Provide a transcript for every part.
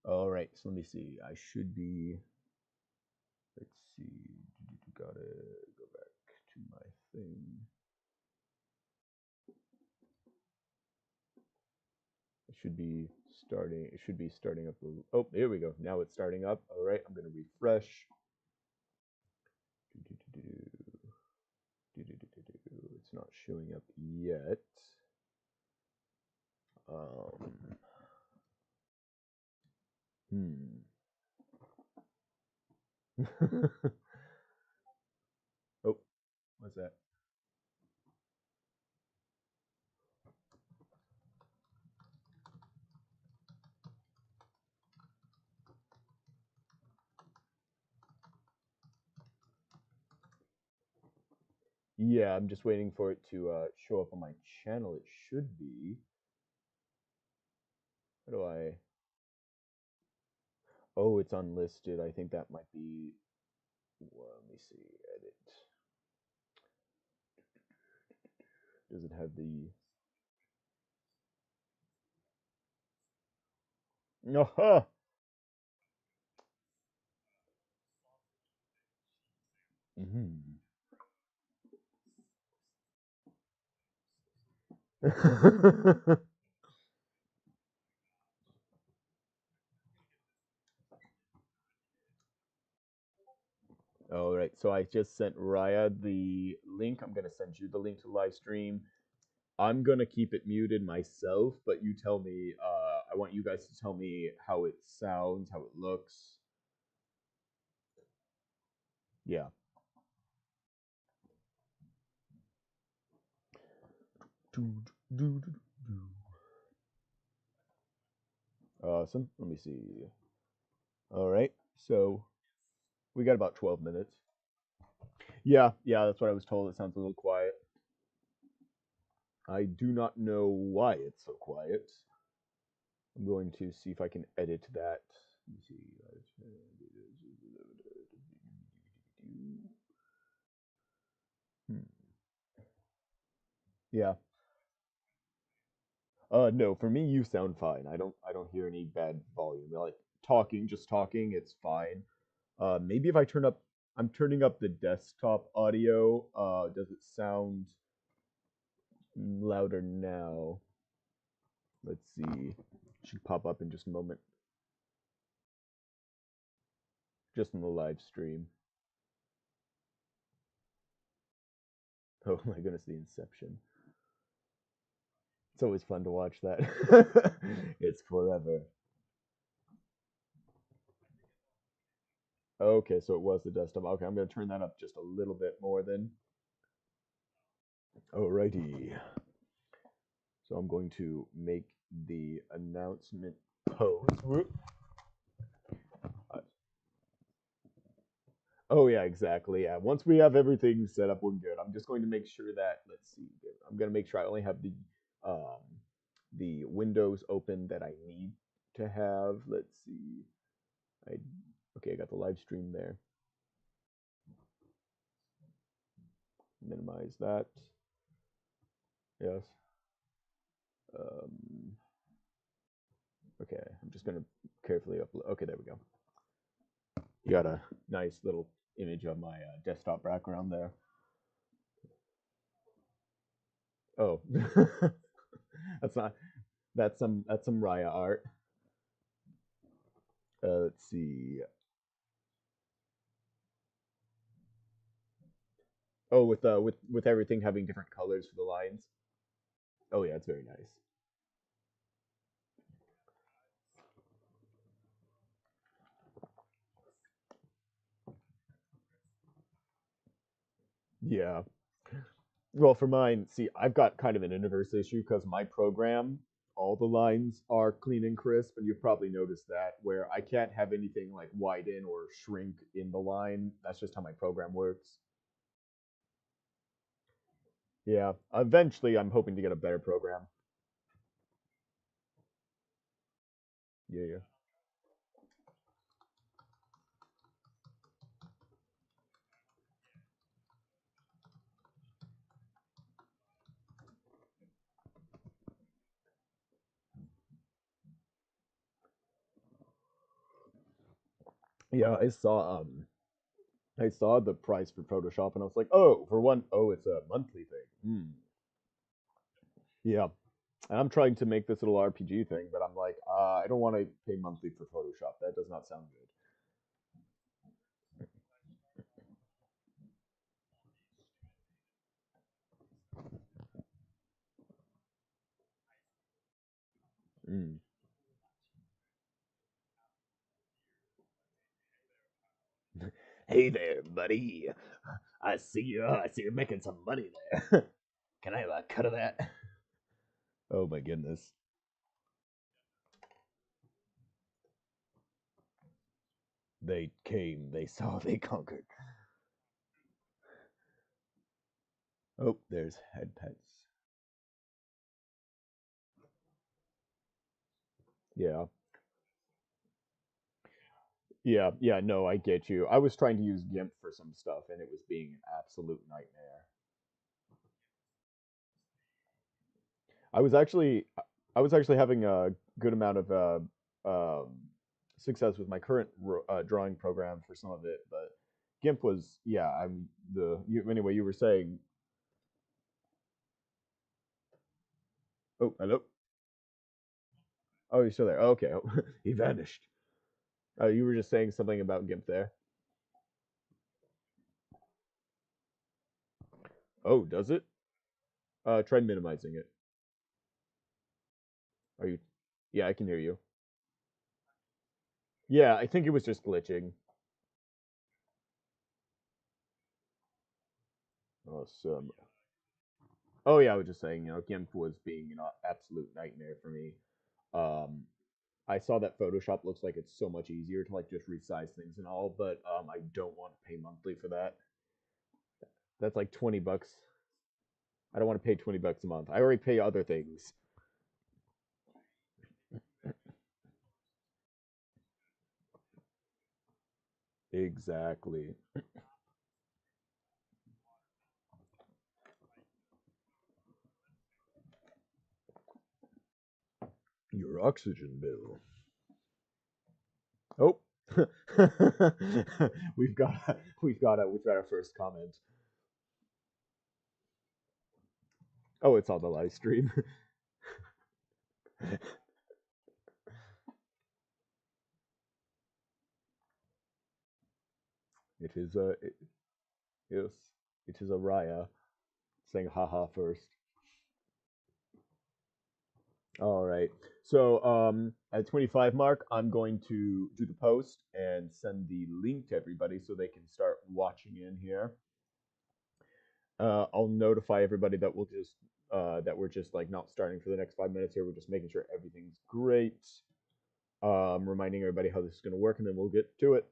All right, so let me see. I should be. Let's see. Gotta go back to my thing. It should be starting. It should be starting up. Oh, there we go. Now it's starting up. All right, I'm gonna refresh. It's not showing up yet. Hmm. Oh, what's that? Yeah, I'm just waiting for it to show up on my channel. It should be. How do I? Oh, it's unlisted. I think that might be. Well, let me see. Edit. Does it have the? Aha! Mm-hmm. All right, so I just sent Raya the link. I'm gonna send you the link to live stream. I'm gonna keep it muted myself, but you tell me. I want you guys to tell me how it sounds, how it looks. Yeah. Awesome. Let me see. All right. So we got about 12 minutes. Yeah, yeah, that's what I was told. It sounds a little quiet. I do not know why it's so quiet. I'm going to see if I can edit that. Let me see. Hmm. Yeah. No, for me you sound fine. I don't hear any bad volume. Like talking, just talking, it's fine. Maybe if I turn up I'm turning up the desktop audio. Does it sound louder now? Let's see. Should pop up in just a moment. Just in the live stream. Oh my goodness, the Inception. It's always fun to watch that. It's forever. Okay, so it was the desktop. Okay, I'm gonna turn that up just a little bit more then. Alrighty. So I'm going to make the announcement pose. Whoop. Uh, oh yeah, exactly. Yeah. Once we have everything set up, we're good. I'm just going to make sure that let's see. I'm gonna make sure I only have the windows open that I need to have. Let's see. I okay, I got the live stream there. Minimize that. Yes. Um, okay, I'm just gonna carefully upload. Okay, there we go. You got a nice little image of my desktop background there. Oh, that's not. That's some Raya art. Let's see. Oh, with everything having different colors for the lines. Oh yeah, it's very nice. Yeah. Well, for mine, see, I've got kind of an inverse issue because my program, all the lines are clean and crisp, and you've probably noticed that where I can't have anything like widen or shrink in the line. That's just how my program works. Yeah. Eventually, I'm hoping to get a better program. Yeah, yeah. Yeah, I saw the price for Photoshop and I was like, oh, for one, oh, it's a monthly thing. Hmm. Yeah. And I'm trying to make this little RPG thing, but I'm like, I don't want to pay monthly for Photoshop. That does not sound good. Mm. Hey there, buddy. I see you. I see you're making some money there. Can I have a cut of that? Oh my goodness. They came, they saw, they conquered. Oh, there's head pets. Yeah. Yeah, yeah, no, I get you. I was trying to use GIMP for some stuff and it was being an absolute nightmare. I was actually I was actually having a good amount of success with my current drawing program for some of it, but GIMP was yeah. I'm the you, anyway. You were saying oh hello oh you're still there oh, okay oh, he vanished. You were just saying something about GIMP there. Oh, does it? Try minimizing it. Are you? Yeah, I can hear you. Yeah, I think it was just glitching. Awesome. Oh yeah, I was just saying, GIMP was being an absolute nightmare for me. Um, I saw that Photoshop looks like it's so much easier to like just resize things and all, but I don't want to pay monthly for that. That's like 20 bucks. I don't want to pay 20 bucks a month. I already pay other things. Exactly. Your oxygen bill. Oh, we've got our first comment. Oh, it's on the live stream. It is a yes, it is a Raya saying haha first. All right. So at 25 mark, I'm going to do the post and send the link to everybody so they can start watching in here. I'll notify everybody that we're just like not starting for the next 5 minutes here. We're just making sure everything's great. Reminding everybody how this is going to work, and then we'll get to it.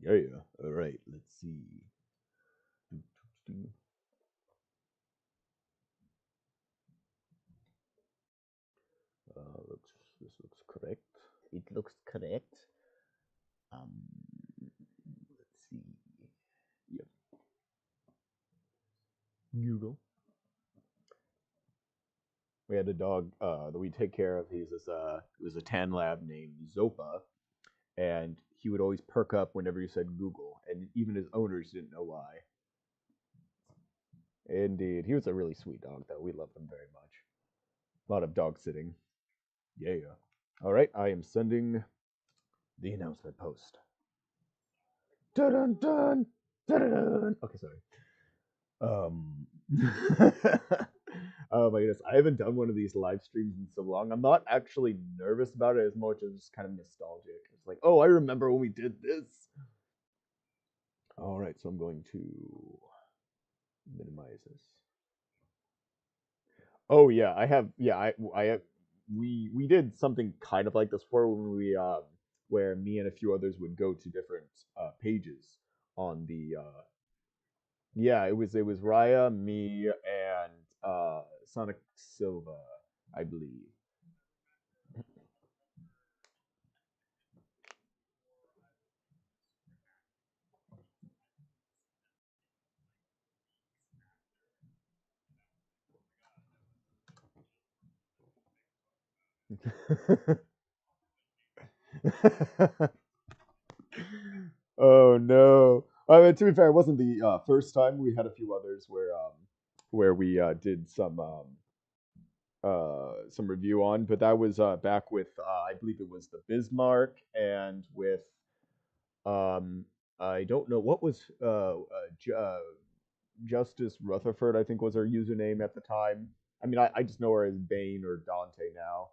Yeah, yeah. All right. Let's see. Looks this looks correct. It looks correct. Um, let's see. Yep. Google. We had a dog that we take care of. He was a tan lab named Zopa, and he would always perk up whenever you said Google, and even his owners didn't know why. Indeed, he was a really sweet dog, though. We loved him very much. A lot of dog sitting. Yeah, yeah. All right, I am sending the announcement post. Dun dun dun dun dun. Okay, sorry. Um, oh my goodness, I haven't done one of these live streams in so long. I'm not actually nervous about it as much as just kind of nostalgic. It's like, oh, I remember when we did this. All right, so I'm going to minimize this. Oh yeah, I have. Yeah, I have. We did something kind of like this before when we where me and a few others would go to different pages on the yeah, it was Raya, me, and Sonic Silva, I believe. Oh no. I mean, to be fair, it wasn't the first time. We had a few others where we did some review on, but that was back with I believe it was the Bismarck and with um I don't know what was Justice Rutherford, I think was her username at the time. I mean, I just know her as Bane or Dante now.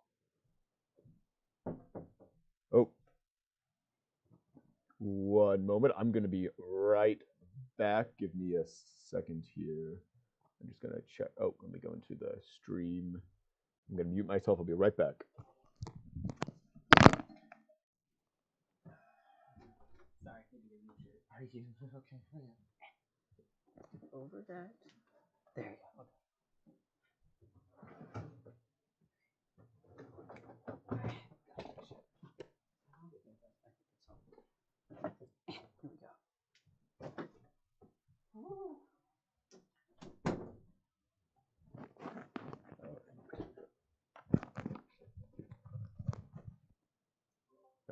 Oh, one moment. I'm gonna be right back. Give me a second here. I'm just gonna check. Oh, let me go into the stream. I'm gonna mute myself. I'll be right back. Sorry, are you okay? Over that. There you go. Here we go.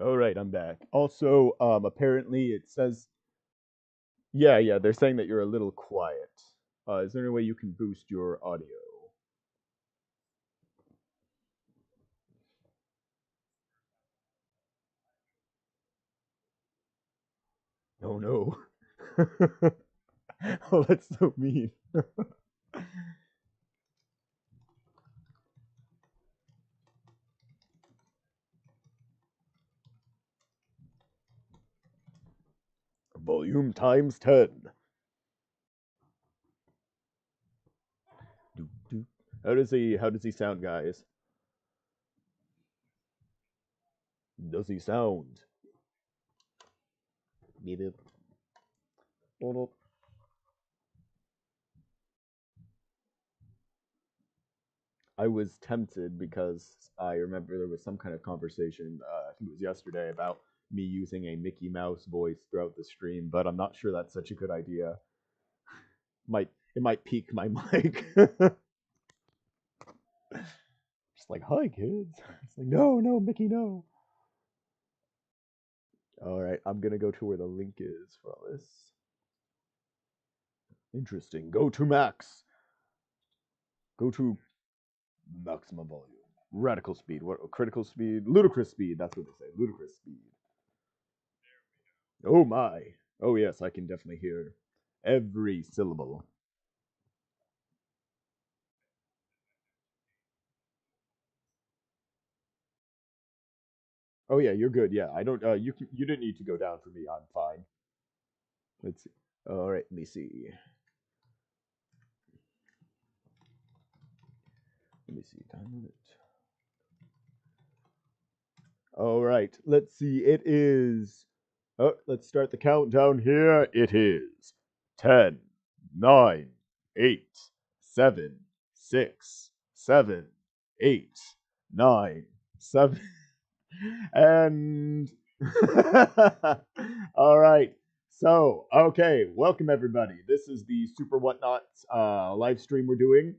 All right, I'm back. Also, apparently it says, yeah, they're saying that you're a little quiet. Is there any way you can boost your audio? Oh no. Oh, that's so mean. Volume times 10. Doop, doop. How does he sound, guys? Does he sound? Beep, beep. Boop, boop. I was tempted because I remember there was some kind of conversation, I think it was yesterday, about me using a Mickey Mouse voice throughout the stream, but I'm not sure that's such a good idea. It might peak my mic. Just like, hi kids. It's like, no, Mickey, no. All right, I'm gonna go to where the link is for all this. Interesting. Go to max. Go to maximum volume. Radical speed. What? Critical speed. Ludicrous speed. That's what they say. Ludicrous speed. Oh my. Oh yes, I can definitely hear every syllable. Oh yeah, you're good. Yeah, I don't. You didn't need to go down for me. I'm fine. Let's see. All right, let me see. Let me see. Time limit. All right, let's see. It is. Oh, let's start the countdown here. It is 10, 9, 8, 7, 6, 7, 8, 9, 7, and all right. So, okay, welcome everybody. This is the Super Whatnots live stream we're doing.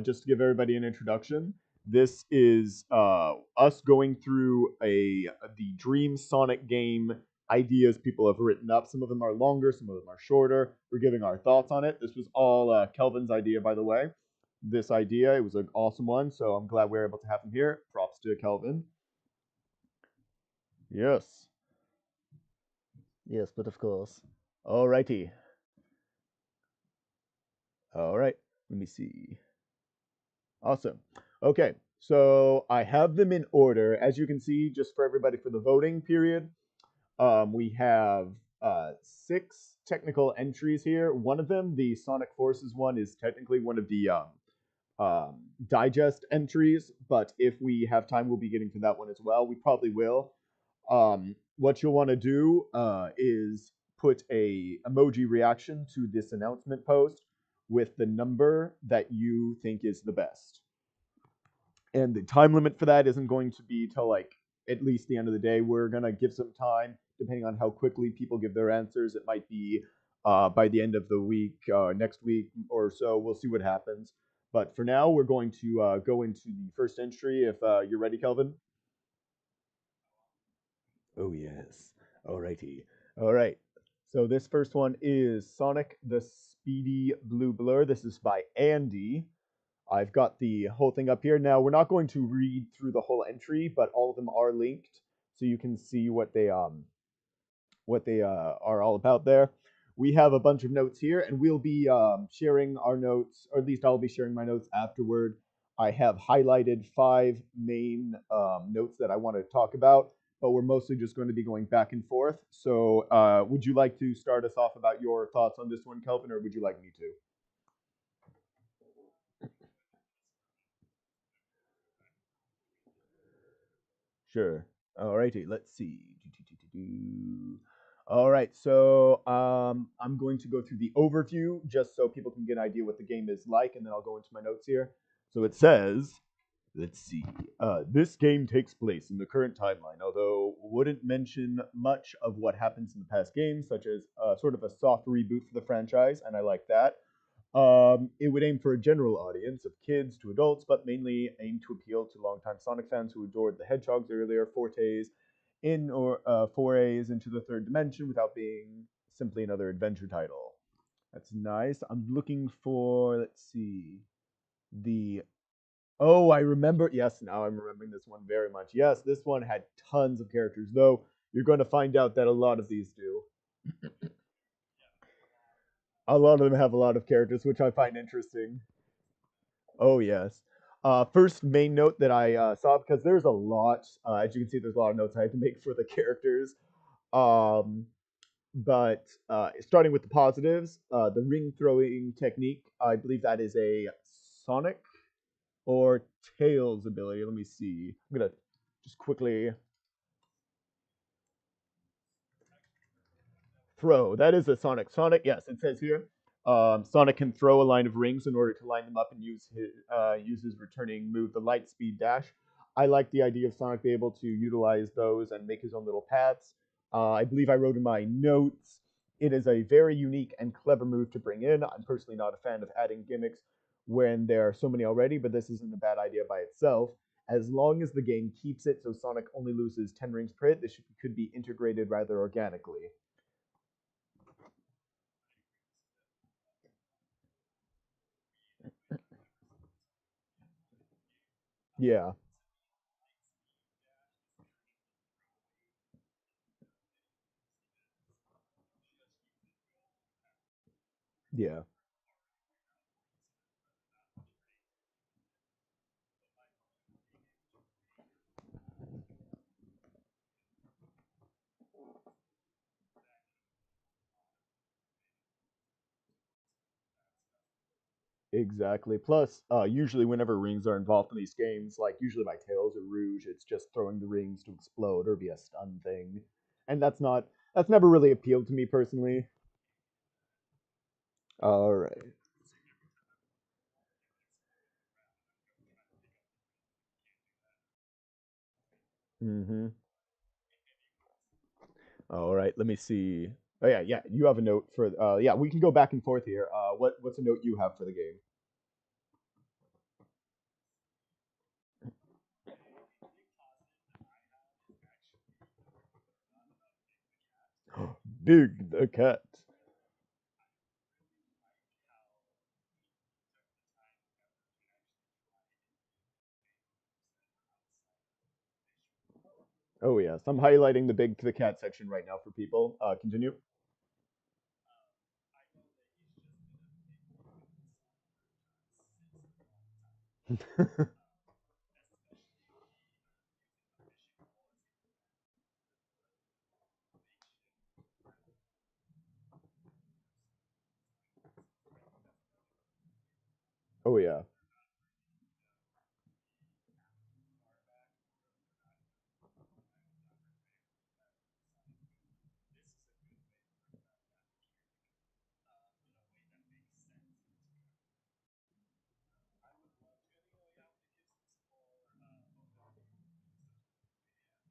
Just to give everybody an introduction, this is us going through the Dream Sonic game ideas people have written up. Some of them are longer, some of them are shorter. We're giving our thoughts on it. This was all Kelvin's idea, by the way. This idea, it was an awesome one, so I'm glad we were able to have him here. Props to Kelvin. Yes. Yes, but of course. Alrighty. All right. Let me see. Awesome. Okay. So I have them in order. As you can see, just for everybody for the voting period, we have 6 technical entries here. One of them, the Sonic Forces one, is technically one of the digest entries, but if we have time, we'll be getting to that one as well. We probably will. What you'll want to do is put a emoji reaction to this announcement post with the number that you think is the best. And the time limit for that isn't going to be till like at least the end of the day. We're gonna give some time, depending on how quickly people give their answers. It might be by the end of the week, next week or so. We'll see what happens. But for now, we're going to go into the first entry. If you're ready, Kelvin. Oh yes. Alrighty. All right. So this first one is Sonic the Speedy Blue Blur. This is by Andy. I've got the whole thing up here. Now we're not going to read through the whole entry, but all of them are linked, so you can see what they are all about there. We have a bunch of notes here, and we'll be sharing our notes, or at least I'll be sharing my notes afterward. I have highlighted five main notes that I want to talk about, but we're mostly just going to be going back and forth. So, would you like to start us off about your thoughts on this one, Kelvin, or would you like me to? Sure. Alrighty, let's see. All right, so I'm going to go through the overview just so people can get an idea what the game is like, and then I'll go into my notes here. So it says, let's see, this game takes place in the current timeline, although wouldn't mention much of what happens in the past games, such as sort of a soft reboot for the franchise, and I like that. It would aim for a general audience of kids to adults, but mainly aim to appeal to longtime Sonic fans who adored the Hedgehog's earlier forays into the third dimension without being simply another adventure title. That's nice. I'm looking for, let's see, the. Oh, I remember. Yes, now I'm remembering this one very much. Yes, this one had tons of characters, though you're going to find out that a lot of these do. A lot of them have a lot of characters, which I find interesting. Oh yes. First main note that I saw because there's a lot. As you can see, there's a lot of notes I had to make for the characters. Um, but starting with the positives, the ring throwing technique. I believe that is a Sonic or Tails ability. Let me see. I'm gonna just quickly throw. That is a Sonic. Sonic, yes, it says here. Sonic can throw a line of rings in order to line them up and use his returning move, the Light Speed Dash. I like the idea of Sonic being able to utilize those and make his own little paths. I believe I wrote in my notes. It is a very unique and clever move to bring in. I'm personally not a fan of adding gimmicks when there are so many already, but this isn't a bad idea by itself. As long as the game keeps it so Sonic only loses 10 rings per hit, this could be integrated rather organically. Yeah, yeah. Exactly. Plus, usually whenever rings are involved in these games, like usually by Tails or Rouge, it's just throwing the rings to explode or be a stun thing, and that's never really appealed to me personally. All right. Mm-hmm. All right. Let me see. Oh yeah, yeah. You have a note for. Yeah, we can go back and forth here. What's a note you have for the game? Big the cat. Oh yes, I'm highlighting the big the cat section right now for people. Continue. Oh yeah.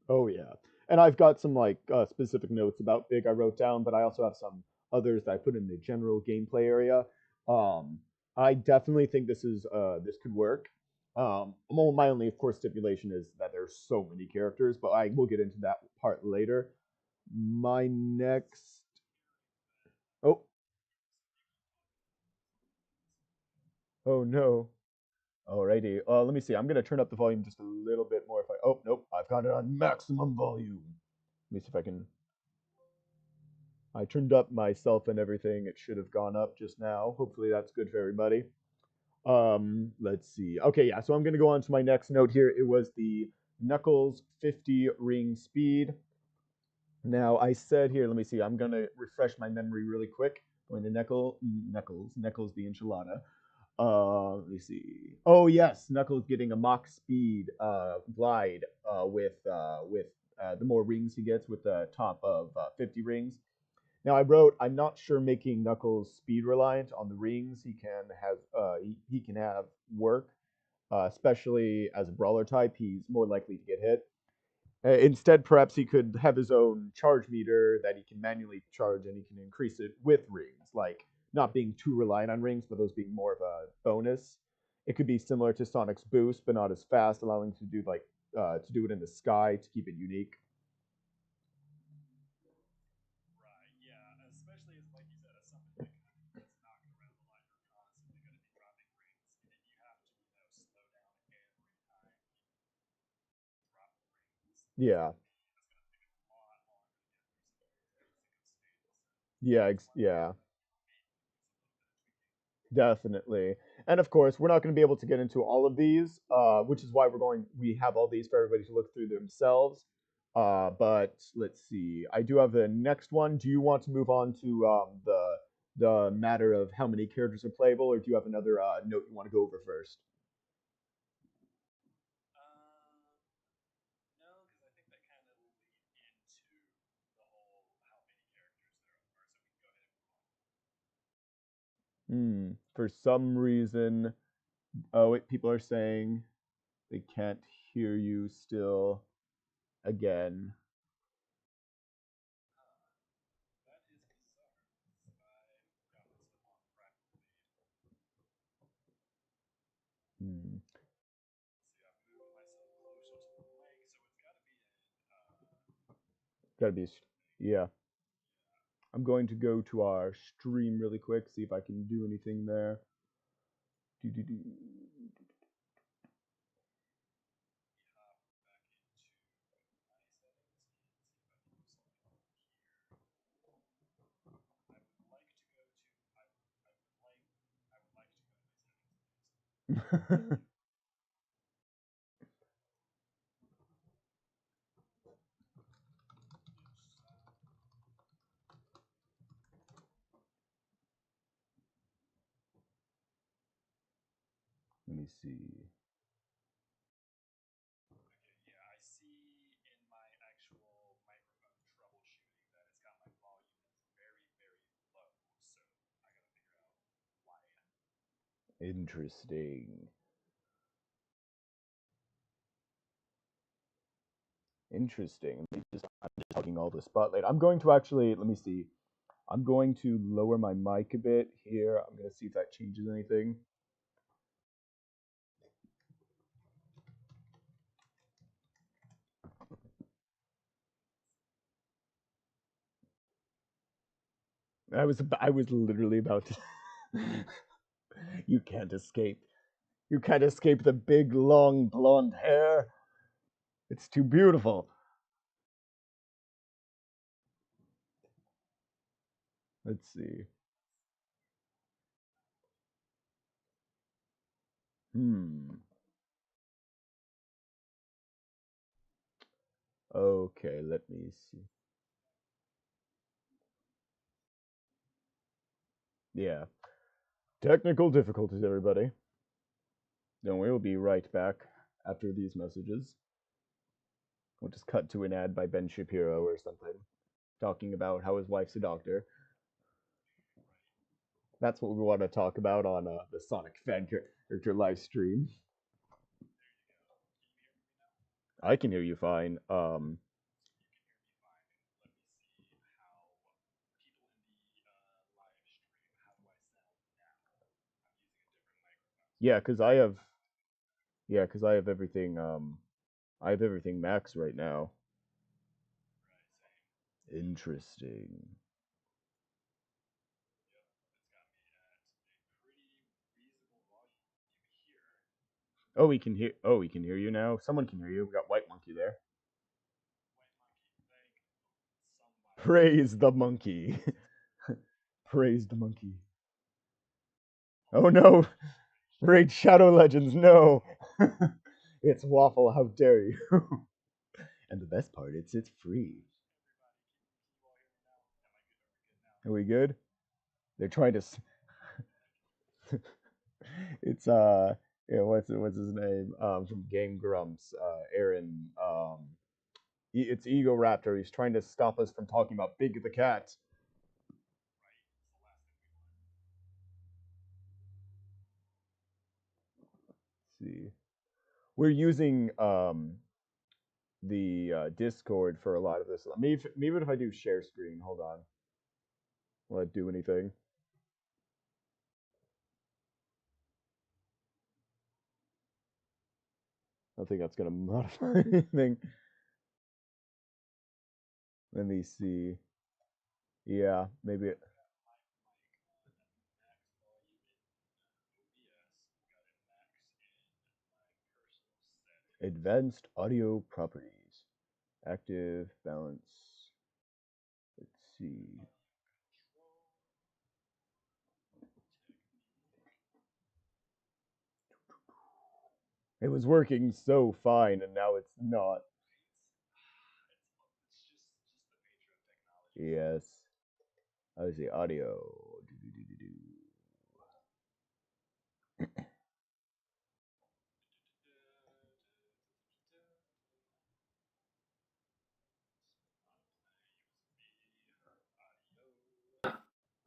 Oh yeah, and I've got some like specific notes about Big I wrote down, but I also have some others that I put in the general gameplay area. Um, I definitely think this could work. Well, my only, of course, stipulation is that there's so many characters, but I will get into that part later. My next. Oh, oh no. Alrighty. Let me see. I'm gonna turn up the volume just a little bit more. If I. Oh nope, I've got it on maximum volume. Let me see if I can. I turned up myself and everything. It should have gone up just now. Hopefully that's good for everybody. Let's see. Okay, yeah. So I'm gonna go on to my next note here. It was the Knuckles 50 ring speed. Now I said here. Let me see. I'm gonna refresh my memory really quick. Going to Knuckles the enchilada. Let me see. Oh yes, Knuckles getting a Mach speed glide with the more rings he gets with the top of 50 rings. Now I wrote, I'm not sure making Knuckles speed reliant on the rings he can have work, especially as a brawler type. He's more likely to get hit. Instead, perhaps he could have his own charge meter that he can manually charge, and he can increase it with rings, like not being too reliant on rings, but those being more of a bonus. It could be similar to Sonic's boost, but not as fast, allowing to do to do it in the sky to keep it unique. Yeah, yeah. Definitely. And of course, we're not going to be able to get into all of these, which is why we have all these for everybody to look through themselves. But let's see. I do have the next one. Do you want to move on to the matter of how many characters are playable, or do you have another note you want to go over first? For some reason, oh wait, people are saying they can't hear you still again. Hmm. Gotta be, yeah. I'm going to go to our stream really quick, see if I can do anything there. Do. Let me see. Interesting. Interesting. I'm just taking all the spotlight. I'm going to actually, let me see. I'm going to lower my mic a bit here. I'm going to see if that changes anything. I was literally about to. You can't escape. You can't escape the big long blonde hair. It's too beautiful. Let's see. Hmm. Okay, let me see. Yeah. Technical difficulties, everybody. Then we'll be right back after these messages. We'll just cut to an ad by Ben Shapiro or something, talking about how his wife's a doctor. That's what we want to talk about on the Sonic fan character live stream. I can hear you fine. Yeah, because I have. Yeah, because I have everything. I have everything max right now. Interesting. Oh, we can hear. Oh, we can hear you now. Someone can hear you. We got White Monkey there. Praise the monkey. Praise the monkey. Oh no! Raid Shadow Legends. No. It's Waffle. How dare you? And the best part, it's free. Are we good? They're trying to. It's yeah. What's his name? From Game Grumps. Aaron. It's Ego Raptor. He's trying to stop us from talking about Big the Cat. Let's see, we're using the Discord for a lot of this. Maybe if I do share screen, hold on. Will it do anything? I don't think that's gonna modify anything. Let me see. Yeah, maybe. Advanced audio properties. Active balance. Let's see. It was working so fine, and now it's not. Yes. How's the audio?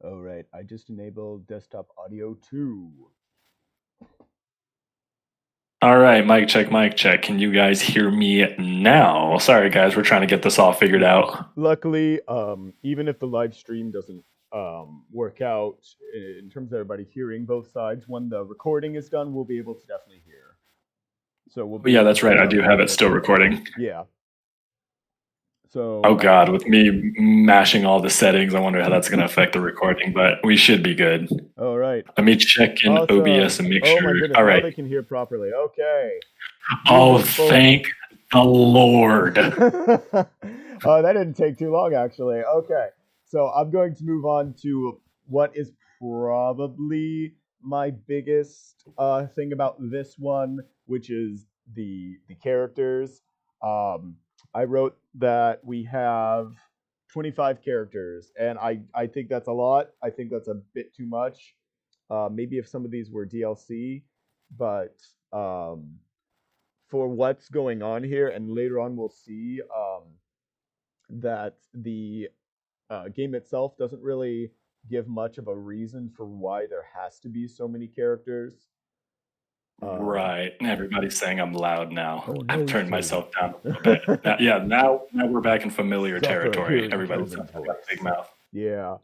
All right, I just enabled desktop audio too. All right, mic check, mic check. Can you guys hear me now? Sorry, guys, we're trying to get this all figured out. Luckily, even if the live stream doesn't work out in terms of everybody hearing both sides, when the recording is done, we'll be able to definitely hear. So we'll be Yeah, able to that's right. see I how do we have it did. still recording. Yeah. Oh So God, with me mashing all the settings, I wonder how that's going to affect the recording, but we should be good. all right. Let me check in OBS Awesome. and make Oh sure. my goodness, All now right. they can hear properly. Okay. Oh, Moving forward. thank the Lord. That didn't take too long, actually. Okay, so I'm going to move on to what is probably my biggest thing about this one, which is the characters. Um, I wrote that we have 25 characters, and I think that's a lot. I think that's a bit too much. Maybe if some of these were DLC, but for what's going on here, and later on we'll see that the game itself doesn't really give much of a reason for why there has to be so many characters. Um, Right. Everybody's saying I'm loud now. oh I've no, turned sir. myself down a little bit. Yeah, now we're back in familiar Suffer territory. hearing Everybody Kelvin's sounds like a big voice. mouth. Yeah.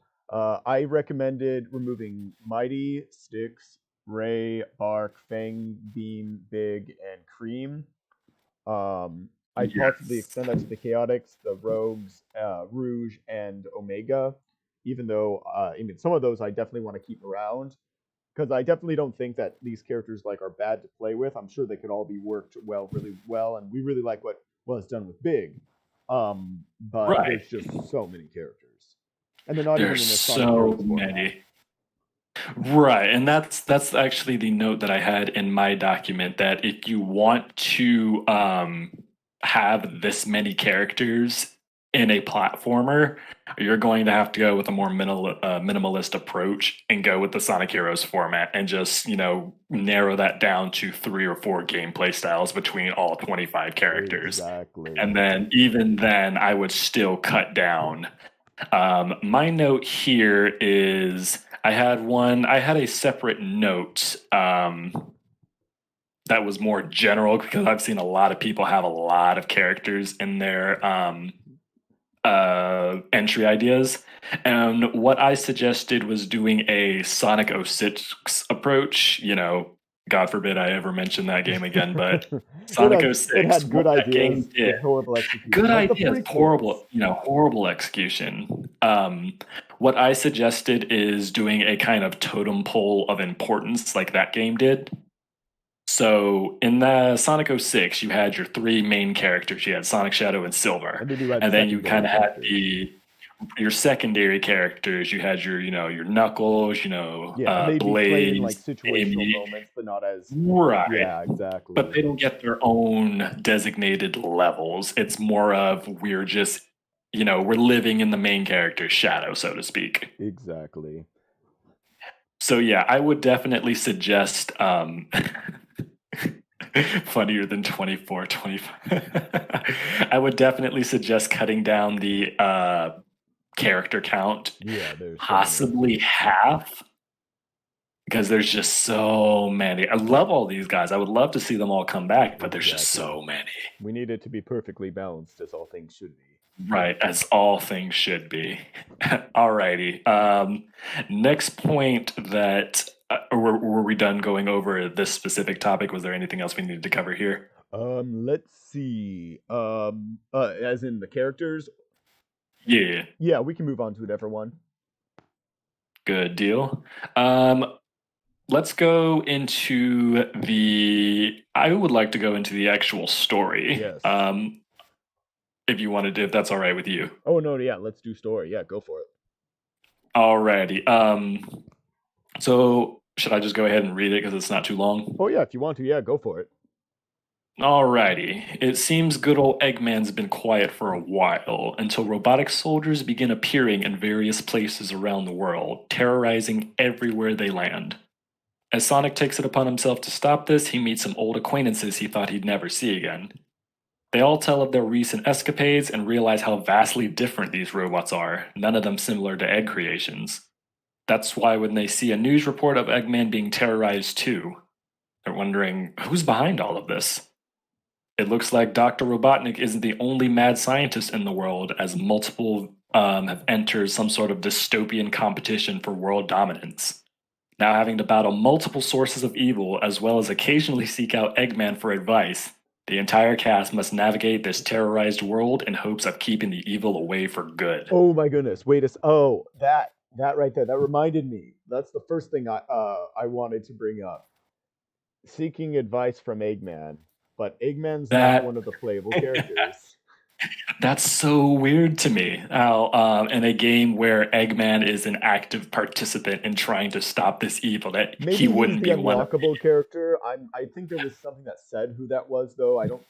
I recommended removing Mighty, Sticks, Ray, Bark, Fang, Beam, Big, and Cream. I'd possibly Yes. extend that to the Chaotix, the Rogues, Rouge, and Omega. Even though, I mean, some of those I definitely want to keep around because I definitely don't think that these characters like are bad to play with. I'm sure they could all be worked well, really well, and we really like what was done with Big. But Right. there's just so many characters, and they're not even There's in a Sonic so Heroes format. many. Right, and that's actually the note that I had in my document that if you want to have this many characters in a platformer, you're going to have to go with a more minimalist approach and go with the Sonic Heroes format and just, narrow that down to 3 or 4 gameplay styles between all 25 characters. Exactly. And then even then, I would still cut down. My note here is I had a separate note that was more general because I've seen a lot of people have a lot of characters in their entry ideas. And what I suggested was doing a Sonic 06 approach, God forbid I ever mention that game again, but it Sonic had it 06, had good what that game ideas did, with horrible good execution, like the ideas, prequels. horrible execution. What I suggested is doing a kind of totem pole of importance like that game did. So in the Sonic 06, you had your three main characters. You had Sonic, Shadow, and Silver. And then you had And then you secondary kind of had characters. your secondary characters. You had your Knuckles, Yeah, and they'd be played in like Blaze, situational Amy. moments, but not as. Right. Yeah, But exactly. they don't get their own designated levels. It's more of we're just, we're living in the main character's shadow, so to speak. Exactly. So yeah, I would definitely suggest funnier than 24, 25. I would definitely suggest cutting down the character count, Yeah, there's so many. possibly half, because there's just so many. I love all these guys. I would love to see them all come back, but there's just Exactly. so many. We need it to be perfectly balanced, as all things should be. Right, as all things should be. Alrighty. Next point that were we done going over this specific topic? Was there anything else we needed to cover here? Let's see. As in the characters. Yeah, Yeah, we can move on to a different one. good deal. Let's go into I would like to go into the actual story. Yes. If you wanted to, if that's all right with you. Oh no, yeah, let's do story. Yeah, go for it. Alrighty. So should I just go ahead and read it because it's not too long? Oh yeah, if you want to, yeah, go for it. Alrighty. It seems good old Eggman's been quiet for a while until robotic soldiers begin appearing in various places around the world, terrorizing everywhere they land. As Sonic takes it upon himself to stop this, he meets some old acquaintances he thought he'd never see again. They all tell of their recent escapades and realize how vastly different these robots are, none of them similar to egg creations. That's why when they see a news report of Eggman being terrorized too, they're wondering, who's behind all of this? It looks like Dr. Robotnik isn't the only mad scientist in the world, as multiple have entered some sort of dystopian competition for world dominance. Now having to battle multiple sources of evil, as well as occasionally seek out Eggman for advice, the entire cast must navigate this terrorized world in hopes of keeping the evil away for good. Oh my goodness, wait a oh that right there, that reminded me. That's the first thing I wanted to bring up. Seeking advice from Eggman, but Eggman's not That one of the playable characters. That's so weird to me. How in a game where Eggman is an active participant in trying to stop this evil, that he Maybe he's wouldn't the be one of unlockable character. I think there was something that said who that was though. I don't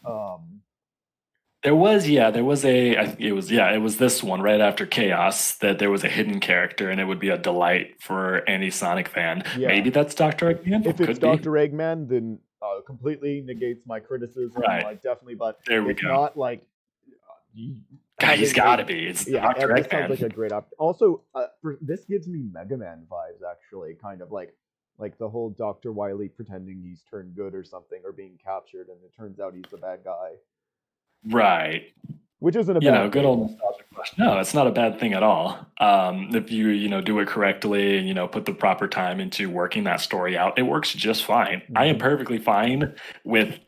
There was, yeah, there was I think it was this one right after Chaos that there was a hidden character, and it would be a delight for any Sonic fan. yeah. Maybe that's Dr. Eggman. If it's Could be. Dr. Eggman, then completely negates my criticism. Right. Like definitely, but There we if go. not, like He's got to be. It's yeah, Dr. this sounds like Eggman. a great option. Also, this gives me Mega Man vibes. Actually, kind of like the whole Dr. Wily pretending he's turned good or something, or being captured, and it turns out he's the bad guy, Right. which isn't a bad Good thing. old nostalgic flash. No, it's not a bad thing at all. If you do it correctly and put the proper time into working that story out, it works just fine. I am perfectly fine with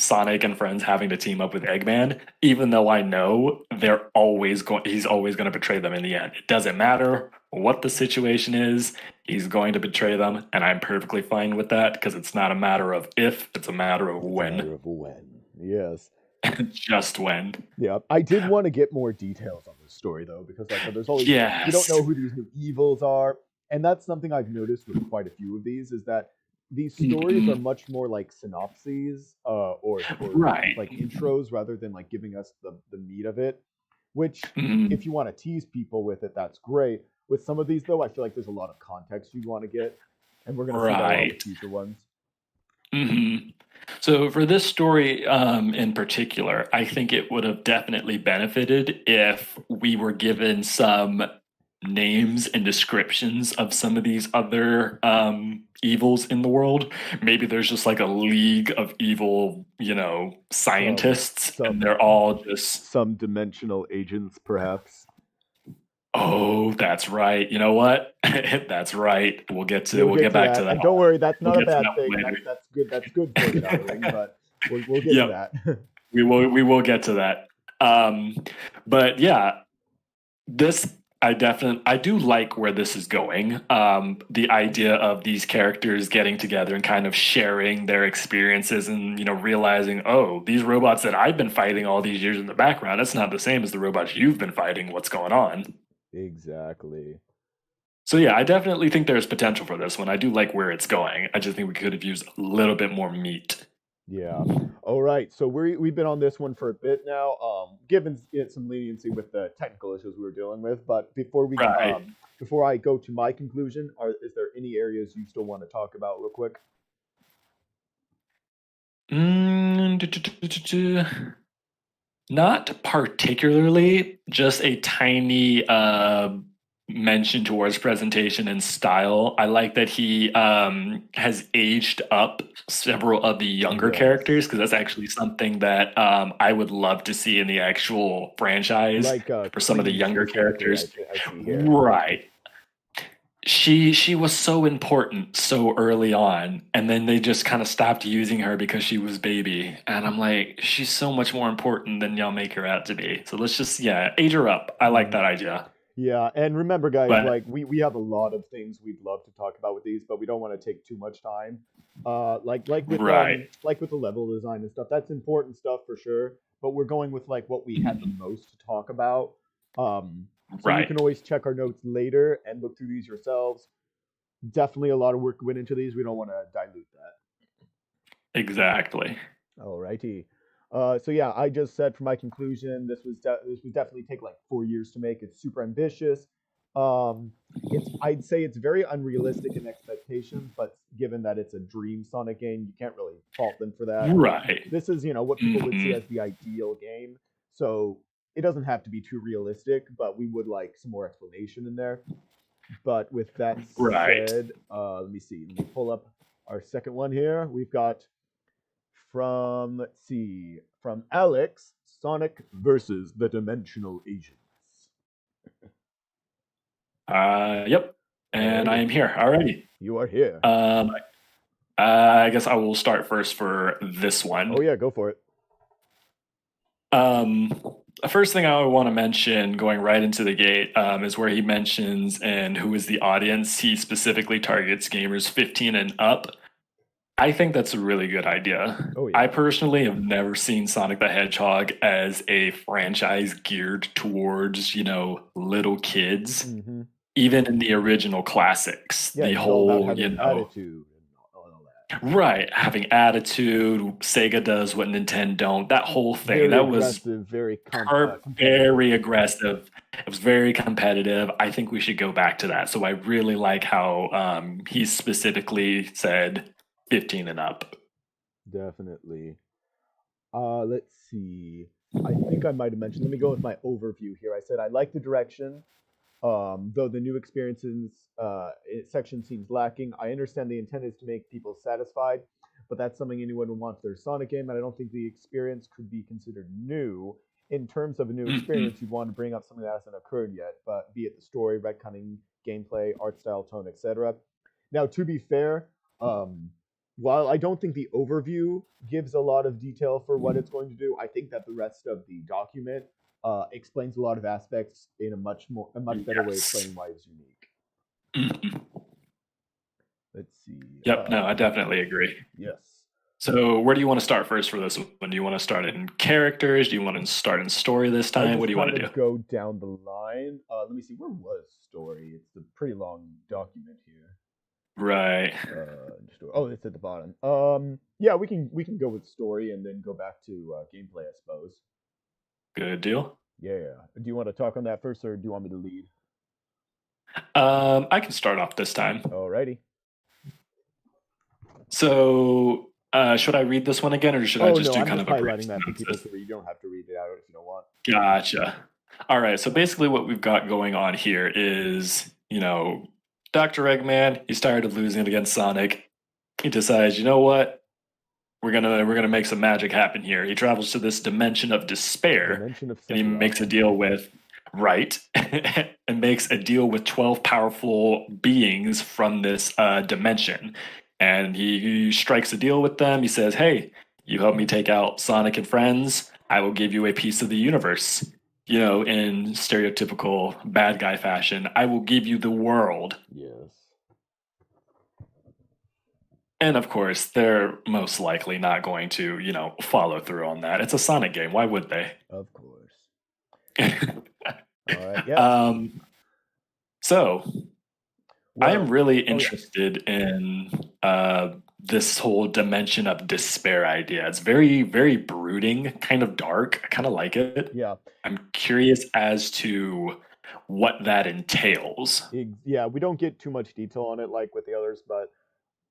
Sonic and friends having to team up with Eggman, even though I know he's always going to betray them in the end. It doesn't matter what the situation is, he's going to betray them, and I'm perfectly fine with that because it's not a matter of if, it's a matter of when. Matter of when. Yes. Just when. Yeah, I did want to get more details on this story though, because like there's always you don't know who these new evils are, and that's something I've noticed with quite a few of these is that these stories are much more like synopses or Right. like intros rather than like giving us the meat of it. Which, Mhm. if you want to tease people with it, that's great. With some of these though, I feel like there's a lot of context you want to get, and we're gonna see that a lot with future ones. Mm-hmm. So for this story in particular, I think it would have definitely benefited if we were given some names and descriptions of some of these other evils in the world. Maybe there's just like a league of evil, scientists, and they're all just some dimensional agents, perhaps. Oh, that's right. You know what? That's right. We'll We'll get get to back to that, that. and don't worry, that's We'll not a get to bad that thing. one That's good. That's good foreshadowing, later. but we'll get to Yep, that. we will get to that. Um, but yeah, this I do like where this is going. The idea of these characters getting together and kind of sharing their experiences and realizing, oh, these robots that I've been fighting all these years in the background, that's not the same as the robots you've been fighting. What's going on? Exactly. So yeah, I definitely think there's potential for this one. I do like where it's going. I just think we could have used a little bit more meat. Yeah. All right. So we've been on this one for a bit now. Given it some leniency with the technical issues we were dealing with, but Right. before I go to my conclusion, is there any areas you still want to talk about real quick? Mm, Not particularly, just a tiny mention towards presentation and style. I like that he has aged up several of the younger characters Yes. because that's actually something that I would love to see in the actual franchise Like for some of the Creed younger specifically, characters. I see here. Right. She was so important so early on, and then they just kind of stopped using her because she was baby. And I'm like, she's so much more important than y'all make her out to be. So let's just age her up. I like Mhm. that idea. Yeah, and remember, guys, But like we have a lot of things we'd love to talk about with these, but we don't want to take too much time. right, Like with the level design and stuff, that's important stuff for sure. But we're going with like what we had the most to talk about. So you right, can always check our notes later and look through these yourselves. Definitely a lot of work went into these. We don't want to dilute that. exactly. Alrighty. So yeah, I just said for my conclusion, this would definitely take like 4 years to make. It's super ambitious. Um, I'd say it's very unrealistic in expectations, but given that it's a Dream Sonic game, you can't really fault them for that. Right. This is what people would see Hmm. as the ideal game, so it doesn't have to be too realistic, but we would like some more explanation in there. But with that Right. said, let me see. Let me pull up our second one here. We've got from let's see from Alex, Sonic versus the Dimensional Agents. Yep. And I Alrighty, am here. Alrighty. you are here. Um, I guess I will start first for this one. Oh yeah, go for it. Um, the first thing I want to mention, going right into the gate, is where he mentions and who is the audience. He specifically targets gamers 15 and up. I think that's a really good idea. Oh I yeah. personally have never seen Sonic the Hedgehog as a franchise geared towards, little kids. Mm-hmm. Even in the original classics, Yeah, the he's all about whole, having attitude and all that. right, having attitude, Sega does what Nintendo don't, that whole thing, Very that was aggressive, very competitive. very aggressive. It was very competitive. I think we should go back to that. So I really like how he specifically said 15 and up. Definitely. Let's see. I think I might have mentioned. Let me go with my overview here. I said I like the direction. Though the new experiences section seems lacking, I understand the intent is to make people satisfied, but that's something anyone would want for their Sonic game, and I don't think the experience could be considered new. In terms of a new Mhm. experience, you'd want to bring up something that hasn't occurred yet, but be it the story, retconning, gameplay, art style, tone, etc. Now, to be fair, um, while I don't think the overview gives a lot of detail for what it's going to do, I think that the rest of the document explains a lot of aspects in a much better way, Yes. explaining why it's unique. Mhm. Let's see. Yep, no, I definitely agree. Yes. So, where do you want to start first for this one? Do you want to start in characters? Do you want to start in story this I time? What just do you want kind to of do? go down the line. Let me see. Where was story? It's a pretty long document here. Right. Oh, it's at the bottom. Yeah, we can go with story and then go back to gameplay, I suppose. Good deal. Yeah. Do you want to talk on that first, or do you want me to lead? I can start off this time. Alrighty. So, should I read this one again, or should I Oh just no, do I'm kind just of a brief highlighting that for people synopsis? to read. You don't have to read it out if you don't want. Gotcha. All right. So basically, what we've got going on here is, Dr. Eggman. He's tired of losing it against Sonic. He decides, you know what? We're gonna make some magic happen here. He travels to this dimension of despair, Dimension of and he makes a Sephiroth. deal with right, and makes a deal with 12 powerful beings from this dimension. And he strikes a deal with them. He says, hey, you help me take out Sonic and friends, I will give you a piece of the universe. You know, in stereotypical bad guy fashion, I will give you the world. Yes. And of course, they're most likely not going to, you know, follow through on that. It's a Sonic game. Why would they? Of course. All right. Yes. um, so I am Well. really Oh yes. interested in this whole dimension of despair idea. It's very, very brooding, kind of dark. I kind of like it. Yeah. I'm curious as to what that entails. Yeah. We don't get too much detail on it like with the others, but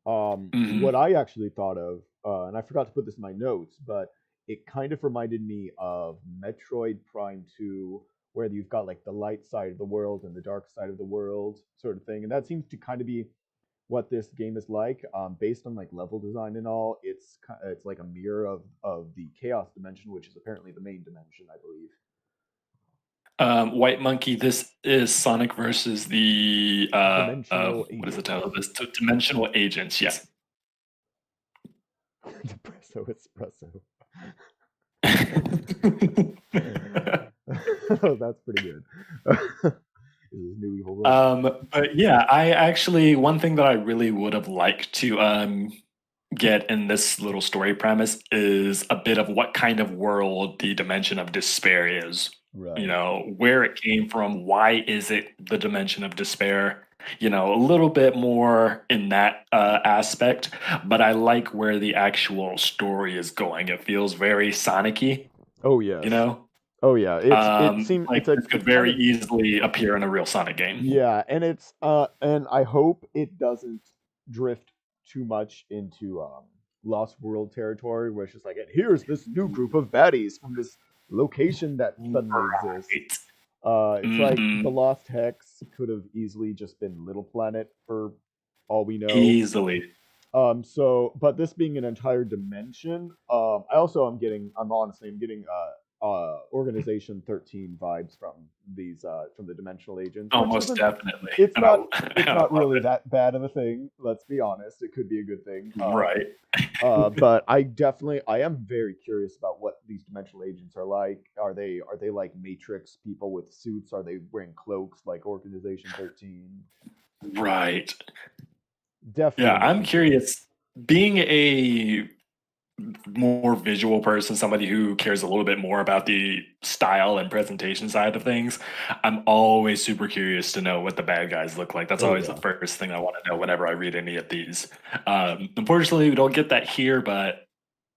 what Hmm. I actually thought of, and I forgot to put this in my notes, but it kind of reminded me of Metroid Prime 2, where you've got like the light side of the world and the dark side of the world, sort of thing. And that seems to kind of be what this game is like, based on like level design and all. It's like a mirror of the Chaos dimension, which is apparently the main dimension, I believe. White Monkey, this is Sonic versus the Dimensional what is the agents. title of this? Dimensional Agents. Yes. Depresso espresso. Oh, that's pretty good. This is new evil villain. But yeah, I actually one thing that I really would have liked to get in this little story premise is a bit of what kind of world the dimension of despair is. You Right. know, where it came from, why is it the dimension of despair? You know, a little bit more in that aspect, but I like where the actual story is going. It feels very Sonic-y, Oh you yes. know? Oh yeah. Like It's a this could kind very of, easily appear in a real Sonic game. yeah, and and I hope it doesn't drift too much into Lost World territory where it's just like, and here's this new group of baddies from this location that suddenly exists. Right. It's like the Hmm. Lost Hex could have easily just been Little Planet for all we know. Easily. But this being an entire dimension, I'm honestly, I'm getting Organization 13 vibes from from the dimensional agents, which Almost isn't, definitely. it's And I, not, and it's I not love really it. that bad of a thing. Let's be honest, it could be a good thing. Right. But I am very curious about what these dimensional agents are like. Are they like Matrix people with suits? Are they wearing cloaks like Organization 13? Right. Definitely Yeah, I'm looking curious. curious. Being a more visual person, somebody who cares a little bit more about the style and presentation side of things, I'm always super curious to know what the bad guys look like. That's Oh always the yeah. first thing I want to know whenever I read any of these. Unfortunately, we don't get that here, but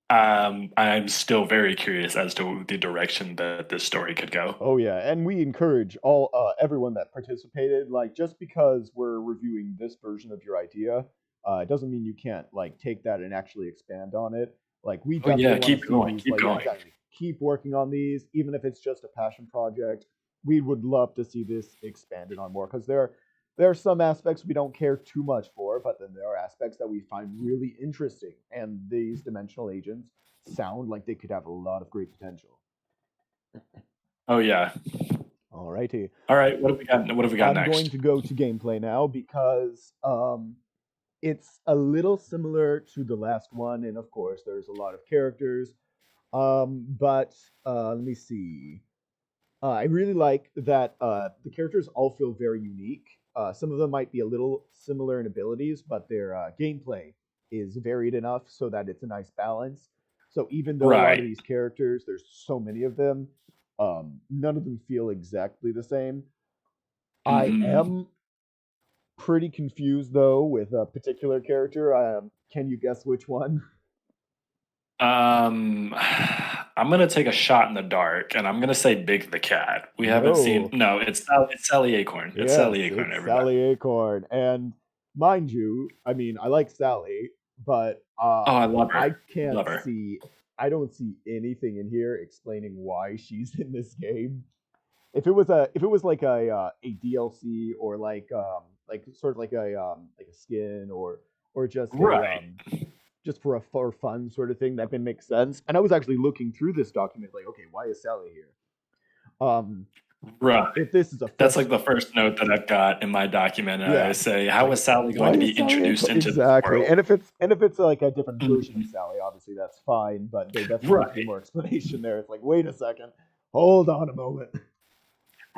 I'm still very curious as to the direction that this story could go. Oh yeah, and we encourage everyone that participated. Like, just because we're reviewing this version of your idea, it doesn't mean you can't like take that and actually expand on it. Like, we Oh definitely yeah, want to keep see going, these. keep Like, yeah, going. exactly. Keep working on these, even if it's just a passion project. We would love to see this expanded on more, because there are some aspects we don't care too much for, but then there are aspects that we find really interesting, and these dimensional agents sound like they could have a lot of great potential. Oh yeah. Alrighty. All right, what have we got? What have we got I'm going next? to go to gameplay now because it's a little similar to the last one, and of course, there's a lot of characters. But let me see. I really like that the characters all feel very unique. Some of them might be a little similar in abilities, but their gameplay is varied enough so that it's a nice balance. So even though a lot of Right. these characters, there's so many of them, none of them feel exactly the same. I Hmm. am pretty confused though with a particular character. Can you guess which one? I'm gonna take a shot in the dark, and I'm gonna say Big the cat. We haven't seen. No. No, it's Sally Acorn. It's Sally Yes, Acorn. it's Everybody. Sally Acorn. And mind you, I mean, I like Sally, but Oh, I love her. I can't Love her. see, I don't see anything in here explaining why she's in this game. If it was like a DLC, or like sort of like a skin, or just a Right. just for fun sort of thing, that can make sense. And I was actually looking through this document like, okay, why is Sally here? Right. If this is a That's fresh, like the first note that I've got in my document. I yeah, say, it's how like is Sally why going to be is Sally introduced into this exactly? world? And if it's like a different version of Mhm. Sally, obviously that's fine. But there definitely needs to be Right. more explanation there. It's like, wait a second, hold on a moment.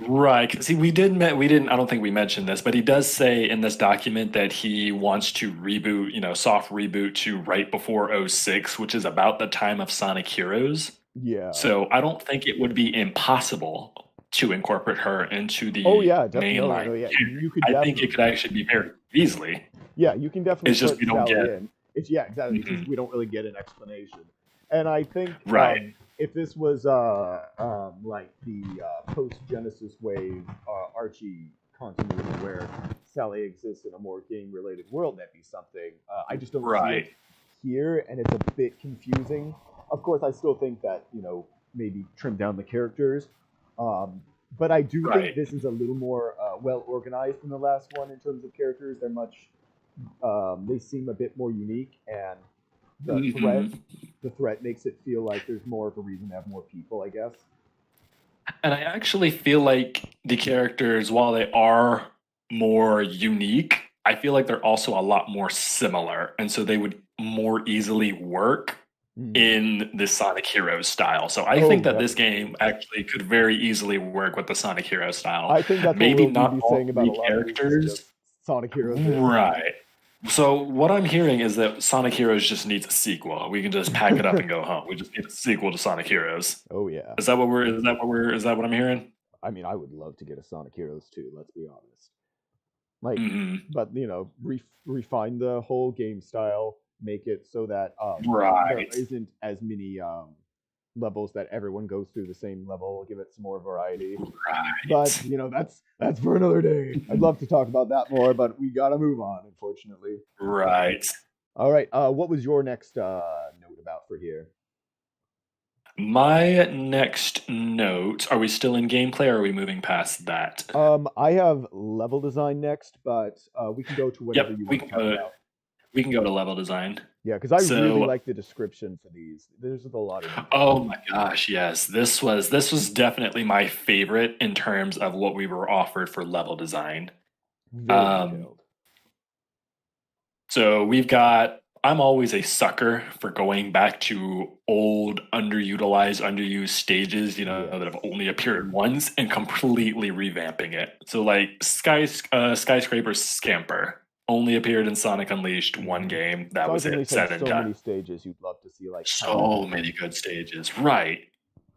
Right. 'Cause see, we didn't, I don't think we mentioned this, but he does say in this document that he wants to reboot, soft reboot to right before '06, which is about the time of Sonic Heroes. Yeah. So I don't think it would be impossible to incorporate her into Oh the yeah, definitely. No, mainline no, yeah. canon. You could I think it definitely. could actually be very easily. Yeah, you can definitely It's just we put don't Sally get. in. It's yeah, exactly. It's just Mhm. we don't really get an explanation. And I think Right. if this was like the post Genesis wave Archie continuity where Sally exists in a more game related world, that'd be something. I just don't see it Right. here, and it's a bit confusing. Of course, I still think that maybe trim down the characters. Um, but I do think Right. this is a little more well organized than the last one in terms of characters. They're much they seem a bit more unique, and the threat Mhm. the threat makes it feel like there's more of a reason to have more people, I guess. And I actually feel like the characters, while they are more unique, I feel like they're also a lot more similar. And so they would more easily work Mm. in the Sonic Heroes style. So I Oh, think that this definitely. game actually could very easily work with the Sonic Heroes style. I think that's what Maybe we'll not be all saying about a three lot of these is characters. just Sonic Heroes in. Right. So what I'm hearing is that Sonic Heroes just needs a sequel. We can just pack it up and go home. We just need a sequel to Sonic Heroes. Oh yeah. Is that what I'm hearing? I mean, I would love to get a Sonic Heroes too. Let's be honest. Like, Hmm. but refine the whole game style, make it so that there Right. isn't as many levels that everyone goes through the same level. Give it some more variety. But Right. that's for another day. I'd Mhm. love to talk about that more, but we gotta move on, unfortunately. Right. All right. What was your next note about for here? My next note, are we still in gameplay or are we moving past that? I have level design next, but we can go to whatever Yep, you want to talk about. we can go to level design. Yeah, because I really So, like the description for these. There's a lot of detail. oh my gosh, yes. This was definitely my favorite in terms of what we were offered for level design. Very Um, detailed. So we've got, I'm always a sucker for going back to old, underutilized, underused stages, Yes. that have only appeared once and completely revamping it. So like Skyscraper Scamper only appeared in Sonic Unleashed one Mm-hmm. game. That Sonic was it, Unleashed had said and so done. many stages you'd love to see like come So back. many good stages. Right.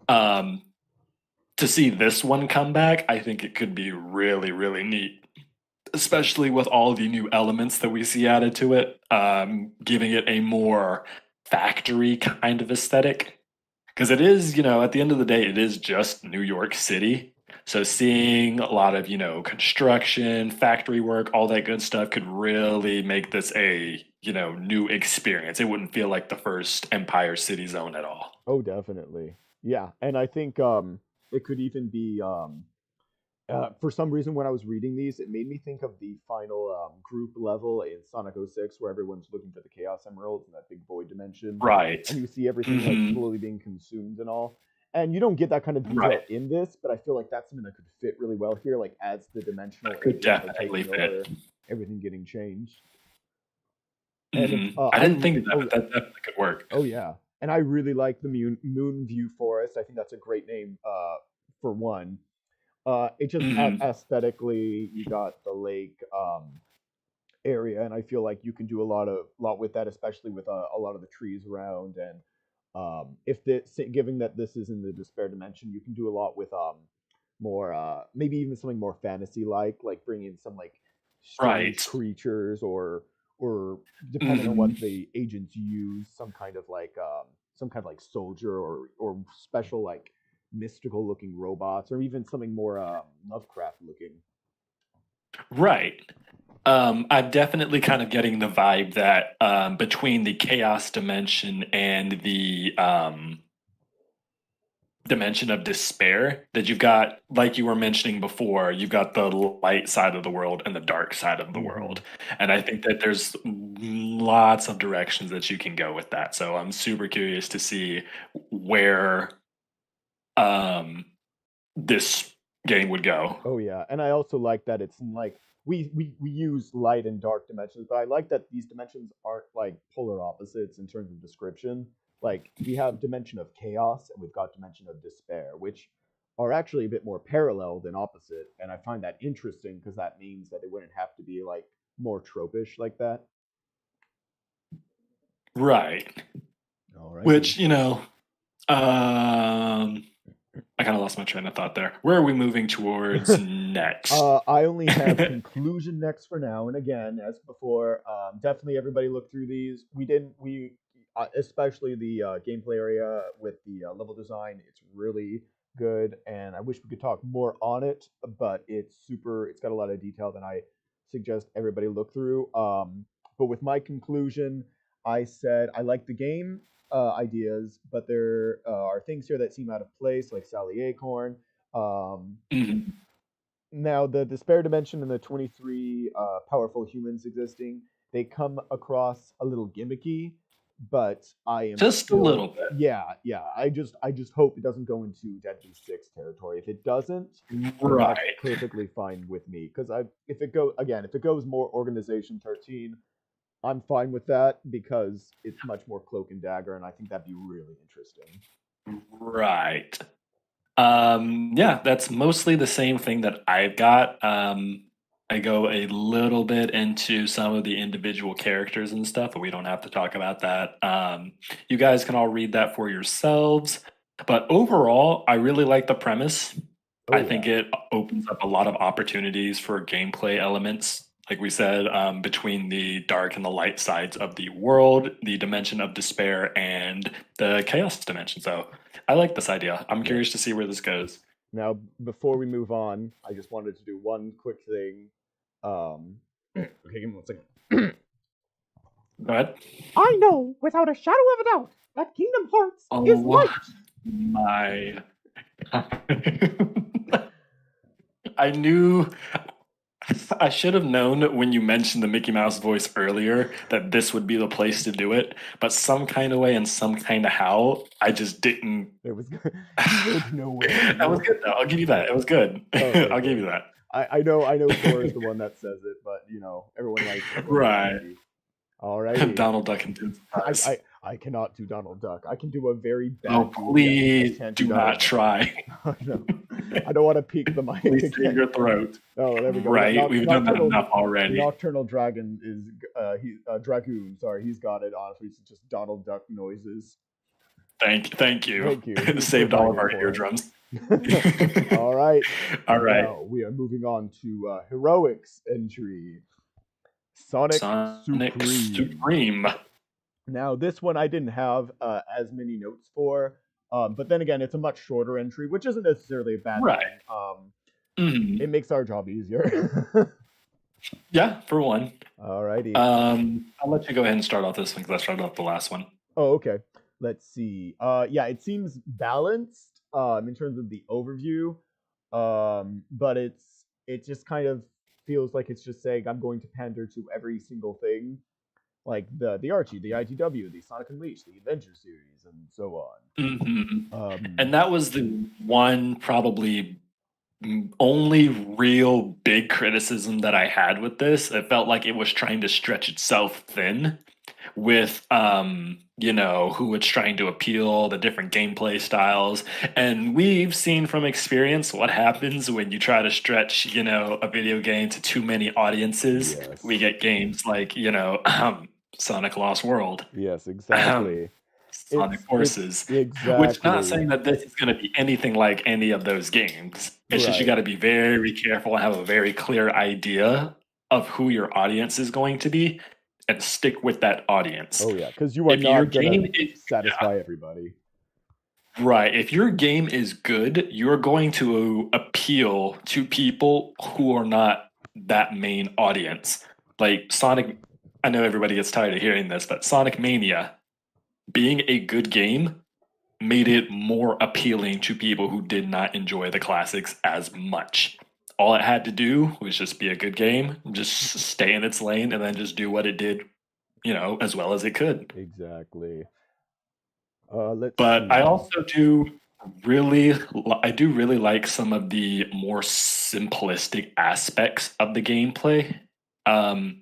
Um, to see this one come back, I think it could be really, really neat, especially with all the new elements that we see added to it, giving it a more factory kind of aesthetic. Because it is, at the end of the day, it is just New York City. So seeing a lot of, construction, factory work, all that good stuff could really make this a, new experience. It wouldn't feel like the first Empire City Zone at all. Oh, definitely. Yeah, and I think it could even be for some reason when I was reading these, it made me think of the final group level in Sonic 06 where everyone's looking for the Chaos Emeralds in that big void dimension, Right. and you see everything like Hmm. slowly being consumed and all. And you don't get that kind of Right. detail in this, but I feel like that's something that could fit really well here, like as the dimensional Could aliens are definitely taking fit. over, everything getting changed. And it's Hmm. I didn't think of that, but that definitely could work. oh yeah, and I really like the Moon View Forest. I think that's a great name for one. It just Hmm. aesthetically, you got the lake area, and I feel like you can do a lot with that, especially with a lot of the trees around. And if this, given that this is in the despair dimension, you can do a lot with more maybe even something more fantasy like bring in some like strange Right. creatures or depending on what Hmm. the agents use, some kind of like soldier or special like mystical looking robots or even something more Lovecraft looking. Right. I'm definitely kind of getting the vibe that between the chaos dimension and the dimension of despair, that you've got, like you were mentioning before, you've got the light side of the world and the dark side of the Hmm. world. And I think that there's lots of directions that you can go with that. So I'm super curious to see where um, this game would go. Oh yeah, and I also like that it's like we use light and dark dimensions, but I like that these dimensions aren't like polar opposites in terms of description. Like we have dimension of chaos and we've got dimension of despair, which are actually a bit more parallel than opposite, and I find that interesting because that means that it wouldn't have to be like more tropish like that. Right. Alrighty. Which, I kind of lost my train of thought there. Where are we moving towards next? I only have conclusion next for now, and again, as before, definitely everybody look through these. Especially the gameplay area with the level design. It's really good, and I wish we could talk more on it, but it's super. It's got a lot of detail that I suggest everybody look through. But with my conclusion, I said I like the game ideas, but there are things here that seem out of place, like Sally Acorn. Um, Mhm. Now, the despair dimension and the 23 powerful humans existing, they come across a little gimmicky, but I am Just a little still, bit. yeah. I just hope it doesn't go into Deadly Six territory. If it doesn't, then that's Right. perfectly fine with me. Because if it goes more Organization 13, I'm fine with that because it's much more cloak and dagger, and I think that'd be really interesting. Right. Yeah, that's mostly the same thing that I've got. I go a little bit into some of the individual characters and stuff, but we don't have to talk about that. You guys can all read that for yourselves. But overall, I really like the premise. Oh I think yeah, it opens up a lot of opportunities for gameplay elements. Like we said, between the dark and the light sides of the world, the dimension of despair, and the chaos dimension. So I like this idea. I'm yes. curious to see where this goes. Now, before we move on, I just wanted to do one quick thing. Okay, give me 1 second. Go ahead. I know without a shadow of a doubt that Kingdom Hearts is Oh light. my. I knew I should have known when you mentioned the Mickey Mouse voice earlier that this would be the place to do it, but some kind of way and some kind of how, I just didn't. It was you went nowhere, did That was you? good though. I'll give you that. It was good. Okay, I'll give good. you that. I know Thor is the one that says it, but everyone likes Right. Andy. Alrighty. Donald Duck and I, Surprise. I I cannot do Donald Duck. I can do a very Oh, bad Goofy. I please can't do do not Donald Duck. try. No, I don't want to peek the mic Please save again. your throat. Oh, there we go. We got Right. We've done that Nocturnal enough already. Nocturnal Dragon is Dragoon. Sorry, he's got it. Honestly, it's just Donald Duck noises. Thank you. Thank you. He's Saved all of providing our for us. eardrums. All right. All right. Now we are moving on to heroics entry. Sonic Sonic Supreme. Supreme. Now this one I didn't have as many notes for, but then again, it's a much shorter entry, which isn't necessarily a bad Right. thing. Mhm. It makes our job easier. Yeah, for one. Alrighty. I'll let you go ahead and start off this one because I started off the last one. Oh, okay. Let's see. Yeah, it seems balanced in terms of the overview, but it just kind of feels like it's just saying I'm going to pander to every single thing, like the Archie, the ITW, the Sonic Unleashed, the Adventure series, and so Mhm. on. And that was the one probably only real big criticism that I had with this. It felt like it was trying to stretch itself thin with who it's trying to appeal, the different gameplay styles. And we've seen from experience what happens when you try to stretch, a video game to too many audiences. Yes. We get games like, Sonic Lost World. Yes, exactly. Sonic It's Forces, which not exactly saying that this is going to be anything like any of those games. It's just you right. got to be very careful and have a very clear idea of who your audience is going to be and stick with that audience. Oh yeah, because you are If your not gonna game is yeah, satisfy everybody. right, if your game is good, you're going to appeal to people who are not that main audience. Like Sonic, I know everybody gets tired of hearing this, but Sonic Mania being a good game made it more appealing to people who did not enjoy the classics as much. All it had to do was just be a good game, just stay in its lane, and then just do what it did, as well as it could. Exactly. Let's But I see. also do I do really like some of the more simplistic aspects of the gameplay. Um,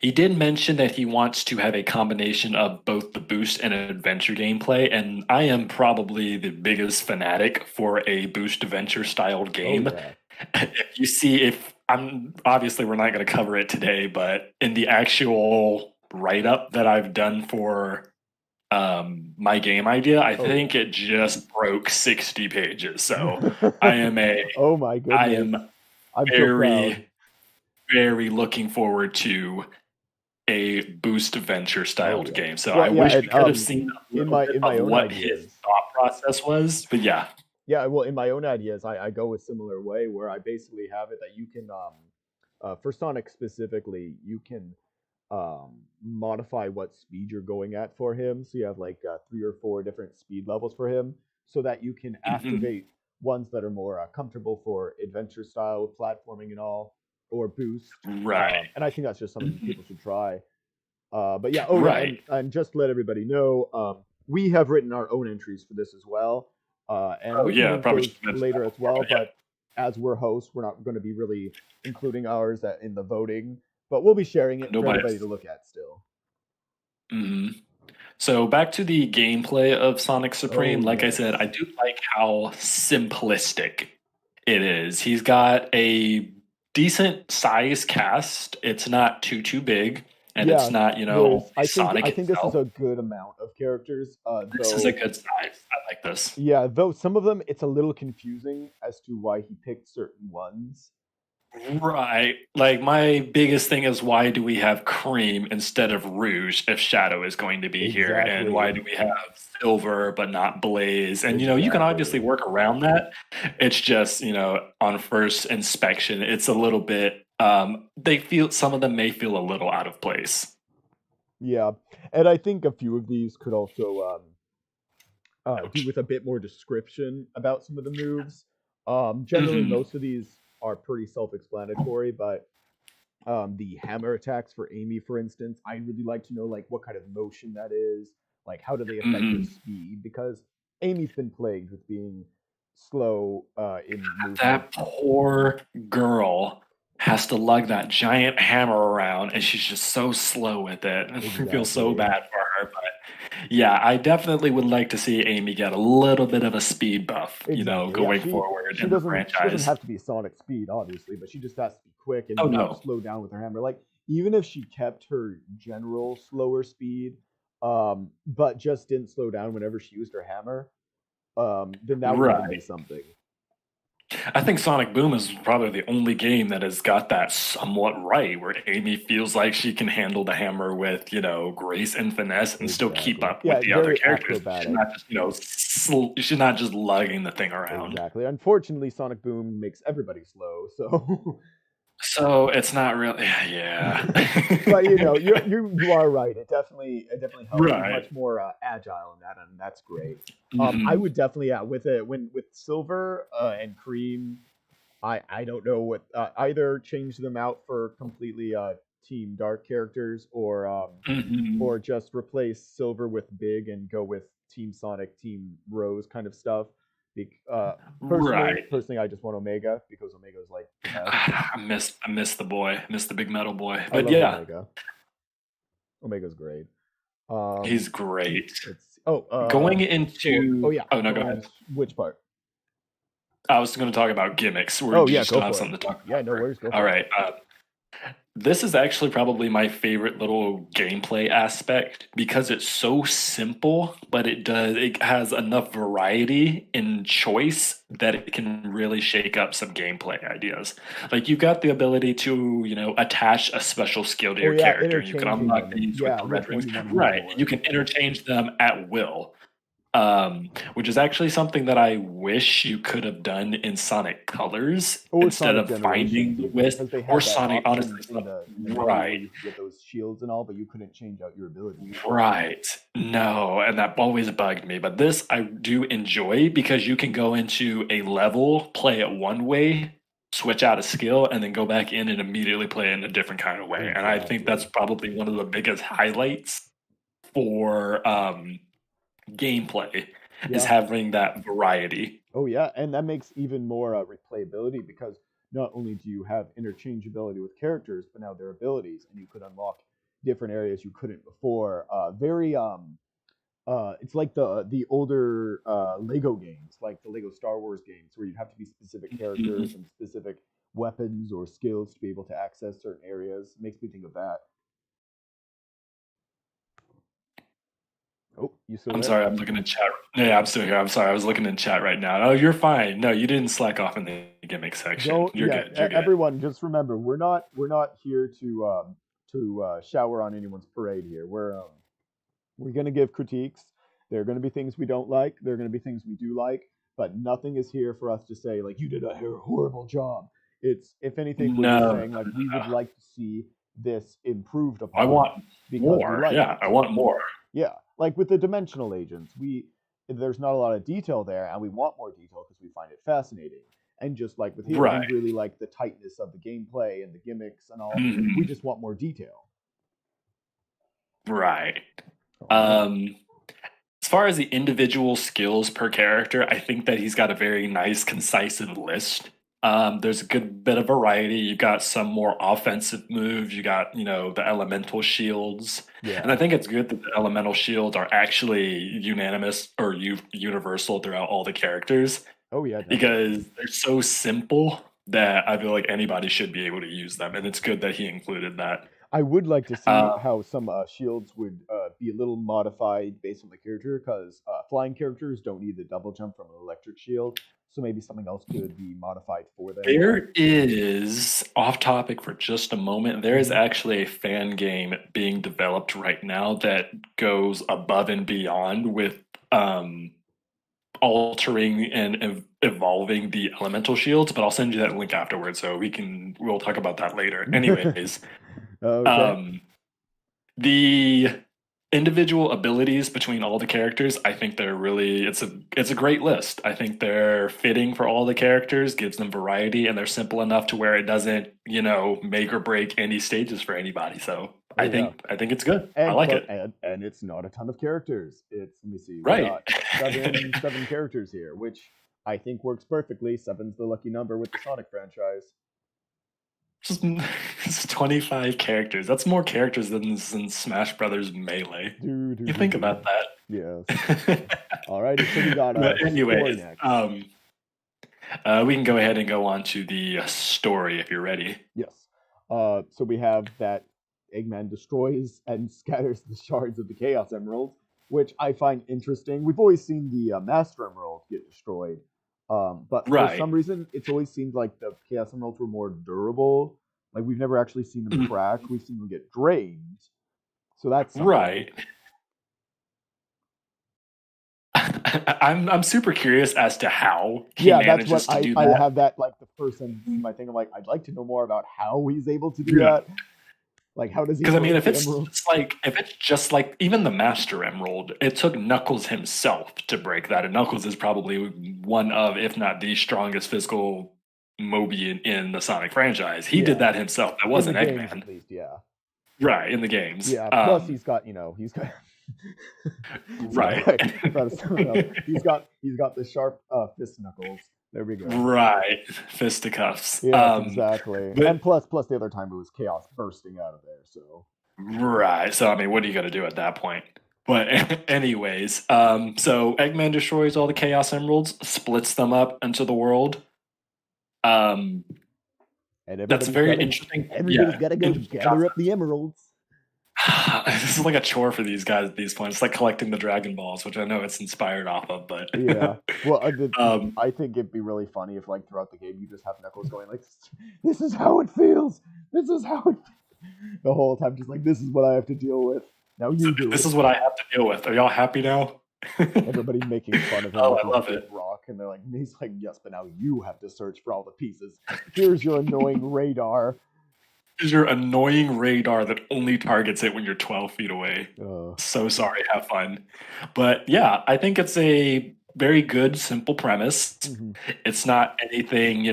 he did mention that he wants to have a combination of both the boost and adventure gameplay, and I am probably the biggest fanatic for a boost adventure styled Oh game. yeah. If you see, if I'm obviously we're not going to cover it today, but in the actual write up that I've done for my game idea, I Oh think yeah. it just broke 60 pages. So I am a Oh my I goodness. am I'm so proud. very, very looking forward to a boost adventure Oh styled yeah. game. So I Well, yeah, wish and we could have seen a little bit in my of own what his ideas. thought process was. But yeah. Yeah, well, in my own ideas, I go a similar way where I basically have it that you can for Sonic specifically, you can modify what speed you're going at for him. So you have like 3 or 4 different speed levels for him, so that you can Mhm. activate ones that are more comfortable for adventure style platforming and all, or boost. Right. And I think that's just something Mhm. people should try. But yeah, oh yeah, Right. and just to let everybody know, we have written our own entries for this as well, and Oh we can yeah, link probably should those mention that later as before, well. but yeah. But as we're hosts, we're not going to be really including ours in the voting, but we'll be sharing it for Nobody. everybody to look at still. Mhm. So back to the gameplay of Sonic Supreme. Oh Like I said, I yes, do like how simplistic it is. He's got a decent size cast. It's not too big, and it's yeah. not, only There's, I Sonic think this is itself. a good amount of characters, This is a though. good size. I like this. Yeah, though some of them it's a little confusing as to why he picked certain ones. Right. Like my biggest thing is why do we have Cream instead of Rouge if Shadow is going to be here? And why Exactly, do we have Silver but not Blaze? And you can obviously exactly. work around that. It's just, on first inspection, it's a little bit they feel some of them may feel a little out of place. Yeah, and I think a few of these could also do Ouch. with a bit more description about some of the moves. Generally, Hmm. most of these are pretty self-explanatory, but the hammer attacks for Amy, for instance, I really like to know like what kind of motion that is, like how do they affect her Hmm. speed? Because Amy's been plagued with being slow in movement. That poor girl has to lug that giant hammer around, and she's just so slow with it. I feel so Exactly. bad for her, but yeah, I definitely would like to see Amy get a little bit of a speed buff, Exactly. Yeah, going forward in the she doesn't franchise. have to be Sonic speed, obviously, but she just has to be quick Oh and no, slow down with her hammer. Like even if she kept her general slower speed, but just didn't slow down whenever she used her hammer, then that would even be right. something. I think Sonic Boom is probably the only game that has got that somewhat right, where Amy feels like she can handle the hammer with, grace and finesse and still keep Exactly. up with Yeah, the other very characters. She's acrobatic. not just, she's not just lugging the thing around. Exactly. Unfortunately, Sonic Boom makes everybody slow, so So it's not really, yeah. but you are right. It definitely helps. He's Right. much more agile in that, and that's great. I Mhm. would definitely with it when with Silver and Cream. I don't know what either change them out for completely Team Dark characters Mhm. or just replace Silver with Big and go with Team Sonic, Team Rose kind of stuff. Right. Personally, I just want Omega because Omega is like the best. I miss the boy, miss the big metal boy. I But love yeah, Omega. Omega's great. he's great. Let's see. Oh, Going oh into yeah. oh no, go ahead. Which part? I was going to talk about gimmicks. Or Oh do yeah, you go still have for it. something to talk Yeah, about? no worries, go All for it. right. This is actually probably my favorite little gameplay aspect because it's so simple, but it has enough variety in choice that it can really shake up some gameplay ideas. Like you've got the ability to, attach a special skill to Oh your yeah, character. You can interchanging unlock them. these with Yeah, the red which one rings. you want to use Right. You more? can interchange them at will. Which is actually something that I wish you could have done in Sonic Colors Or instead Sonic of finding Generations the even, Wisp because they or had that Sonic. option Honestly, in so, the menu where right, you could get those shields and all, but you couldn't change out your abilities. right. No, and that always bugged me. But this I do enjoy because you can go into a level, play it one way, switch out a skill, and then go back in and immediately play it in a different kind of way. And I think that's Exactly. probably one of the biggest highlights for gameplay is Yeah. having that variety. Oh yeah, and that makes even more replayability because not only do you have interchangeability with characters, but now their abilities, and you could unlock different areas you couldn't before. Very it's like the older Lego games, like the Lego Star Wars games, where you'd have to be specific characters Mhm. and specific weapons or skills to be able to access certain areas. It makes me think of that. Oh, you still I'm there? sorry, I'm looking in chat. Yeah, I'm still here. I'm sorry, I was looking in chat right now. Oh, you're fine. No, you didn't slack off in the gimmick section. Don't, You're yeah, good. You're good. everyone, just remember we're not here to shower on anyone's parade here. We're going to give critiques. There are going to be things we don't like. There are going to be things we do like, but nothing is here for us to say like you did a horrible job. It's, if anything, we're just No, saying like we would like to see this improved I upon want because we more. like Yeah, it. I want more. Yeah, like with the dimensional agents, we there's not a lot of detail there, and we want more detail because we find it fascinating. And just like with here, we Right. really like the tightness of the gameplay and the gimmicks and all. We Mhm. just want more detail. Right. All right. Um, as far as the individual skills per character, I think that he's got a very nice, concise list. There's a good bit of variety. You got some more offensive moves. You got, the elemental shields. And I Yeah. think it's good that the elemental shields are actually unanimous or universal throughout all the characters Oh yeah, definitely. because they're so simple that I feel like anybody should be able to use them. And it's good that he included that. I would like to see Uh, how some shields would be a little modified based on the character, because flying characters don't need the double jump from an electric shield, so maybe something else could be modified for them. There is, off topic for just a moment, there is Hmm. actually a fan game being developed right now that goes above and beyond with um, altering and evolving the elemental shields, but I'll send you that link afterwards so we'll talk about that later. Anyways, Okay. um, the individual abilities between all the characters, I think they're really it's a great list. I think they're fitting for all the characters, gives them variety, and they're simple enough to where it doesn't, make or break any stages for anybody. So Oh yeah. I think it's good. I And like plus, it. and it's not a ton of characters. It's, let me see, we Right. got seven characters here, which I think works perfectly. Seven's the lucky number with the Sonic franchise. Just it's 25 characters. That's more characters than in Smash Brothers Melee. Do do You do think do. about Yes. that. Alrighty, so we got But story anyways, next. we can go ahead and go on to the story if you're ready. Yes. So we have that Eggman destroys and scatters the shards of the Chaos Emerald, which I find interesting. We've always seen the Master Emerald get destroyed, but for Right. some reason, it's always seemed like the Chaos Emeralds were more durable. Like we've never actually seen them Mhm. crack. We've seen them get drained. So that's something. Right. I'm super curious as to how he Yeah, that's what manages to do I that. have that like the first sentence in my thing. I'm like, I'd like to know more about how he's able to do Yeah. that. Like, how does he Because I mean, break the emerald? if it's just like even the Master Emerald, it took Knuckles himself to break that, and Knuckles is probably one of, if not the strongest physical Moby in the Sonic franchise. He did Yeah, that himself. That in the wasn't games at Eggman, least. Yeah, right? In the games, yeah. Plus, he's got right, sorry, I thought of something else. He's got the sharp fist knuckles. There we go. right, fisticuffs. Yes, exactly. But And plus the other time it was chaos bursting out of there. So right. So I mean, what are you going to do at that point? But anyways, so Eggman destroys all the Chaos Emeralds, splits them up into the world. Um, and that's very interesting. everybody's Yeah, got to go interesting gather concept. up the emeralds. This is like a chore for these guys at these points. It's like collecting the Dragon Balls, which I know it's inspired off of, but Yeah. Well, um, I think it'd be really funny if, like, throughout the game, you just have Knuckles going like, "This is how it feels. This is how it," the whole time, just like, "This is what I have to deal with. Now you do this it." is what I have to deal with. Are y'all happy now? Everybody making fun of him Oh, with I his love big it. rock, and they're like, he's like, "Yes, but now you have to search for all the pieces. Here's your annoying radar." Is your annoying radar that only targets it when you're 12 feet away. Uh, So sorry, have fun. But yeah, I think it's a very good, simple premise. mhm. It's not anything,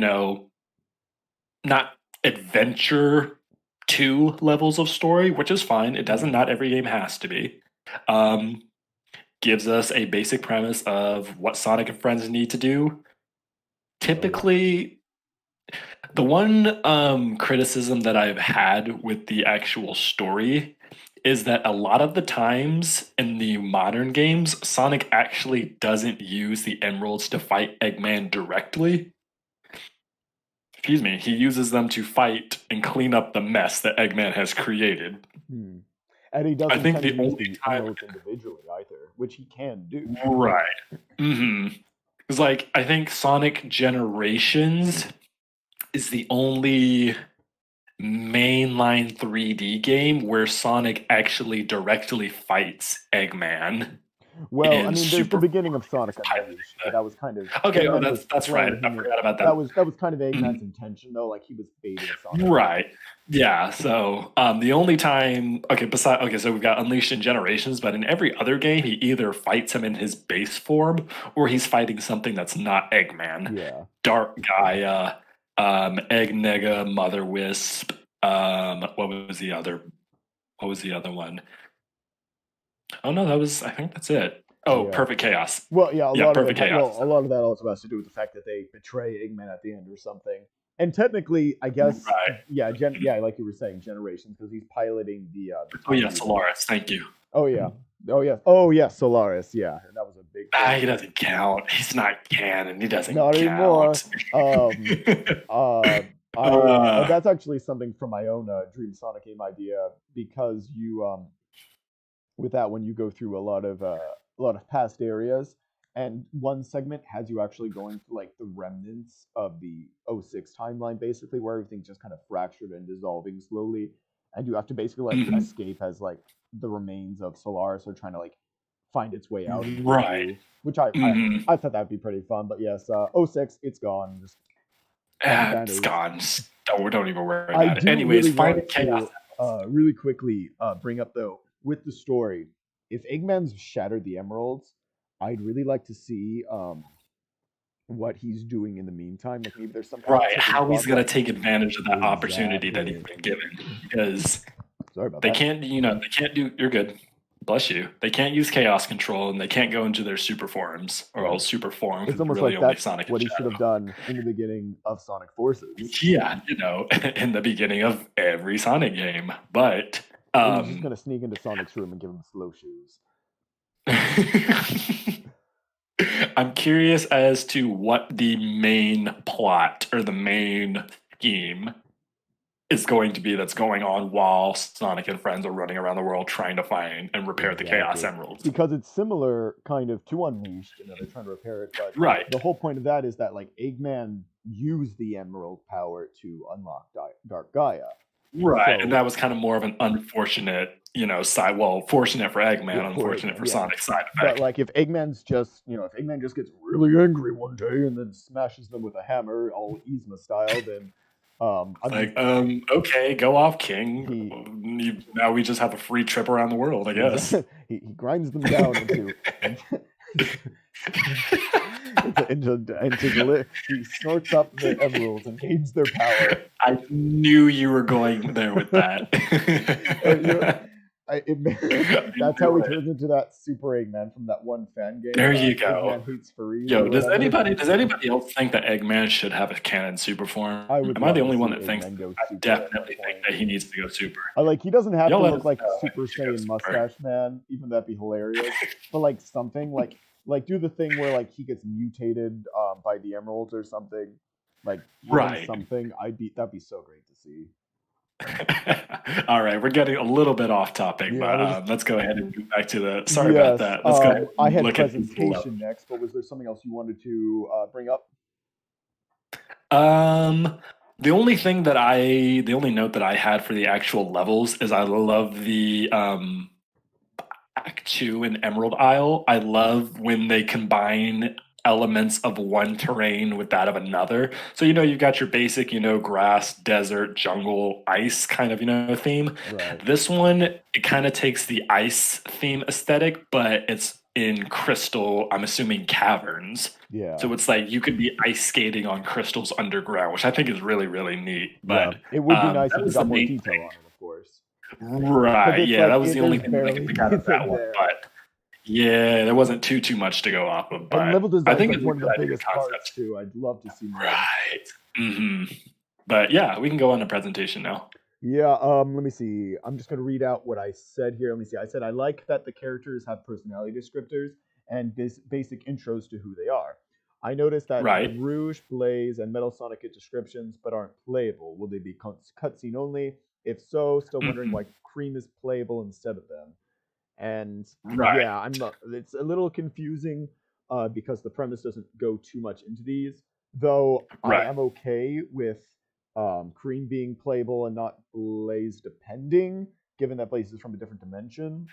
not adventure two levels of story, which is fine. It doesn't, not every game has to be. Um, gives us a basic premise of what Sonic and Friends need to do. Typically, the one criticism that I've had with the actual story is that a lot of the times in the modern games, Sonic actually doesn't use the emeralds to fight Eggman directly. Excuse me, he uses them to fight and clean up the mess that Eggman has created. And he I doesn't think tend to the use only the time, emeralds individually either, which he can do. right? Because like I think Sonic Generations is the only mainline 3D game where Sonic actually directly fights Eggman. Well, I In mean, there's the Super beginning of Sonic piloting Unleashed, but that was kind of Okay, oh, Eggman was that's right. I playing it. forgot about That that. was kind of Mhm. Eggman's intention, though. Like he was baiting Sonic. Right. Yeah. So the only time, so we've got Unleashed in Generations, but in every other game, he either fights him in his base form or he's fighting something that's not Eggman. Yeah. Dark Gaia, Egg Nega, Mother Wisp. What was the other? What was the other one? Oh no, I think that's it. Oh, Yeah. Perfect Chaos. Well, yeah, Yeah, Perfect Chaos. a lot of that also has to do with the fact that they betray Eggman at the end or something. And technically, I guess, Right. yeah, like you were saying, Generations, because he's piloting the Oh yeah, time. Solaris. Thank you. Oh yeah, oh yeah, Solaris. Yeah, and that was a big thing. He doesn't count. He's not canon. He doesn't Not anymore. count. That's actually something from my own Dream Sonic game idea because you with that one you go through a lot of past areas and one segment has you actually going through like the remnants of the '06 timeline basically where everything's just kind of fractured and dissolving slowly and you have to basically like Mhm. escape as like the remains of Solaris are trying to like find its way out into Right. you, which Mhm. I thought that'd be pretty fun. But yes, '06, it's gone, just gone It's banners. gone. Don't even worry I about it. do Anyways, really Finding want Chaos. to really quickly bring up though with the story. If Eggman's shattered the emeralds, I'd really like to see what he's doing in the meantime. Like maybe there's some kind of Right. tipping How he's point. going to Like take advantage of that opportunity that he's exactly. been given. Because Sorry about they that. can't, they can't do, you're good. Bless you. They can't use chaos control and they can't go into their super forms or Right. super form. It's almost Really like only that's Sonic and what he should Shadow. have done in the beginning of Sonic Forces. Yeah, in the beginning of every Sonic game. But He was just gonna sneak into Sonic's room and give him slow shoes. I'm curious as to what the main plot or the main scheme is going to be that's going on while Sonic and friends are running around the world trying to find and repair the Chaos Emeralds. Because it's similar kind of to Unleashed, you know, they're trying to repair it, but Right. the whole point of that is that like Eggman used the emerald power to unlock Dark Gaia. Right. So- and that was kind of more of an unfortunate, side. Well, fortunate for Eggman, Yeah, unfortunate for yeah. Sonic's side But effect. like if Eggman's just, you know, if Eggman just gets really angry one day and then smashes them with a hammer, all Yzma style, then Okay, go off, King. Now we just have a free trip around the world, I guess. he grinds them down he snorts up the emeralds and gains their power. I knew you were going there with that. That's how he turns into that Super Eggman from that one fan game. There you go. Eggman hates furries. Yo, does anybody else think that Eggman should have a canon super form? Am I the only one that thinks? I definitely think that he needs to go super. He doesn't have to Y'all look like let us know Super if he goes Saiyan super. Mustache Man, even that'd be hilarious. But like something like do the thing where like he gets mutated by the emeralds or something. Like Right. something. that'd be so great to see. All right, we're getting a little bit off topic, Yeah, but let's go ahead and go back to the. Sorry about that. Let's go ahead. I had look at presentation next, but was there something else you wanted to bring up? The only note that I had for the actual levels is I love the Act 2 and Emerald Isle. I love when they combine elements of one terrain with that of another. So you've got your basic, grass, desert, jungle, ice kind of, theme. Right. This one, it kind of takes the ice theme aesthetic, but it's in crystal, I'm assuming caverns. Yeah. So it's like you could be ice skating on crystals underground, which I think is really, really neat. But it would be nice that if was you got the more main detail thing. on it, of course. Right. it's Yeah, like, that was the only there's thing that I barely could pick out of anything that one. there. But Yeah, there wasn't too much to go off of, And level but I design's think like it's a one of the good idea biggest parts concept. too. I'd love to see more. Right. But yeah, we can go on to presentation now. Yeah, let me see. I'm just gonna read out what I said here. Let me see. I said I like that the characters have personality descriptors and basic intros to who they are. I noticed that Right. Rouge, Blaze, and Metal Sonic get descriptions but aren't playable. Will they be cutscene only? If so, still wondering Mhm. why Cream is playable instead of them. And Right. yeah, it's a little confusing because the premise doesn't go too much into these. Though I Right. am okay with Cream being playable and not Blaze, depending, given that Blaze is from a different dimension.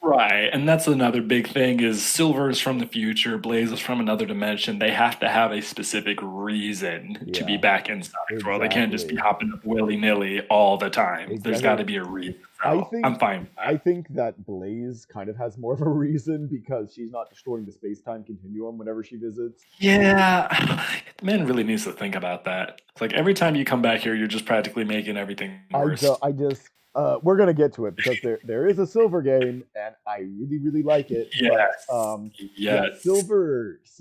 Right. And that's another big thing is Silver is from the future, Blaze is from another dimension. They have to have a specific reason to be Yeah, back in Sonic's world. They can't just be exactly, hopping up willy-nilly all the time. There's got exactly. to be a reason. I So I'm think fine with I that. think that Blaze kind of has more of a reason because she's not destroying the space time continuum whenever she visits. Yeah. Man really needs to think about that. It's like every time you come back here, you're just practically making everything worse. I just we're gonna get to it because there is a silver game and I really like it, but Yes. yeah, Yes.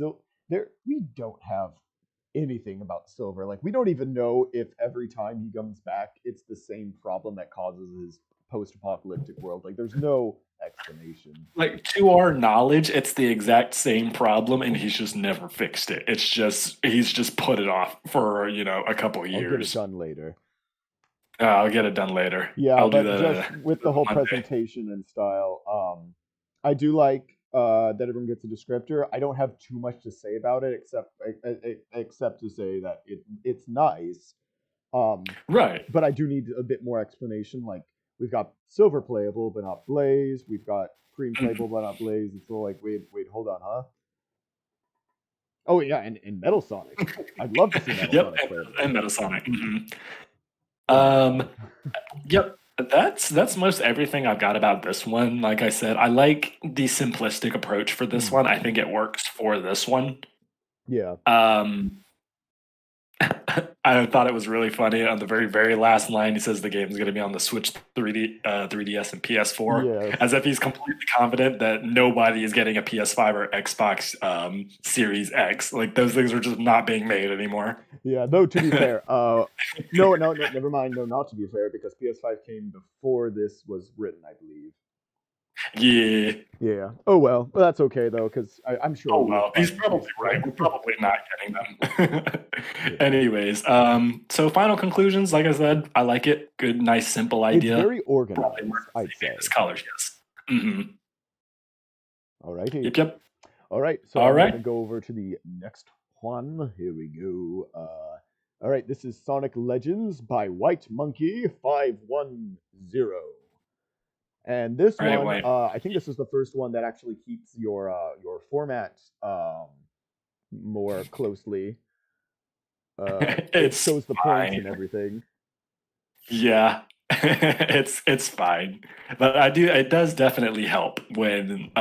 there we don't have anything about silver. Like we don't even know if every time he comes back, it's the same problem that causes his post-apocalyptic world. Like there's no explanation. Like to our knowledge, it's the exact same problem, and he's just never fixed it. It's just he's just put it off for a couple I'll get it years. done later. I'll get it done later. Yeah, I'll do but that just with the whole Monday. presentation and style, I do like that everyone gets a descriptor. I don't have too much to say about it except to say that it's nice. Right. But I do need a bit more explanation. Like we've got Silver playable but not Blaze. We've got Cream playable Mhm. but not Blaze. It's all like wait, hold on, huh? Oh yeah, and Metal Sonic. I'd love to see Metal Yep, Sonic playable. and Metasonic. Oh, Um, yep. That's most everything I've got about this one. Like I said, I like the simplistic approach for this hmm. one. I think it works for this one. Yeah. Um, I thought it was really funny on the very last line. He says the game is going to be on the Switch 3DS, and PS4, Yes. as if he's completely confident that nobody is getting a PS5 or Xbox Series X. Like those things are just not being made anymore. Yeah, no, to be fair, no, never mind. No, not to be fair, because PS5 came before this was written, I believe. Yeah. Yeah. Oh well, that's okay though, because I'm sure Oh we would well, he's find probably use for right. We're it. probably not getting them. Yeah, Anyways, so final conclusions. Like I said, I like it. Good, nice, simple it's idea. very Probably work organized, the I'd same game as say. colors. Yes. Alrighty. Yep. Yep. All right, so All I'm gonna right. go over to the next one. Here we go. All right, this is Sonic Legends by White Monkey 510. And this All right. one, Wait. I think this is the first one that actually keeps your format more closely. It It's shows the points and fine. everything. Yeah. It's fine, but I do. It does definitely help when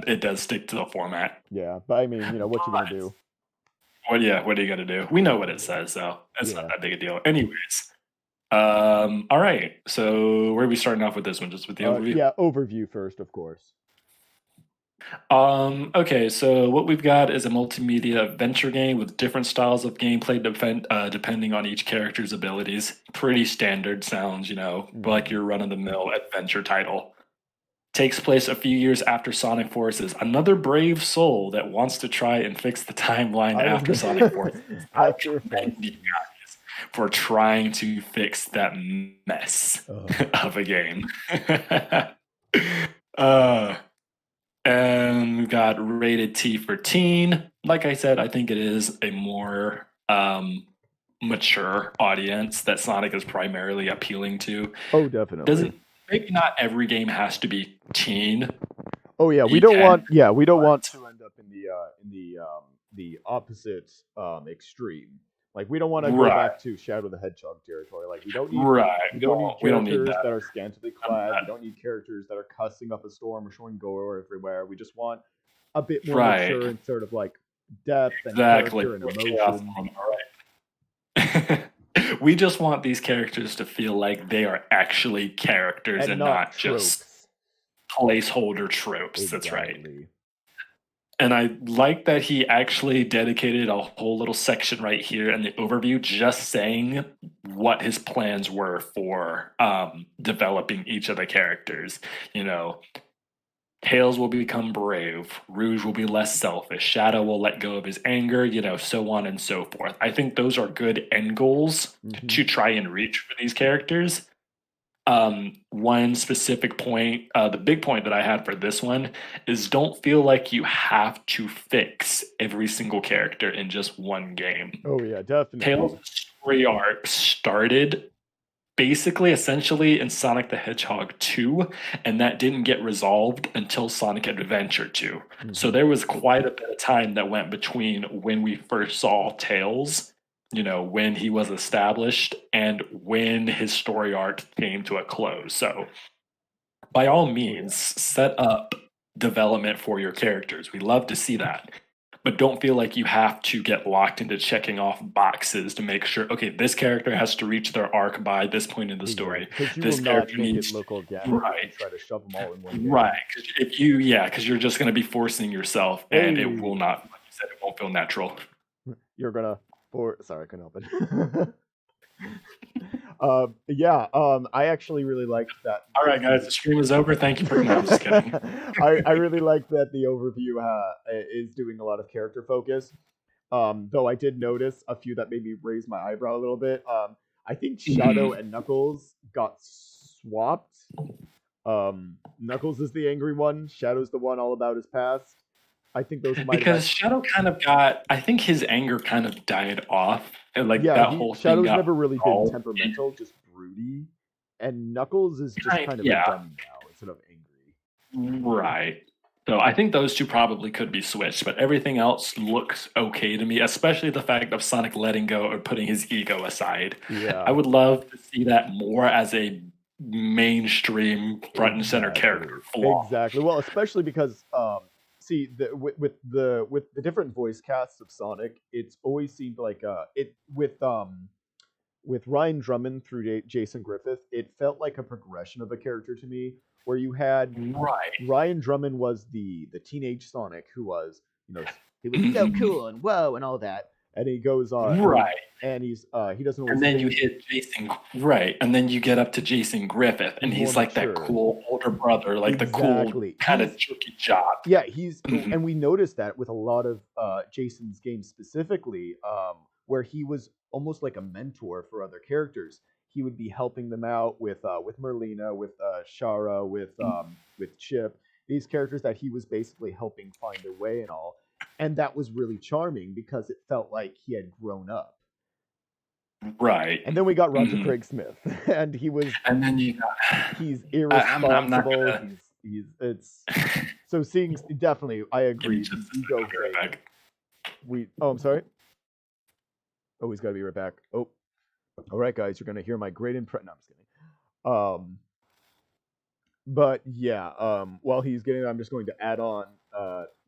it does stick to the format. Yeah, but I mean, what you gonna But do? what are you gonna do? We know what it Yeah, says, so it's not yeah. that big a deal. Anyways, all right. So where are we starting off with this one? Just with the overview. Yeah. Overview first, of course. Okay, so what we've got is a multimedia adventure game with different styles of gameplay depending on each character's abilities. Pretty standard sounds, like Hmm. your run-of-the-mill adventure title. Takes place a few years after Sonic Forces. Another brave soul that wants to try and fix the timeline I was after Sonic gonna Forces. I after commend you forces. guys for trying to fix that mess Uh, of a game. uh, and we've got rated T for teen. Like I said, I think it is a more mature audience that Sonic is primarily appealing to. oh, definitely. Doesn't maybe not every game has to be teen. Oh yeah, we You don't can, want we don't want but to end up in the opposite extreme. Like we don't want to go right, back to Shadow the Hedgehog territory. Like right. we don't need We don't need characters that. that are scantily None of clad. We that. don't need characters that are cussing up a storm or showing gore everywhere. We just want a bit more Right. mature and sort of like depth and Exactly. character and More chaos. emotion. All right. We just want these characters to feel like they are actually characters And and not not just tropes. placeholder tropes. That's right. Exactly. And I like that he actually dedicated a whole little section right here in the overview just saying what his plans were for developing each of the characters. You know, Tails will become brave, Rouge will be less selfish, Shadow will let go of his anger, you know, so on and so forth. I think those are good end goals Mm-hmm. to try and reach for these characters. One specific point, the big point that I had for this one is don't feel like you have to fix every single character in just one game. Oh yeah, definitely. Tails' story arc started basically essentially in Sonic the Hedgehog 2, and that didn't get resolved until Sonic Adventure 2. So Mm-hmm. there was quite a bit of time that went between when we first saw Tails, you know, when he was established, and when his story arc came to a close. So by all Oh means, yeah. set up development for your characters. We love to see that. But don't feel like you have to get locked into checking off boxes to make sure, okay, this character has to reach their arc by this point in the story. Exactly. Because you will This not character make it needs, look organic if you right, try to shove them all in one right. game. 'Cause if you, yeah, because you're just going to be forcing yourself and it will Hey, not, like you said, it won't feel natural. you're gonna. Or sorry, I couldn't help it. Yeah. I actually really liked that. All right, guys, the stream is over. Thank you for, no, I'm just kidding. I really like that the overview is doing a lot of character focus. Though I did notice a few that made me raise my eyebrow a little bit. I think Shadow Mhm. and Knuckles got swapped. Knuckles is the angry one. Shadow's the one all about his past. I think those might have Because actually. Shadow kind of got, I think his anger kind of died off. And like Yeah, that he whole thing Shadow's got never really been resolved. temperamental, just broody, and Knuckles is just Kind, kind of yeah, dumb now instead of angry. right. So I think those two probably could be switched, but everything else looks okay to me, especially the fact of Sonic letting go or putting his ego aside. I Yeah, would love to see that more as a mainstream front and center character exactly, flaw. exactly. Well, especially because see, with the different voice casts of Sonic, it's always seemed like it with Ryan Drummond through Jason Griffith, it felt like a progression of a character to me, where you had Right. Ryan Drummond was the teenage Sonic who was, you know, he was so Mhm. cool and whoa and all that, and he goes Right. and he doesn't And always then you think hit Jason, right? And then you get up to Jason Griffith, and he's more he's like that mature. cool older brother, like the cool Exactly. kind of jerky jock. Yeah, he's Mhm. and we noticed that with a lot of Jason's games specifically, where he was almost like a mentor for other characters. He would be helping them out with Merlina, with Shara, with Chip. These characters that he was basically helping find their way and all, and that was really charming because it felt like he had grown up. Right. And then we got Roger Mhm. Craig Smith, and And then you got, he's I'm not irresponsible. gonna He's it's so seeing definitely I give me agree. just The a second. ego I'll be right thing. back. I'm sorry. Oh, he's got to be right back. Oh, all right, guys, you're gonna hear my great impression. No, I'm just kidding. Um, but yeah, while he's getting, I'm just going to add on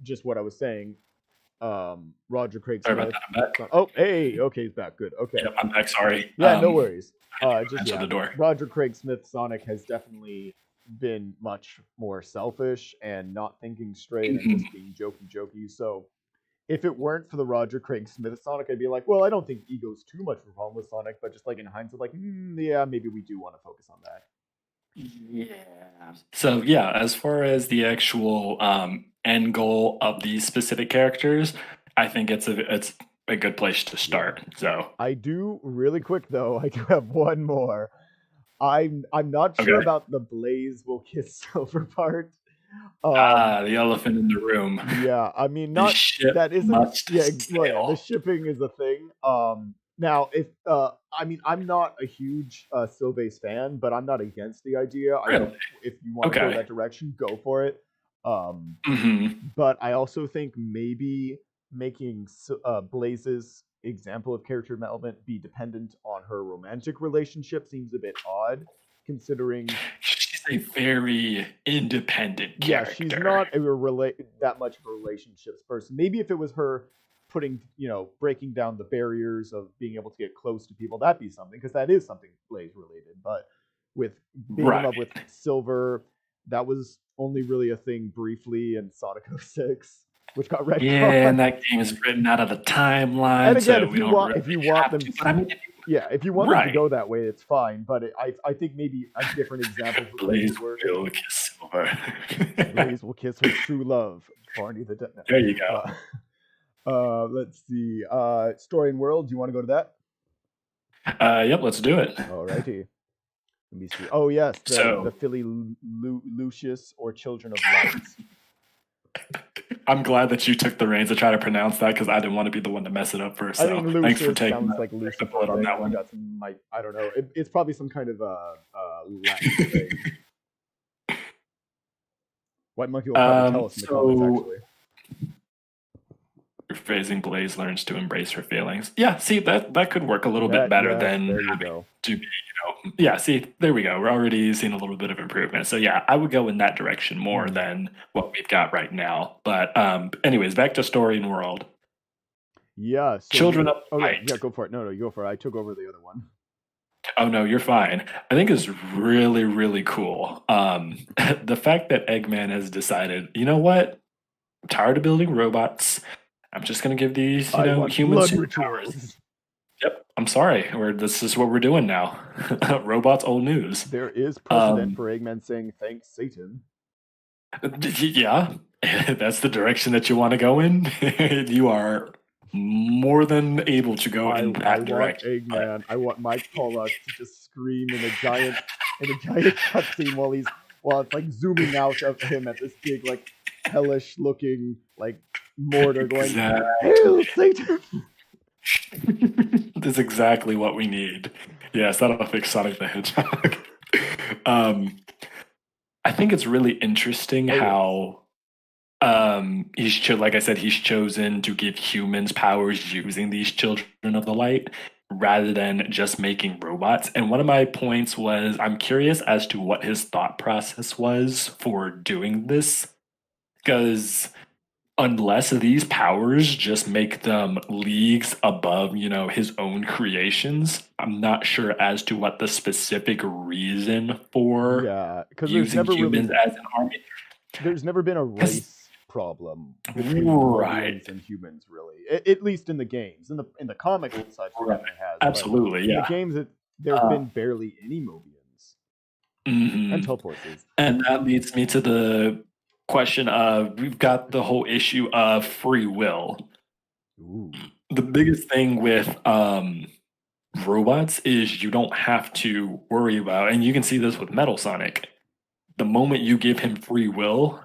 just what I was saying. Roger Craig Sorry about Smith. that. I'm back. Oh, hey, okay, he's back. Good. Okay. Yep, I'm back. Sorry. Yeah, no worries. I had to go Just answer yeah, the door. Roger Craig Smith Sonic has definitely been much more selfish and not thinking straight and Mhm. just being jokey. So if it weren't for the Roger Craig Smith Sonic, I'd be like, well, I don't think ego's too much of a problem with Sonic, but just like in hindsight, like, yeah, maybe we do want to focus on that. Yeah. So yeah, as far as the actual end goal of these specific characters, I think it's a good place to Yeah. start. So I do really quick though. I do have one more. I'm not sure okay. about the Blaze will kiss Silver part. Um, The elephant in the room. Yeah, I mean, The not ship that isn't. must Yeah, well, yeah, the sail. shipping is a thing. Now if I mean, I'm not a huge Sylvace fan, but I'm not against the idea. I think Really? if you want to go Okay. that direction, go for it. Um, Hmm. but I also think maybe making Blaze's example of character development be dependent on her romantic relationship seems a bit odd, considering She's a very independent yeah, she's character. not that much of a relationships person. Maybe if it was her putting, breaking down the barriers of being able to get close to people, that'd be something because that is something Blaze related. But with being in Right. love with Silver, that was only really a thing briefly in Sonic 06, which got Yeah, retconned. and that game is written out of the And timeline, again, so we don't really if you want have them, to. But I mean, yeah, if you want them to right. go that way, it's fine. But I think maybe a different example Blaze would work. will kiss silver. Blaze will kiss her true love, Barney the Dead. There you go. Let's see. Story and world. Do you want to go to that? Yep, let's do it. Alrighty. Let me see. Oh yes, the Philly Lucius or Children of Light. I'm glad that you took the reins to try to pronounce that because I didn't want to be the one to mess it up first. So I think Lucius thanks for taking sounds like Lucifer on that one. Got some, I don't know. It's probably some kind of Latin thing. White Monkey will probably tell us in the comments, actually. Phasing Blaze learns to embrace her feelings. Yeah, see, that could work a little bit better than having to be, yeah, see, there we go. We're already seeing a little bit of improvement. So yeah, I would go in that direction more than what we've got right now. But anyways, back to story and world. Yeah. So Children of Light. Yeah, go for it. No, you go for it. I took over the other one. Oh no, you're fine. I think it's really, really cool. The fact that Eggman has decided, you know what? I'm tired of building robots. I'm just gonna give these, human superpowers. Yep. I'm sorry. This is what we're doing now. Robots, old news. There is precedent for Eggman saying thanks, Satan. Yeah, that's the direction that you want to go in. You are more than able to go in that direction. Eggman. I want Mike Pollock to just scream in a giant cutscene while it's like zooming out of him at this big like hellish looking like mortar going, hail Satan! That's exactly what we need. Yes, that'll fix Sonic the Hedgehog. I think it's really interesting how like I said, he's chosen to give humans powers using these children of the light rather than just making robots. And one of my points was I'm curious as to what his thought process was for doing this. Because unless these powers just make them leagues above, his own creations, I'm not sure as to what the specific reason for using humans as an army. There's never been a race problem between aliens and humans, really. At least in the games. In the comics side, it has. Absolutely, yeah. In the games, there have been barely any Mobians and teleporters. And that leads me to the question of we've got the whole issue of free will. Ooh. The biggest thing with robots is you don't have to worry about, and you can see this with Metal Sonic. The moment you give him free will,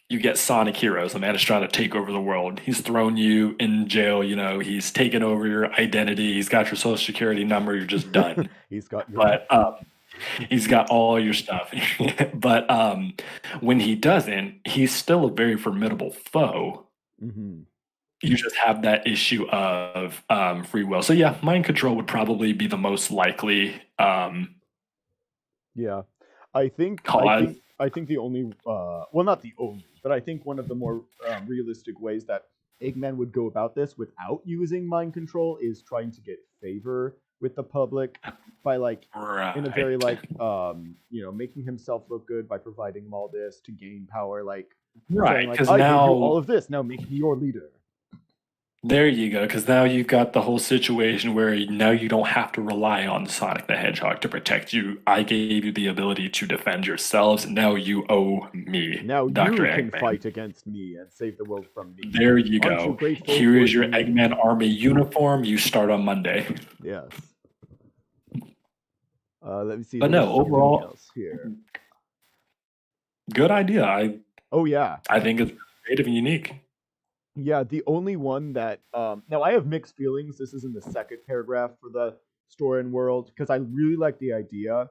you get Sonic Heroes. The man is trying to take over the world. He's thrown you in jail. He's taken over your identity. He's got your social security number. You're just done. He's got he's got all your stuff. But when he doesn't, he's still a very formidable foe. Mm-hmm. You just have that issue of free will. So yeah, mind control would probably be the most likely. Yeah, I think the only well, not the only, but I think one of the more realistic ways that Eggman would go about this without using mind control is trying to get favor with the public by in a very making himself look good by providing him all this to gain power, because I now gave you all of this, now make me your leader. There you go, because now you've got the whole situation where now you don't have to rely on Sonic the Hedgehog to protect you. I gave you the ability to defend yourselves. Now you owe me. Now Dr. you can Eggman. Fight against me and save the world from me. There you go. Here is your Eggman Army uniform. You start on Monday. Yes. Let me see. But no, overall, here. Good idea. I think it's creative and unique. Yeah, the only one that now I have mixed feelings. This is in the second paragraph for the story and world because I really like the idea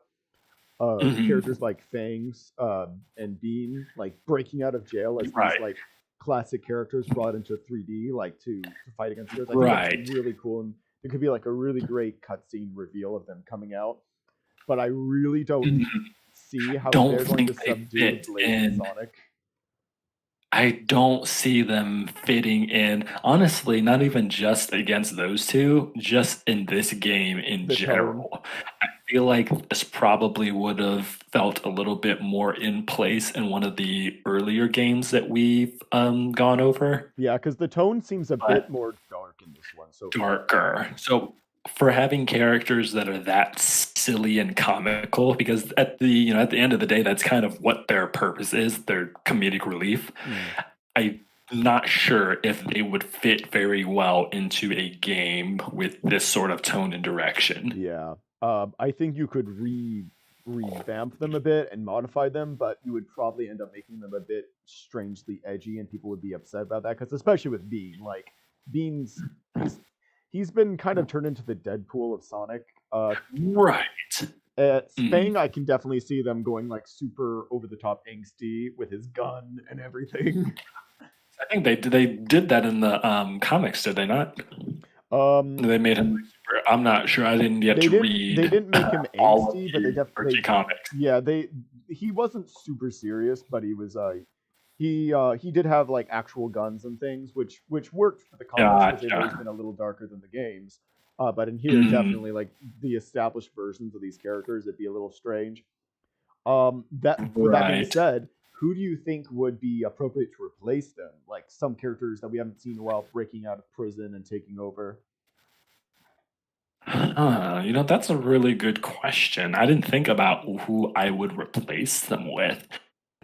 of characters like Fangs and Bean breaking out of jail as these classic characters brought into 3D to fight against heroes. I think that's really cool, and it could be a really great cutscene reveal of them coming out. But I really don't see how they're going to subdue Blaze and Sonic. I don't see them fitting in, honestly, not even just against those two, just in this game in general. I feel like this probably would have felt a little bit more in place in one of the earlier games that we've gone over, Yeah, because the tone seems a bit but more dark in this one so far. darker. So for having characters that are that silly and comical, because at the at the end of the day, that's kind of what their purpose is, their comedic relief. Mm, I'm not sure if they would fit very well into a game with this sort of tone and direction. yeah. I think you could revamp them a bit and modify them, but you would probably end up making them a bit strangely edgy, and people would be upset about that. Because especially with Bean, like Bean's, he's been kind of turned into the Deadpool of Sonic. Right. Fang, I can definitely see them going like super over the top angsty with his gun and everything. I think they did that in the comics, did they not? Um, They made him super. I'm not sure. I didn't get they to didn't read make him all of angsty, but they the definitely Archie comics. yeah he wasn't super serious, but he was he did have like actual guns and things, which worked for the comics because they've always Gotcha. been a little darker than the games. But in here, Mhm. definitely like the established versions of these characters, it'd be a little strange. That with that being Right. said, who do you think would be appropriate to replace them? Like some characters that we haven't seen in a while breaking out of prison and taking over. That's a really good question. I didn't think about who I would replace them with.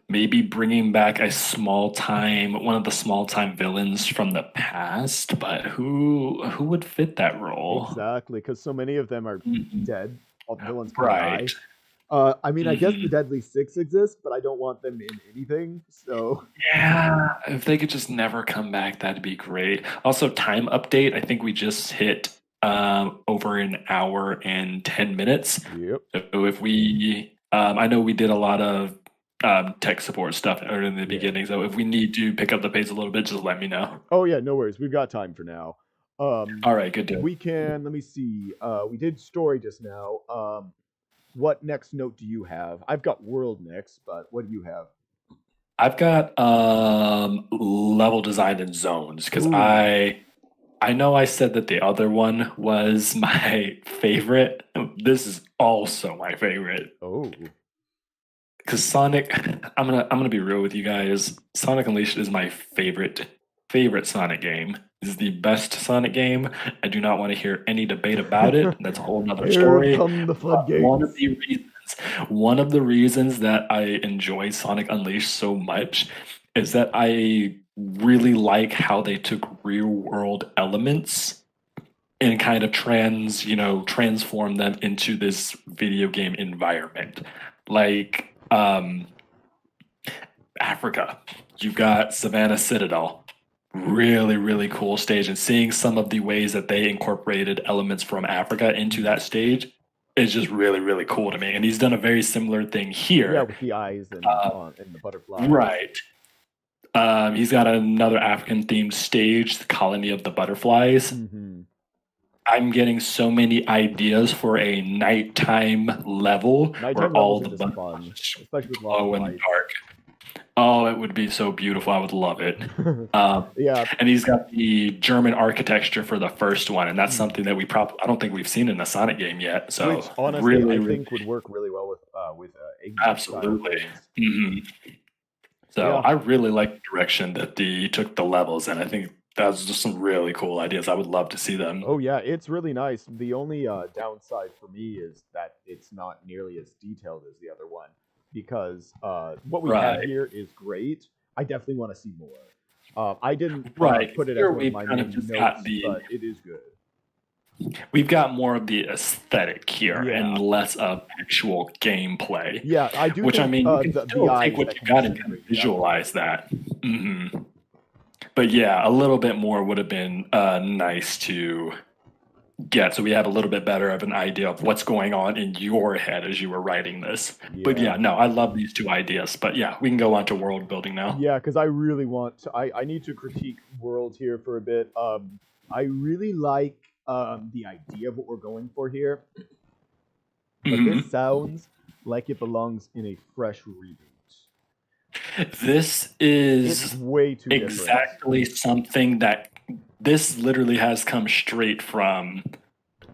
Maybe bringing back one of the small time villains from the past, but who would fit that role? Exactly, because so many of them are Mhm. dead. All the villains can Right. die. I mean, I guess the Mhm. Deadly Six exist, but I don't want them in anything. So, Yeah, if they could just never come back, that'd be great. Also, time update. I think we just hit over an hour and 10 minutes. yep, So if I know we did a lot of tech support stuff earlier in the yeah. beginning. So if we need to pick up the pace a little bit, just let me know. Oh yeah, no worries. We've got time for now. Um, All right, good deal. we can. Let me see. We did story just now. What next note do you have? I've got world next, but what do you have? I've got level design and zones because Ooh, I know I said that the other one was my favorite. This is also my favorite. oh, Because Sonic, I'm gonna be real with you guys. Sonic Unleashed is my favorite Sonic game. This is the best Sonic game. I do not want to hear any debate about it. That's a whole nother here story. come the But floodgates. one of the reasons that I enjoy Sonic Unleashed so much is that I really like how they took real world elements and kind of transform them into this video game environment. Like Africa, you've got Savannah Citadel. Really, really cool stage. And seeing some of the ways that they incorporated elements from Africa into that stage is just really, really cool to me. And he's done a very similar thing Yeah, here. with the eyes Uh, and the butterflies. right. He's got another African themed stage, the Colony of the Butterflies. Mm-hmm. I'm getting so many ideas for a nighttime level where Nighttime all levels are the just fun, butterflies especially with lots of glow in the lights. dark. Oh, it would be so beautiful. I would love it. Um, Yeah. and he's got the German architecture for the first one, and that's Mm. something that I don't think we've seen in a Sonic game yet. Which So honestly really, I really, think would work really well with Ignis style absolutely. things. hmm So Yeah. I really like the direction that he took the levels, and I think that's just some really cool ideas. I would love to see them. Oh yeah, it's really nice. The only downside for me is that it's not nearly as detailed as the other one, because what we have Right, here is great. I definitely want to see more. I didn't right. put it as Here one of we've my kind of main just got notes, the but it is good. we've got more of the aesthetic here and Yeah, less of actual gameplay. yeah. I do Which I think mean, you can the still take eyes what that you can be got and kind of secret, definitely. visualize that. But yeah, a little bit more would have been nice to get, so we have a little bit better of an idea of what's going on in your head as you were writing this. But yeah, Yeah. no, I love these two ideas. But yeah, we can go on to world building now. Yeah, because I really want to. I need to critique World here for a bit. I really like the idea of what we're going for here, but this hmm sounds like it belongs in a fresh reboot. This It's is way too different. exactly something that this literally has come straight from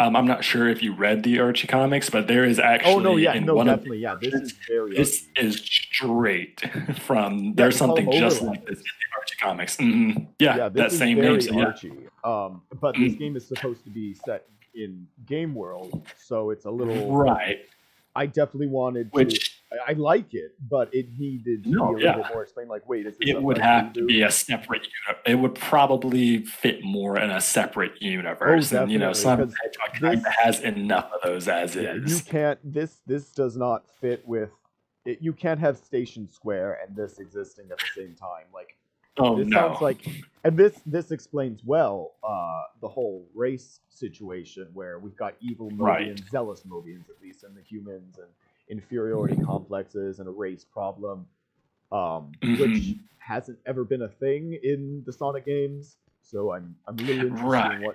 I'm not sure if you read the Archie comics, but there is actually Oh no, yeah, in no, one of the definitely, yeah. This is versions, very this Archie. is straight from Yeah, there's the column something just like overlap this in is. the Archie comics. Yeah, Yeah, this that is same name. very So yeah. Archie. But this Mhm. game is supposed to be set in game world, so it's a little. Right. I definitely wanted to. Which I like it, but it needed to be no, a little bit yeah. more explained. Like, wait, is this It a would fresh have to reboot? be a separate It would probably fit more in a separate Oh, universe. And, definitely, Sonic because the Hedgehog kind of this. has enough of those as Yeah, you is. can't. This does not fit with. You can't have Station Square and this existing at the same time. Like, Oh, this sounds no. like, and this explains well the whole race situation where we've got evil Right. Mobians, zealous Mobians at least, and the humans, and inferiority complexes and a race problem, which Mhm. hasn't ever been a thing in the Sonic games. So I'm a little interested Right. in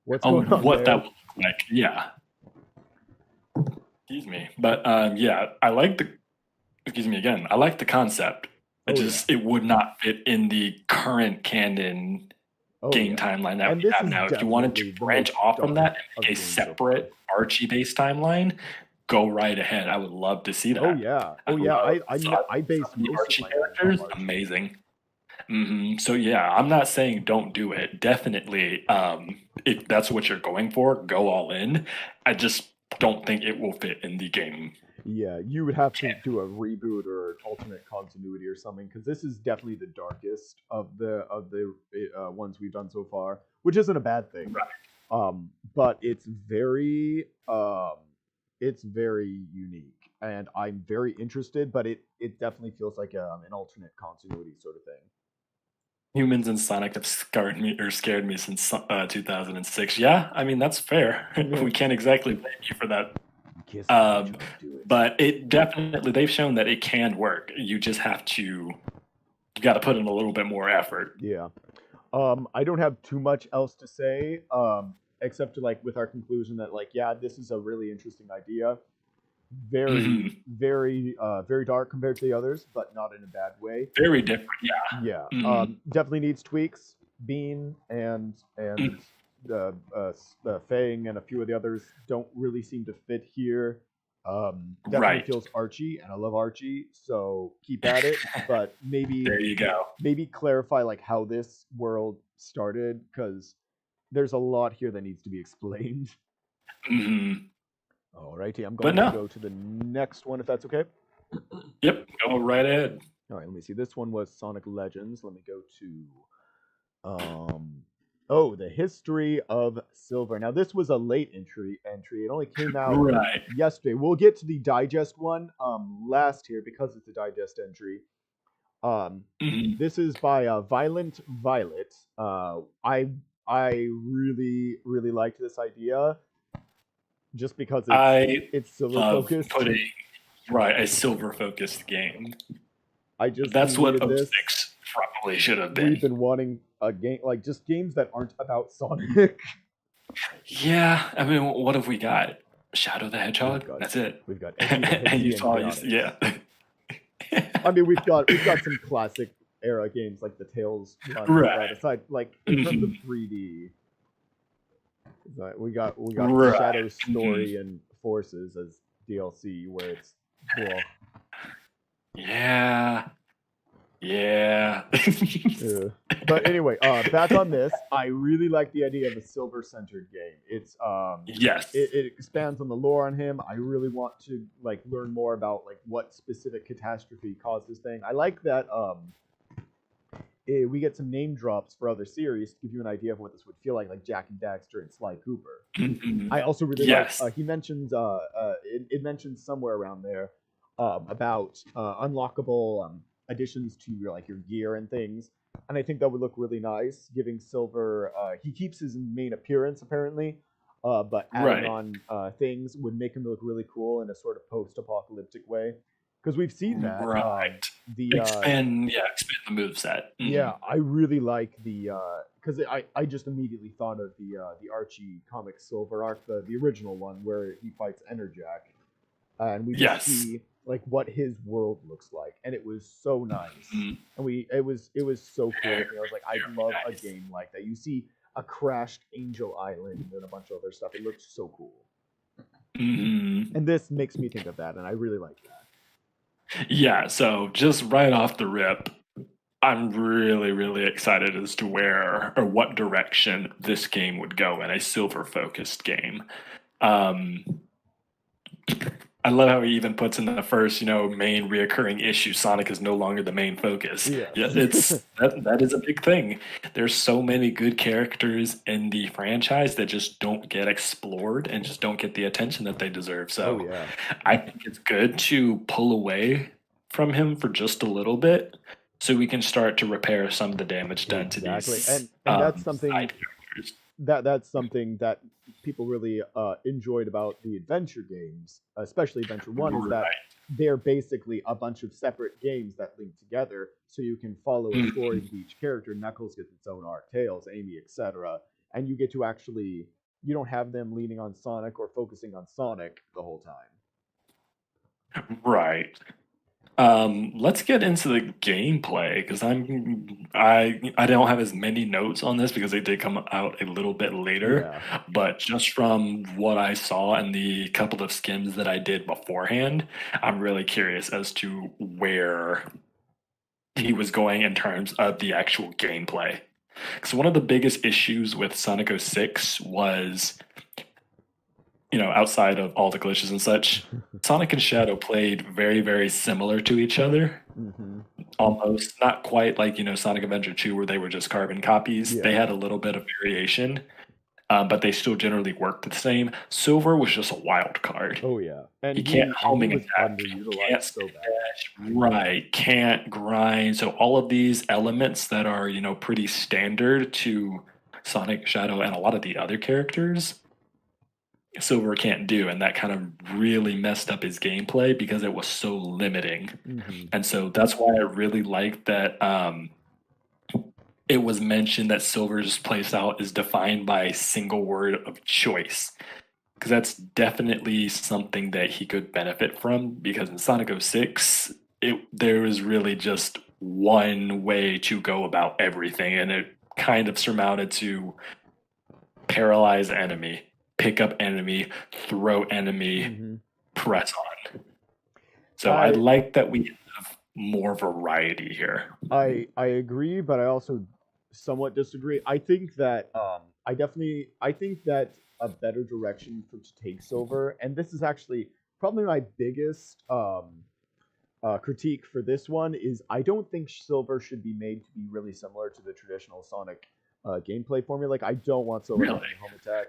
what's Oh, going on what that there. would look like. Yeah. Excuse me. But yeah, excuse me again. I like the concept. Oh yeah, It would not fit in the current canon oh game yeah, timeline that and we this have is now. If you wanted to definitely the branch most off from dark that and of make a games so far. separate Archie-based timeline, go right ahead. I would love to see Oh that. yeah, I oh yeah. love I some base of the most of Archie my games off characters. Archie. Amazing. So yeah, I'm not saying don't do it. Definitely, if that's what you're going for, go all in. I just don't think it will fit in the game. Yeah, you would have to do a reboot or an alternate continuity or something because this is definitely the darkest of the ones we've done so far, which isn't a bad thing. Right. But it's very unique, and I'm very interested. But it definitely feels like an alternate continuity sort of thing. Humans and Sonic have scared me since 2006. Yeah, I mean that's fair. We can't exactly blame you for that. Kiss the Um, hedgehog, do it. but it definitely they've shown that it can work. You just have to you got to put in a little bit more effort. Yeah. I don't have too much else to say, except to like with our conclusion that like, yeah, this is a really interesting idea. Very, Mhm. very dark compared to the others, but not in a bad way. Very different. Yeah. Yeah. Mhm. Definitely needs tweaks. Bean and Mm. Fang and a few of the others don't really seem to fit here. Definitely Right. feels Archie, and I love Archie, so keep at it. But There you go. maybe clarify like how this world started because there's a lot here that needs to be explained. Mhm. Alrighty, I'm But going to no. go to the next one if that's okay. Yep. Go right ahead. All right, let me see. This one was Sonic Legends. Let me go to oh, the history of Silver. Now this was a late entry. It only came out Right. yesterday. We'll get to the digest one last here because it's a digest entry. Mhm. This is by Violent Violet. I really liked this idea just because I it's silver love focused. putting right a silver focused game. I just That's what needed this. 06 probably should have We've been. been wanting a game like just games that aren't about Sonic. Yeah, I mean, what have we got? Shadow the We've Hedgehog. got That's it. Eddie the And you Hexy and saw, Chaotix. yeah. I mean, we've got some classic era games like the Tales ones, Right. but aside like in terms of Mhm. 3D, we got Right. Shadow Mhm. Story and Forces as DLC where it's well, Yeah. Yeah. but anyway, back on this, I really like the idea of a silver-centered game. It's Yes. it expands on the lore on him. I really want to like learn more about like what specific catastrophe caused this thing. I like that we get some name drops for other series to give you an idea of what this would feel like Jak and Daxter and Sly Cooper. Mhm. I also really Yes. like he mentions it mentions somewhere around there about unlockable additions to your like your gear and things, and I think that would look really nice. Giving Silver, he keeps his main appearance apparently, but adding Right. on things would make him look really cool in a sort of post-apocalyptic way. Because we've seen that Right. the Expand the moveset. yeah, I really like the because I just immediately thought of the Archie comic Silver arc, the original one where he fights Enerjack, and we just Yes. see like what his world looks like, and it was so nice. Mhm. And it was so cool. Very, I was like, I'd very love a nice. game like that. You see a crashed Angel Island and a bunch of other stuff. It looked so cool. Mhm. And this makes me think of that, and I really like that. Yeah, so just right off the rip, I'm really, really excited as to where or what direction this game would go in a silver focused game. Um, I love how he even puts in the first, main reoccurring issue. Sonic is no longer the main focus. Yes. Yeah, that is a big thing. There's so many good characters in the franchise that just don't get explored and just don't get the attention that they deserve. Oh So yeah. I think it's good to pull away from him for just a little bit, so we can start to repair some of the damage done to Exactly. these And that's something side characters. that's something that people really enjoyed about the adventure games, especially Adventure One, is that Right. they're basically a bunch of separate games that link together, so you can follow a story Mhm. with each character. Knuckles gets its own arc, Tails, Amy, etc., and you get to actually you don't have them leaning on Sonic or focusing on Sonic the whole time. Right. Let's get into the gameplay because I don't have as many notes on this because they did come out a little bit later. Yeah. But just from what I saw and the couple of skims that I did beforehand, I'm really curious as to where he was going in terms of the actual gameplay. Because one of the biggest issues with Sonic 06 was, outside of all the glitches and such, Sonic and Shadow played very, very similar to each other. Hmm. Almost not quite like Sonic Adventure 2 where they were just carbon copies. They Yeah. had a little bit of variation, but they still generally worked the same. Silver was just a wild card. Oh yeah. He can't And he homing was attack, can't underutilized so spin bad. dash, right, can't grind. So all of these elements that are, pretty standard to Sonic, Shadow, and a lot of the other characters, Silver can't do, and that kind of really messed up his gameplay because it was so limiting. Hmm. And so that's why I really like that it was mentioned that Silver's playstyle is defined by a single word of choice. Because that's definitely something that he could benefit from. Because in Sonic 06, there was really just one way to go about everything, and it kind of surmounted to paralyze enemy, pick up enemy, throw enemy, Hmm. press on. So I I like that we have more variety here. I agree, but I also somewhat disagree. I think that I think that a better direction for to take Silver, and this is actually probably my biggest critique for this one is I don't think Silver should be made to be really similar to the traditional Sonic gameplay formula. Like I don't want Silver Really? having a home attack.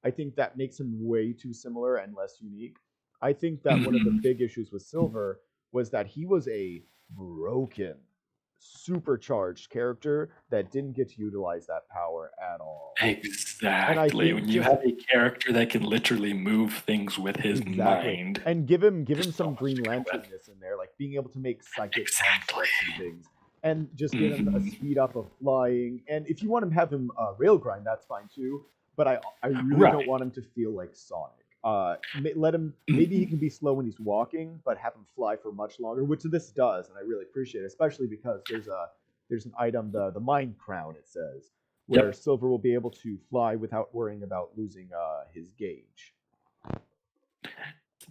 I think that makes him way too similar and less unique. I think that one of the Mhm. big issues with Silver was that he was a broken, supercharged character that didn't get to utilize that power at all. And I Exactly. think When you just have a character that can literally move things with his exactly. mind, And give him there's so some much Green to go with. Lanternness in there, like being able to make psychic Exactly. constructs and things, and just give him a Mhm. speed up of flying. And if you want him to have him rail grind, that's fine too. But I really don't Right. want him to feel like Sonic. Let him maybe he Mhm. can be slow when he's walking, but have him fly for much longer, which this does, and I really appreciate it, especially because there's an item the Mind Crown it says where Yep. Silver will be able to fly without worrying about losing his gauge. I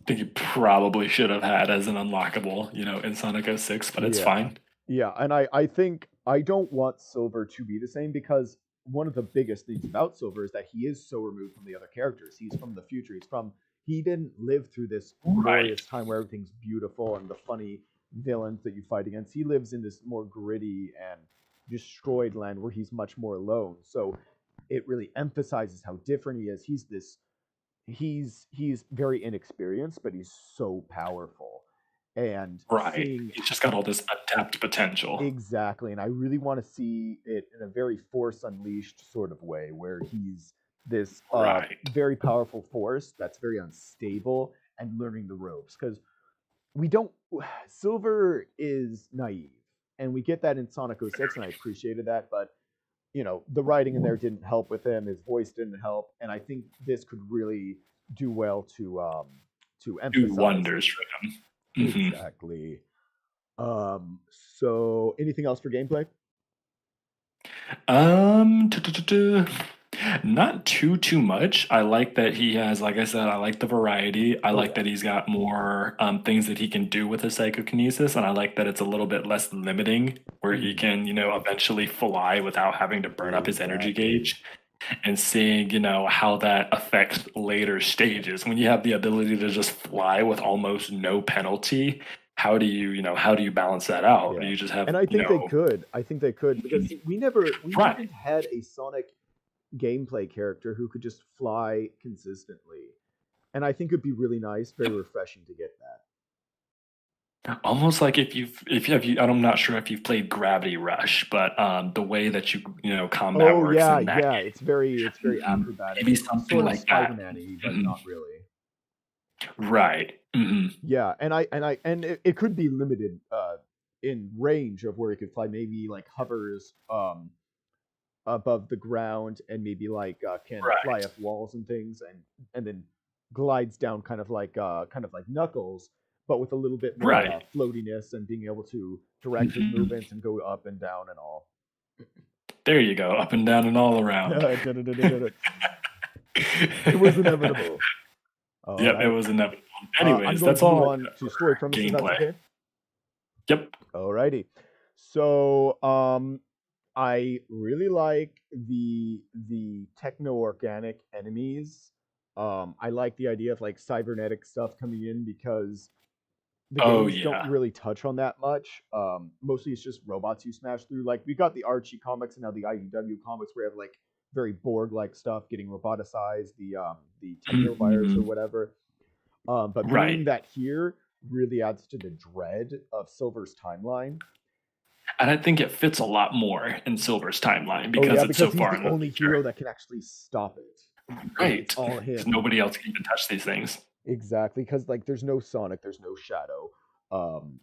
think you probably should have had as an unlockable, in Sonic 06, but it's Yeah. fine. Yeah, and I think I don't want Silver to be the same because one of the biggest things about Silver is that he is so removed from the other characters. He's from the future. He didn't live through this Right. glorious time where everything's beautiful and the funny villains that you fight against. He lives in this more gritty and destroyed land where he's much more alone. So it really emphasizes how different he is. He's very inexperienced, but he's so powerful. And Right. seeing He's just got all this untapped potential. exactly, and I really want to see it in a very Force Unleashed sort of way, where he's this Right. very powerful force that's very unstable and learning the ropes. Because we don't, Silver is naive, and we get that in Sonic 06, and I appreciated that, but the writing in there didn't help with him. His voice didn't help, and I think this could really do well to Do emphasize wonders it. for him. Mhm. Exactly. So anything else for gameplay? Not too much. I like that he has, like I said, I like the variety. I Oh like yeah. that he's got more things that he can do with his psychokinesis, and I like that it's a little bit less limiting, where he Mm, can, eventually fly without having to burn up his energy exactly. gauge. And seeing, how that affects later stages when you have the ability to just fly with almost no penalty. How do you balance that out? Do Yeah. you just And have, I think they could. I think they could because see, we right? haven't had a Sonic gameplay character who could just fly consistently. And I think it'd be really nice, very refreshing to get that. Almost like if you, I'm not sure if you've played Gravity Rush, but the way that combat Oh works yeah, in that yeah. game, It's very acrobatic, maybe something sort of like that. Spider-Man-y, but Mhm. not really. Right. Yeah, and it could be limited in range of where it could fly. Maybe like hovers above the ground and maybe like can fly Right. up walls and things and then glides down kind of like Knuckles, but with a little bit more Right. floatiness and being able to direct his Mhm. movements and go up and down and all. There you go, up and down and all around. It was inevitable. All Yep, it right. was inevitable. I'm Anyways, going that's to move all I on got to story for premise if that's gameplay. okay. Yep. Alrighty. So I really like the techno organic enemies. I like the idea of like cybernetic stuff coming in because the Oh games don't yeah. really touch on that much. Mostly it's just robots you smash through. Like we got the Archie comics and now the IDW comics where you have like very Borg like stuff getting roboticized, the technovirus or Mhm. whatever. But bringing Right. that here really adds to the dread of Silver's timeline. And I think it fits a lot more in Silver's timeline Oh because yeah, it's so because he's far the in the only future. hero that can actually stop it. It's Right. all Because him. nobody else can even touch these things. Exactly, because like there's no Sonic, there's no Shadow,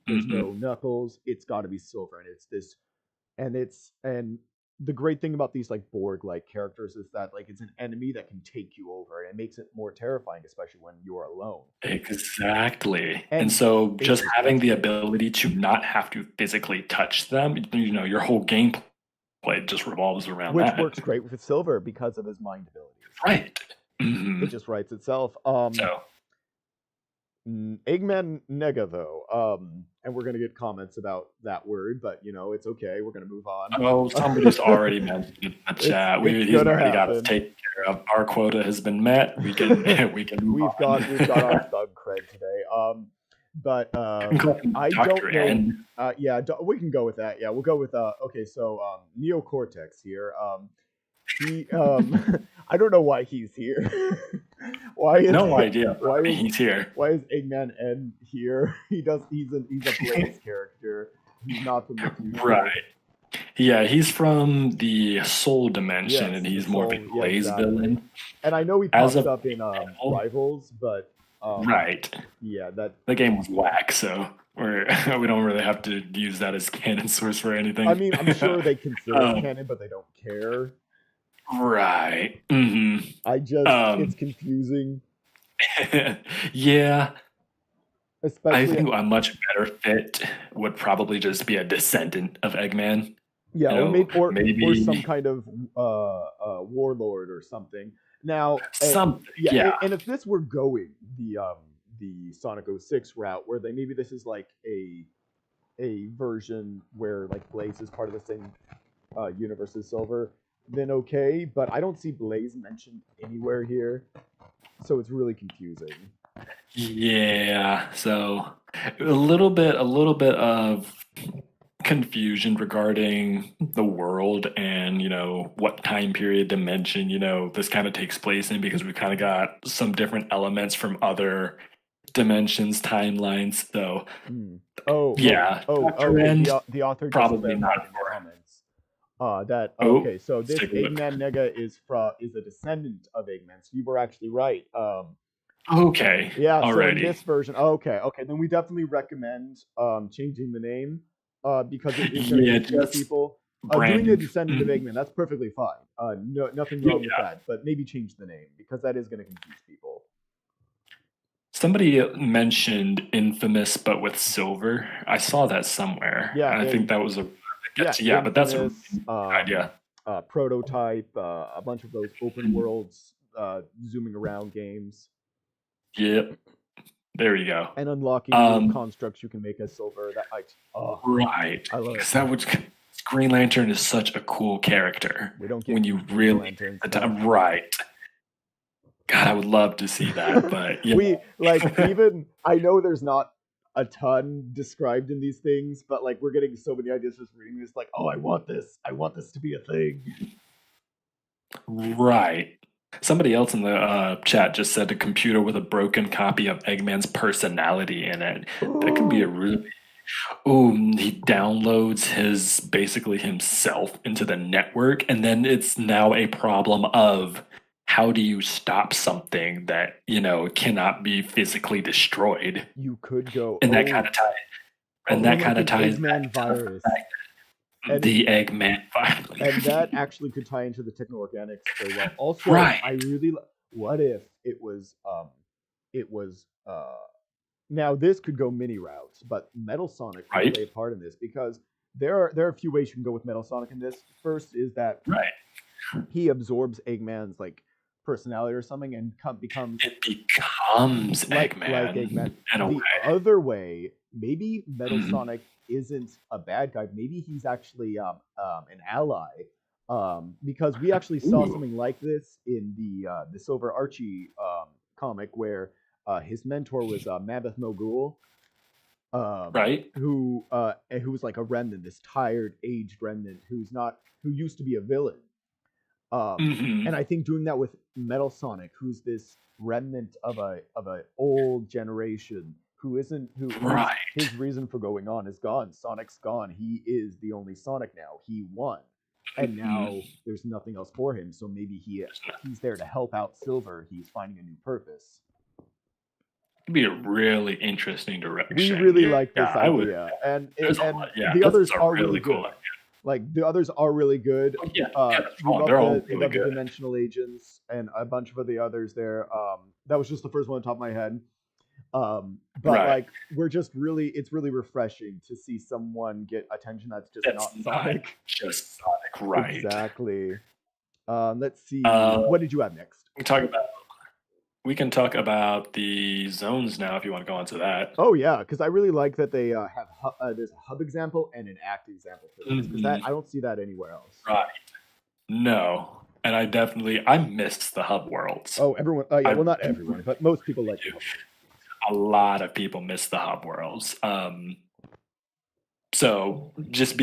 there's no Hmm. Knuckles. It's got to be Silver, and it's this, and the great thing about these like Borg like characters is that like it's an enemy that can take you over, and it makes it more terrifying, especially when you're alone. Exactly. And And so it just just having works the great, ability to not have to physically touch them, your whole gameplay just revolves around which that. works great with Silver because of his mind abilities. Right. It Hmm. just writes itself. So, Eggman Nega though, and we're gonna get comments about that word, but it's okay. We're gonna move on. oh, somebody's already mentioned in the chat. It's He's gonna already got us happen. taken care of. Our quota has been met. We can we can move we've got our on. thug cred today. But I can call him I don't Dr. know. N. Yeah, we can go with that. Yeah, we'll go with okay. So Neocortex here. He I don't know why he's here. why is No idea. why is He's here. why is Eggman N here? He's a Blaze character. He's not from the future. Right. Yeah, he's from the Soul Dimension, Yes, and the he's more of a soul. Yeah, Blaze exactly. villain. And I know he As pops of up in right now, Rivals, but right. yeah, that The game was whack, so we don't really have to use that as canon source for I anything. mean, I'm sure they consider it um, canon, but they don't care. right. Hmm. It's Um, confusing, yeah, I especially think a much better fit would probably just be a descendant of Eggman. yeah, You or know, or some maybe kind of warlord or something. Now, something. yeah, Yeah. and if this were going the Sonic 06 route, where they maybe this is like a version where like Blaze is part of the same universe as Silver, then okay. But I don't see Blaze mentioned anywhere here, so it's really confusing. Yeah, so a little bit of confusion regarding the world and what time period dimension this kind of takes place in because we kind of got some different elements from other dimensions timelines. So Mm. yeah, Dr. Okay. End The author just probably not clarified in the for comments that oh okay. So let's this take a look. Eggman Nega is a descendant of Eggman. So you were actually right. Okay, Yeah. So in alriady. this version, okay, then we definitely recommend changing the name because it is going to Yeah, confuse just people. Doing a branding. descendant of Eggman, that's perfectly fine. No, nothing wrong with Yeah. that. But maybe change the name because that is going to confuse people. Somebody mentioned Infamous, but with silver. I saw that somewhere, Yeah, and I think that was a yeah, yeah, but that's a really Infamous. good idea. Prototype, a bunch of those open worlds, zooming around games, Yep. There you go. and unlocking new Um, constructs you can make as Silver. That oh, right. I love it. Because that would Green Lantern is such a cool character We don't when get you Green really Lantern take the stuff. time. Right. God, I would love to see that, but yeah. We like even I know there's not a ton described in these things, but like we're getting so many ideas just reading this. Like, oh, I want this. I want this to be a thing. Right. Somebody else in the chat just said a computer with a broken copy of Eggman's personality in it. That could be a really. Oh, he downloads his basically himself into the network, and then it's now a problem of how do you stop something that cannot be physically destroyed, You could go, and that oh, kind of ties, oh, and that like kind of an ties Eggman back to the virus. fact And the Eggman virus. and that actually could tie into the techno-organics so well. Also, Right. I really what if it was now this could go many routes, but Metal Sonic could Right. play a part in this because there are a few ways you can go with Metal Sonic in this. First is that Right. he absorbs Eggman's like personality or something and becomes It becomes like Eggman Eggman. in a The way. other way, maybe Metal Mhm. Sonic isn't a bad guy. Maybe he's actually an ally. Because we actually saw Ooh. something like this in the Silver Archie comic where his mentor was Mammoth Mogul, Right. who was like a remnant, this tired, aged remnant who used to be a villain. Hmm. And I think doing that with Metal Sonic, who's this remnant of a old generation who isn't who Right. his reason for going on is gone. Sonic's gone. He is the only Sonic now. He won. And now there's nothing else for him. So maybe he's there to help out Silver. He's finding a new purpose. It'd be a really interesting We direction. really like this Yeah, I would. idea, and There's a and lot. Yeah, the this others is a are really really cool good. idea. Like the others are really good. Oh, yeah, that's We fine. love They're all we really love the good. Dimensional Agents and a bunch of the others there. That was just the first one on top of my head. But Right. like it's really refreshing to see someone get attention that's just That's not Sonic. just Sonic, right? Exactly. Let's see. What did you have next? We can talk about the zones now if you want to go on to that. Oh yeah, because I really like that they have there's a hub example and an act example for this because I don't see that anywhere else. Right. No. And I miss the hub worlds. Oh, everyone. Yeah, well, not everyone, but most people like the hub. A lot of people miss the hub worlds. So just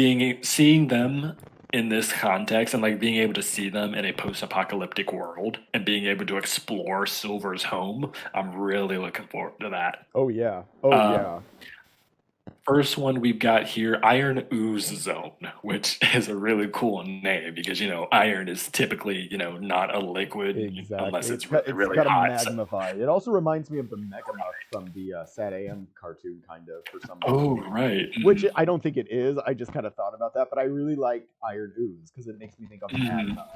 seeing them in this context and like being able to see them in a post-apocalyptic world and being able to explore Silver's home, I'm really looking forward to that. Oh yeah. Oh yeah. First one we've got here, Iron Ooze Zone, which is a really cool name because iron is typically not a liquid unless it's really got hot. magnified. It also reminds me of the Megamuff from the Sad AM cartoon, kind of for some reason. Oh right. Which I don't think it is. I just kind of thought about that, but I really like Iron Ooze because it makes me think of magma.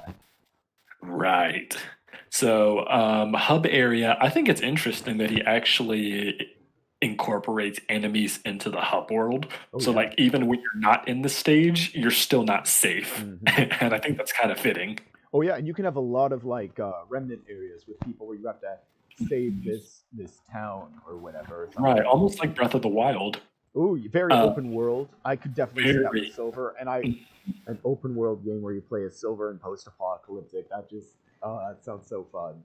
Right. So hub area, I think it's interesting that he actually incorporates enemies into the hub world. So like even when you're not in the stage, you're still not safe. And I think that's kind of fitting. Oh yeah, and you can have a lot of like remnant areas with people where you have to save this town or whatever. Right, almost like Breath of the Wild. Ooh, very open world. I could definitely see that with Silver, and an open world game where you play as Silver and post-apocalyptic. That sounds so fun.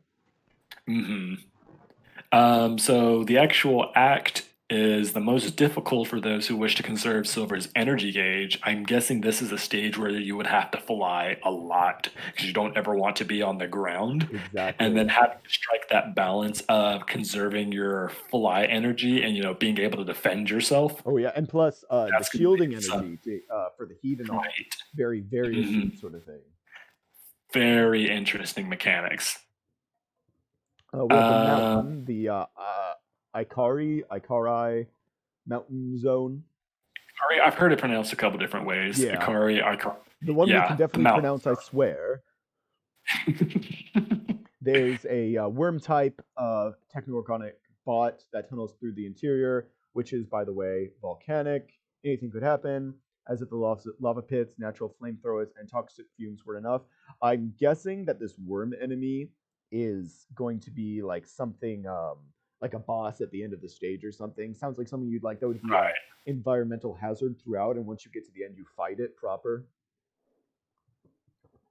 So the actual act is the most difficult for those who wish to conserve Silver's energy gauge. I'm guessing this is a stage where you would have to fly a lot because you don't ever want to be on the ground. Exactly. And then having to strike that balance of conserving your fly energy and being able to defend yourself. Oh yeah, and plus the shielding energy for the heat and all. Very, very astute sort of thing. Very interesting mechanics. We have the mountain, the Ikari mountain zone. Ikari, I've heard it pronounced a couple different ways. Yeah. Ikari. The one we can definitely pronounce, I swear. There's a worm type techno-organic bot that tunnels through the interior, which is, by the way, volcanic. Anything could happen. as if the lava pits, natural flamethrowers, and toxic fumes were enough. I'm guessing that this worm enemy is going to be like something like a boss at the end of the stage or something. Sounds like something you'd like. That would be a Right. environmental hazard throughout, and once you get to the end, you fight it proper.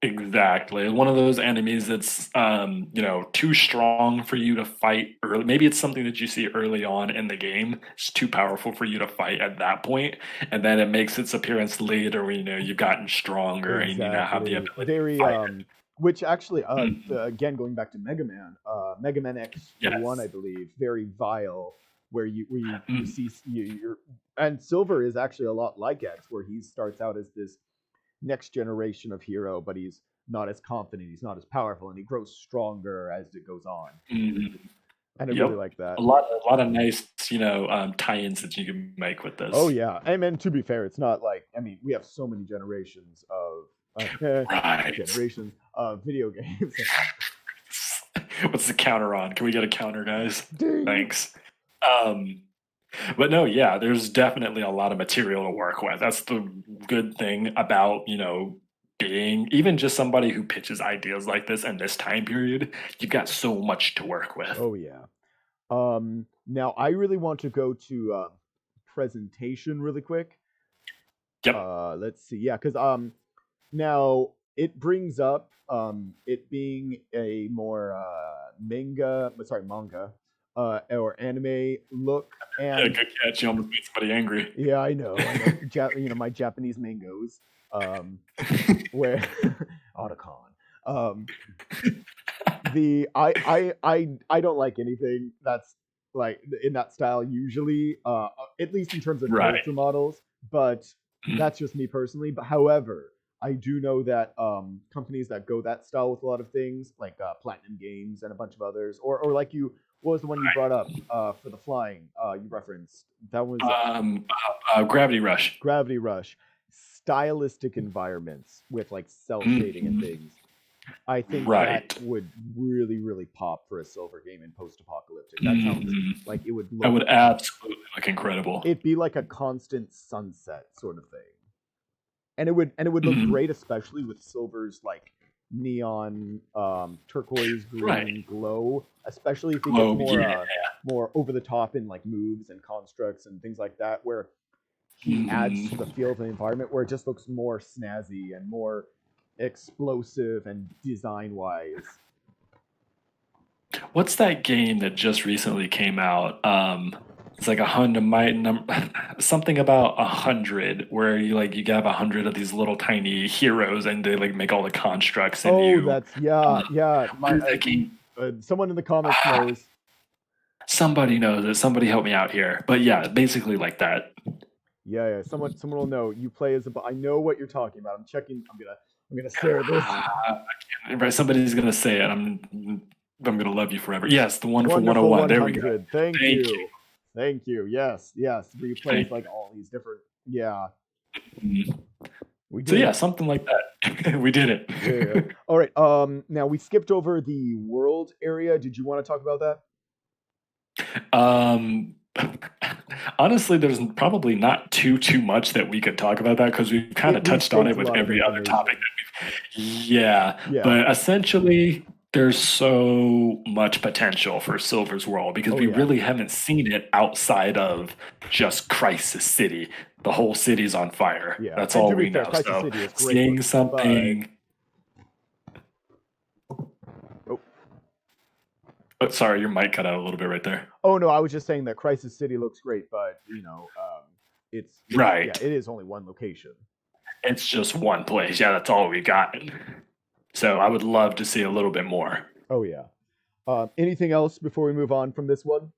Exactly. One of those enemies that's too strong for you to fight early. Maybe it's something that you see early on in the game. It's too powerful for you to fight at that point, and then it makes its appearance later when you've gotten stronger and you now have the Exactly. ability to Very fight which actually it. Mhm. again going back to Mega Man X1 I Yes. believe, very vile where you Mhm. see you're and Silver is actually a lot like X where he starts out as this next generation of hero, but he's not as confident, he's not as powerful, and he grows stronger as it goes on. Mhm. And I really Yep. like that. A lot of nice, tie-ins that you can make with Oh this. yeah, and then to be fair, it's not like I mean we have so many generations of Right. generations of video games. What's the counter on? Can we get a counter, guys? Ding. Thanks. Um, but no, yeah, there's definitely a lot of material to work with. That's the good thing about, being even just somebody who pitches ideas like this in this time period. You've got so much to work with. Oh yeah. Now I really want to go to presentation really quick. Yep. Let's see. Yeah, because now it brings up it being a more manga or anime look, Yeah, and good catch. You almost made somebody angry. yeah, I know, my Japanese mangoes, where Otacon, um, the I don't like anything that's like in that style usually, at least in terms of Right. character models, but that's just me personally. But however, I do know that companies that go that style with a lot of things, like Platinum Games and a bunch of others, or like you, what was the one you brought up for the flying? You referenced that was Gravity Rush. Gravity Rush, stylistic environments with like cell shading and Mhm. things. I think that Right. would really, really pop for a silver game in post-apocalyptic. That sounds Mhm. like it would That look, would absolutely look incredible. it'd be like a constant sunset sort of thing, and it would look Mhm. great, especially with silver's like neon, turquoise Right. green glow. Especially if he gets Globe, yeah. more over the top in like moves and constructs and things like that, where he adds to the Mhm. feel of the environment, where it just looks more snazzy and more explosive and design wise. What's that game that just recently came out? It's like 100 something about 100, where you have 100 of these little tiny heroes, and they like make all the constructs, and Oh, you. that's yeah, yeah. What is that game? Someone in the comments Ah, knows. somebody knows it. Somebody help me out here. But yeah, basically like that. Yeah, yeah. Someone will know. You play as a. I know what you're talking about. I'm checking. I'm gonna share this. Right, somebody's gonna say it. I'm gonna love you forever. Yes, the Wonderful Wonderful 101. There we go. 100. Thank Thank you. you. Thank you. Yes, yes. We plays Thank like all these different. Yeah, you. we So did yeah, it. something like that. We did Yeah. it. All right. Now we skipped over the world area. Did you want to talk about that? Um, honestly, there's probably not too much that we could talk about that because we've kind of We touched on saved it a with lot of every other topic information. that we've. Yeah, Yeah. but essentially, there's so much potential for Silver's World because Oh we yeah. really haven't seen it outside of just Crisis City. The whole city's on fire. Yeah. That's And to all be we fair, know. Crisis So City is great seeing looking, but something. oh, Oh, sorry, your mic cut out a little bit right there. oh no, I was just saying that Crisis City looks great, but it's yeah, Right. it is only one location. It's just one place. Yeah, that's all we got. So I would love to see a little bit more. Oh yeah. Anything else before we move on from this one?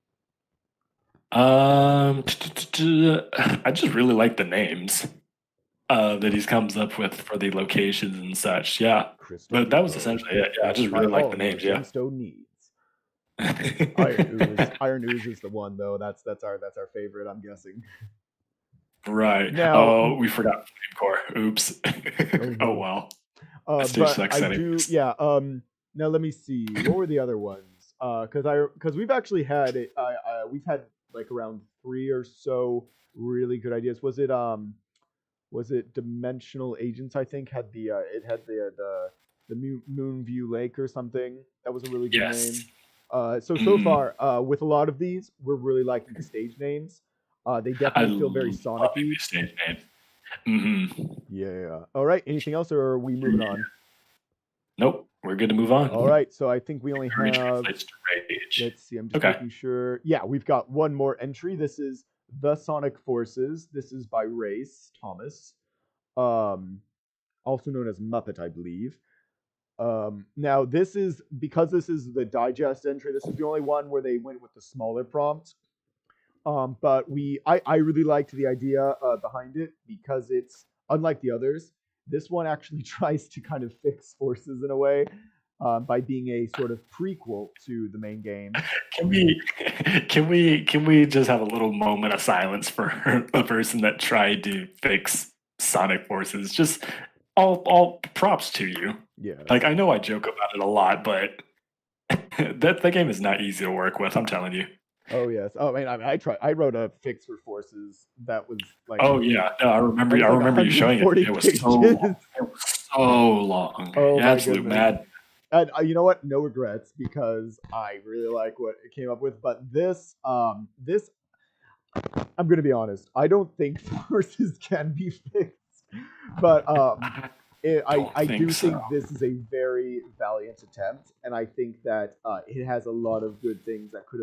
I just really like the names that he comes up with for the locations and such. Yeah, Crystal but that was Depot, essentially it. Yeah, I just satisfy really like all the your names. Yeah. gemstone needs. Iron Ooze. Iron Ooze is the one though. That's our favorite. I'm guessing. Right. Now, Oh, we forgot Flame Core. Oops. oh Oh no. well. That stage But sucks I do. anyways. Yeah. Now let me see. What were the other ones? Because we've actually had it. We've had like around three or so really good ideas. Was it was it Dimensional Agents? I think had the it had the Moonview Lake or something. That was a really good name. Yes. So Mm, far, with a lot of these, we're really liking the stage names. They I definitely feel very love Sonic-y. these stage names. Hmm. Yeah. All right. Anything else, or are we moving on? Nope, we're good to move All on. right. So I think we only Rage have. translates to rage. Let's see. I'm just Okay. making sure. Yeah, we've got one more entry. This is the Sonic Forces. This is by Race Thomas, um, also known as Muppet, I believe. Now, this is because this is the digest entry. This is the only one where they went with the smaller prompt. But I really liked the idea behind it because it's unlike the others. This one actually tries to kind of fix forces in a way by being a sort of prequel to the main game. Can we can we just have a little moment of silence for the person that tried to fix Sonic Forces? Just all props to you. Like, Yes. I know I joke about it a lot, but that game is not easy to work with. I'm telling you. Oh yes. Oh man, I tried. I wrote a fix for forces Oh yeah, no, that was I like remember you showing it to 140 me. It was so long. pages. It was so long. Oh Yeah, my absolute goodness. mad. And you know what? No regrets because I really like what it came up with. But this I'm gonna be honest. I don't think forces can be fixed, but I I don't think do so. think this is a very valiant attempt, and I think that it has a lot of good things that could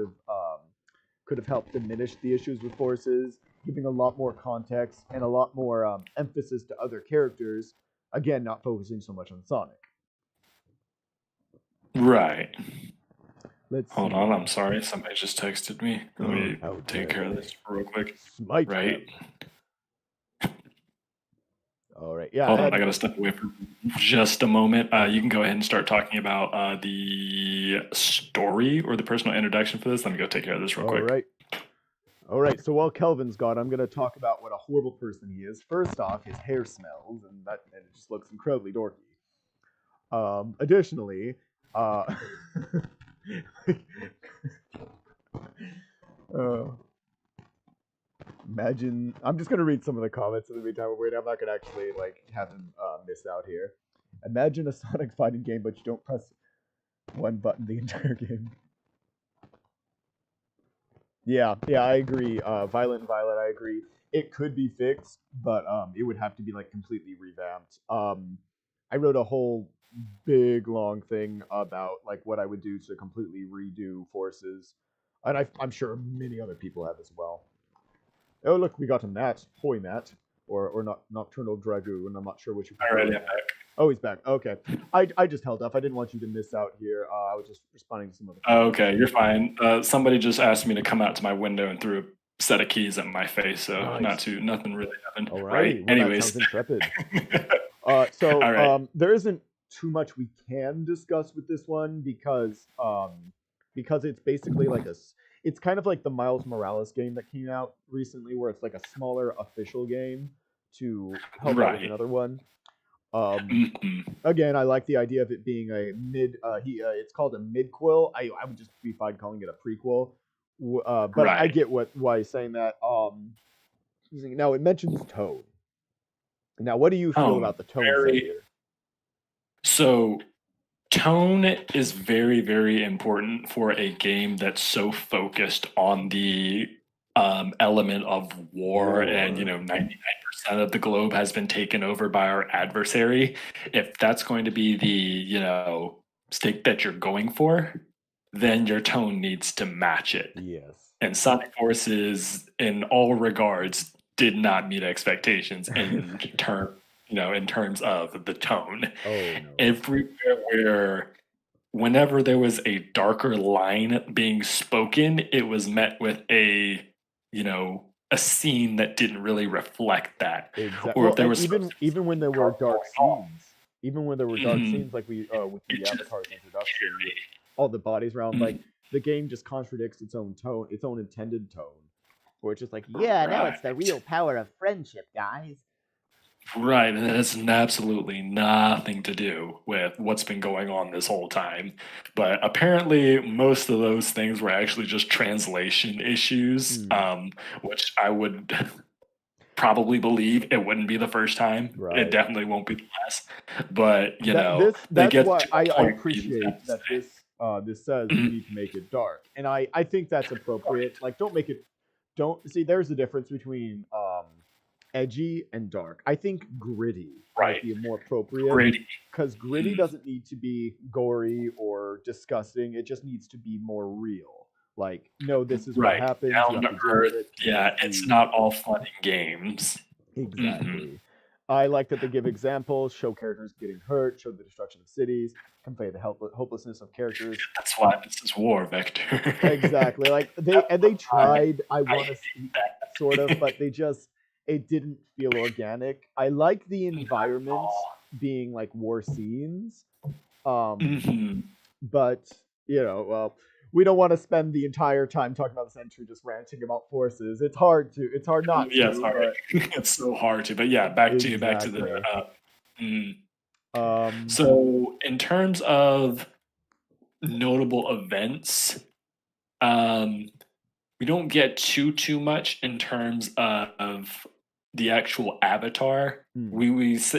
have helped diminish the issues with forces, giving a lot more context and a lot more emphasis to other characters. Again, not focusing so much on Sonic. Right. Let's Hold see. on, I'm sorry. Somebody just texted me. Let me How take dare care of they? this real quick. Smite them. Right. All right. Yeah, Hold on, I and gotta step away for just a moment. You okay. can go ahead and start talking about the story or the personal introduction for this. Let me go take care of this real All quick. right. All right. So while Kelvin's gone, I'm going to talk about what a horrible person he is. First off, his hair smells, and it just looks incredibly dorky. Additionally, uh, uh, imagine I'm just gonna read some of the comments in the meantime. We're waiting. I'm not gonna actually like have him miss out here. Imagine a Sonic fighting game, but you don't press one button the entire game. Yeah, I agree. Violent and Violet, I agree. It could be fixed, but it would have to be like completely revamped. I wrote a whole big long thing about like what I would do to completely redo Forces, and I'm sure many other people have as well. Oh look, we got a Matt, Hoy Matt, or not Nocturnal Dragoon. I'm not sure which you All right, prefer. yeah. Oh, he's back. Okay, I just held up. I didn't want you to miss out here. I was just responding to some of the comments. Okay, you're fine. Somebody just asked me to come out to my window and threw a set of keys at my face, so Nice. nothing really happened. Alrighty. Right. Well, that Anyways. sounds intrepid. All right. There isn't too much we can discuss with this one because it's basically like it's kind of like the Miles Morales game that came out recently, where it's like a smaller official game to help out with Right. another one. Um, Mhm. Again, I like the idea of it being a mid. It's called a midquel. I would just be fine calling it a prequel. But I Right. get why he's saying that. Now it mentions tone. Now, what do you feel Tone. about the tone set Very. here? So tone is very, very important for a game that's so focused on the element of war, and War. 99% of the globe has been taken over by our adversary. If that's going to be the stake that you're going for, then your tone needs to match it. Yes. And Sonic Forces, in all regards, did not meet expectations in terms of the tone. Oh no. Everywhere where whenever there was a darker line being spoken, it was met with a scene that didn't really reflect that. Exactly. Or if Well, there and was supposed even to be even when something there were dark dark going on, scenes, even when there were dark mhm, scenes, like we with it the just Avatar's didn't introduction, with carry. all the bodies around, like Mhm. the game just contradicts its own tone, its own intended tone, where it's just like, yeah, now Right. it's the real power of friendship, guys. Right, and it has absolutely nothing to do with what's been going on this whole time. But apparently, most of those things were actually just translation issues, Hmm. which I would probably believe it wouldn't be the first time. It Right. definitely won't be the last. But they That's get why to a I point where you just have appreciate to that this says say, you need to make it dark, and I think that's appropriate. Like, don't make it. Don't see. There's a difference between edgy and dark. I think gritty might right, be more appropriate gritty. because gritty Mhm. doesn't need to be gory or disgusting. It just needs to be more real. Like, no, this is what Right, happens. You down have to to deal with earth. it. This Yeah, is it's the not all fun and games. Hmm. exactly. I like that they give examples, show characters getting hurt, show the destruction of cities, convey the hopelessness of characters. That's why this is war, Vector. Exactly. Like That's they why tried, I I want to hate sort of, that. but it didn't feel organic. I like the Not at environments all. being like war scenes. Um Hmm. but well, we don't want to spend the entire time talking about this entry just ranting about forces. It's hard not Yeah, to, sorry. but It's so hard to, but yeah, back to the. exactly. Mm. Um So, in terms of notable events, um, we don't get too much in terms of the actual avatar. hmm,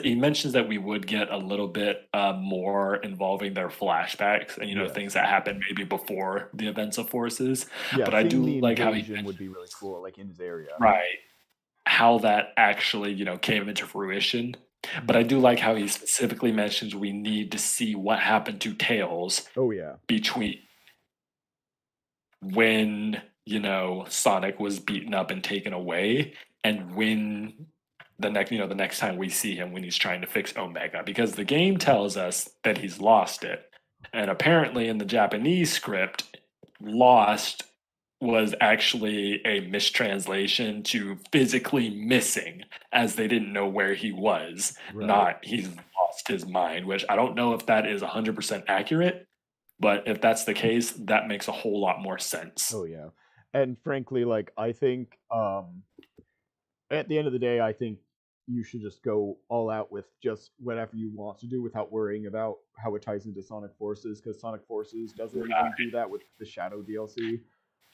He mentions that we would get a little bit more involving their flashbacks and things yes. that happened maybe before the events of Forces. Yeah, But I seeing the do like how he invasion would mentioned be really cool, like in his area. right how that actually came into fruition. But I Mhm. do like how he specifically mentions we need to see what happened to Tails Oh yeah. between when Sonic was beaten up and taken away, and when the next time we see him when he's trying to fix Omega, because the game tells us that he's lost it, and apparently in the Japanese script, lost was actually a mistranslation to physically missing, as they didn't know where he was, Right. not he's lost his mind, which I don't know if that is 100% accurate, but if that's the case, that makes a whole lot more sense. Oh yeah. And frankly, like I think at the end of the day, I think you should just go all out with just whatever you want to do without worrying about how it ties into Sonic Forces, because Sonic Forces doesn't even do that with the Shadow DLC.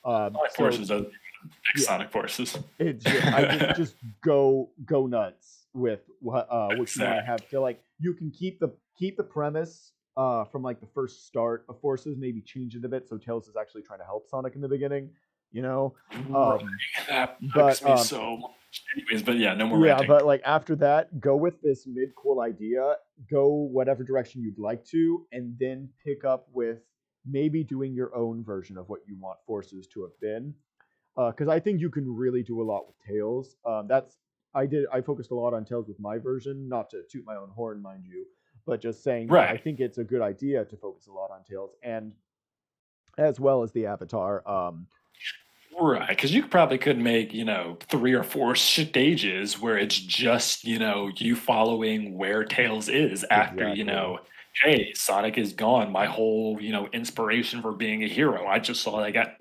Sonic So Forces doesn't pick yeah, Sonic Forces. I just go nuts with what you want to have. Exactly. Feel like you can keep the premise from like the first start of Forces, maybe change it a bit so Tails is actually trying to help Sonic in the beginning, you know. Right. Um, That bugs but me so much. Anyways, but yeah, no more yeah, ranting. but like after that, go with this mid cool idea, go whatever direction you'd like to, and then pick up with maybe doing your own version of what you want Forces to have been, because I think you can really do a lot with Tails. I focused a lot on Tails with my version, not to toot my own horn, mind you, but just saying that I Right. think it's a good idea to focus a lot on Tails and as well as the Avatar. Right, because you probably could make, 3 or 4 stages where it's just, you following where Tails is after, Exactly, hey, Sonic is gone. My whole, inspiration for being a hero. I just saw I got,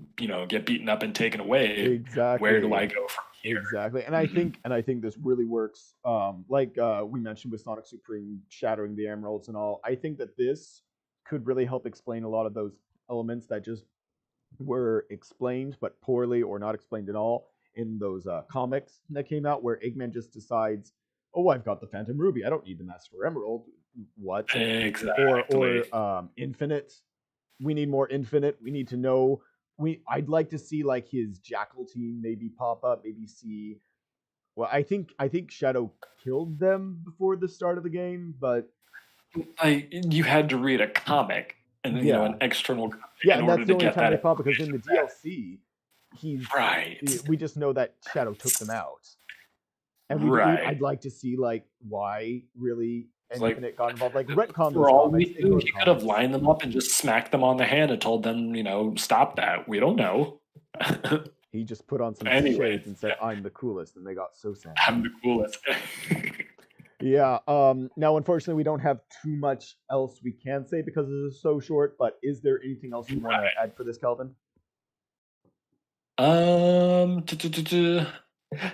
get beaten up and taken away. Where do exactly, I go from exactly, and here? I think this really works. Like we mentioned with Sonic Supreme shattering the emeralds and all. I think that this could really help explain a lot of those elements that just were explained but poorly or not explained at all in those comics that came out where Eggman just decides, oh, I've got the Phantom Ruby, I don't need the Master Emerald. What? Exactly. Or Infinite, we need more Infinite, we need to know, I'd like to see like his Jackal team maybe pop up, maybe see, well, I think Shadow killed them before the start of the game, but Like, you had to read a comic and then, yeah, an external comic yeah, in and order that's the to only get time that they pop because in information the back. DLC, he's Right. we just know that Shadow took them out, and I'd Right. like to see like why really It's like, Infinite got involved, like retcon for those all comics, we knew, ignore the he could have comics. lined them up and just smacked them on the hand and told them, stop that. We don't know. He just put on some Anyways, shades and said, "I'm the coolest," and they got so sad. I'm the coolest. Yeah. Now, unfortunately, we don't have too much else we can say because this is so short. But is there anything else you want to Right. add for this, Calvin?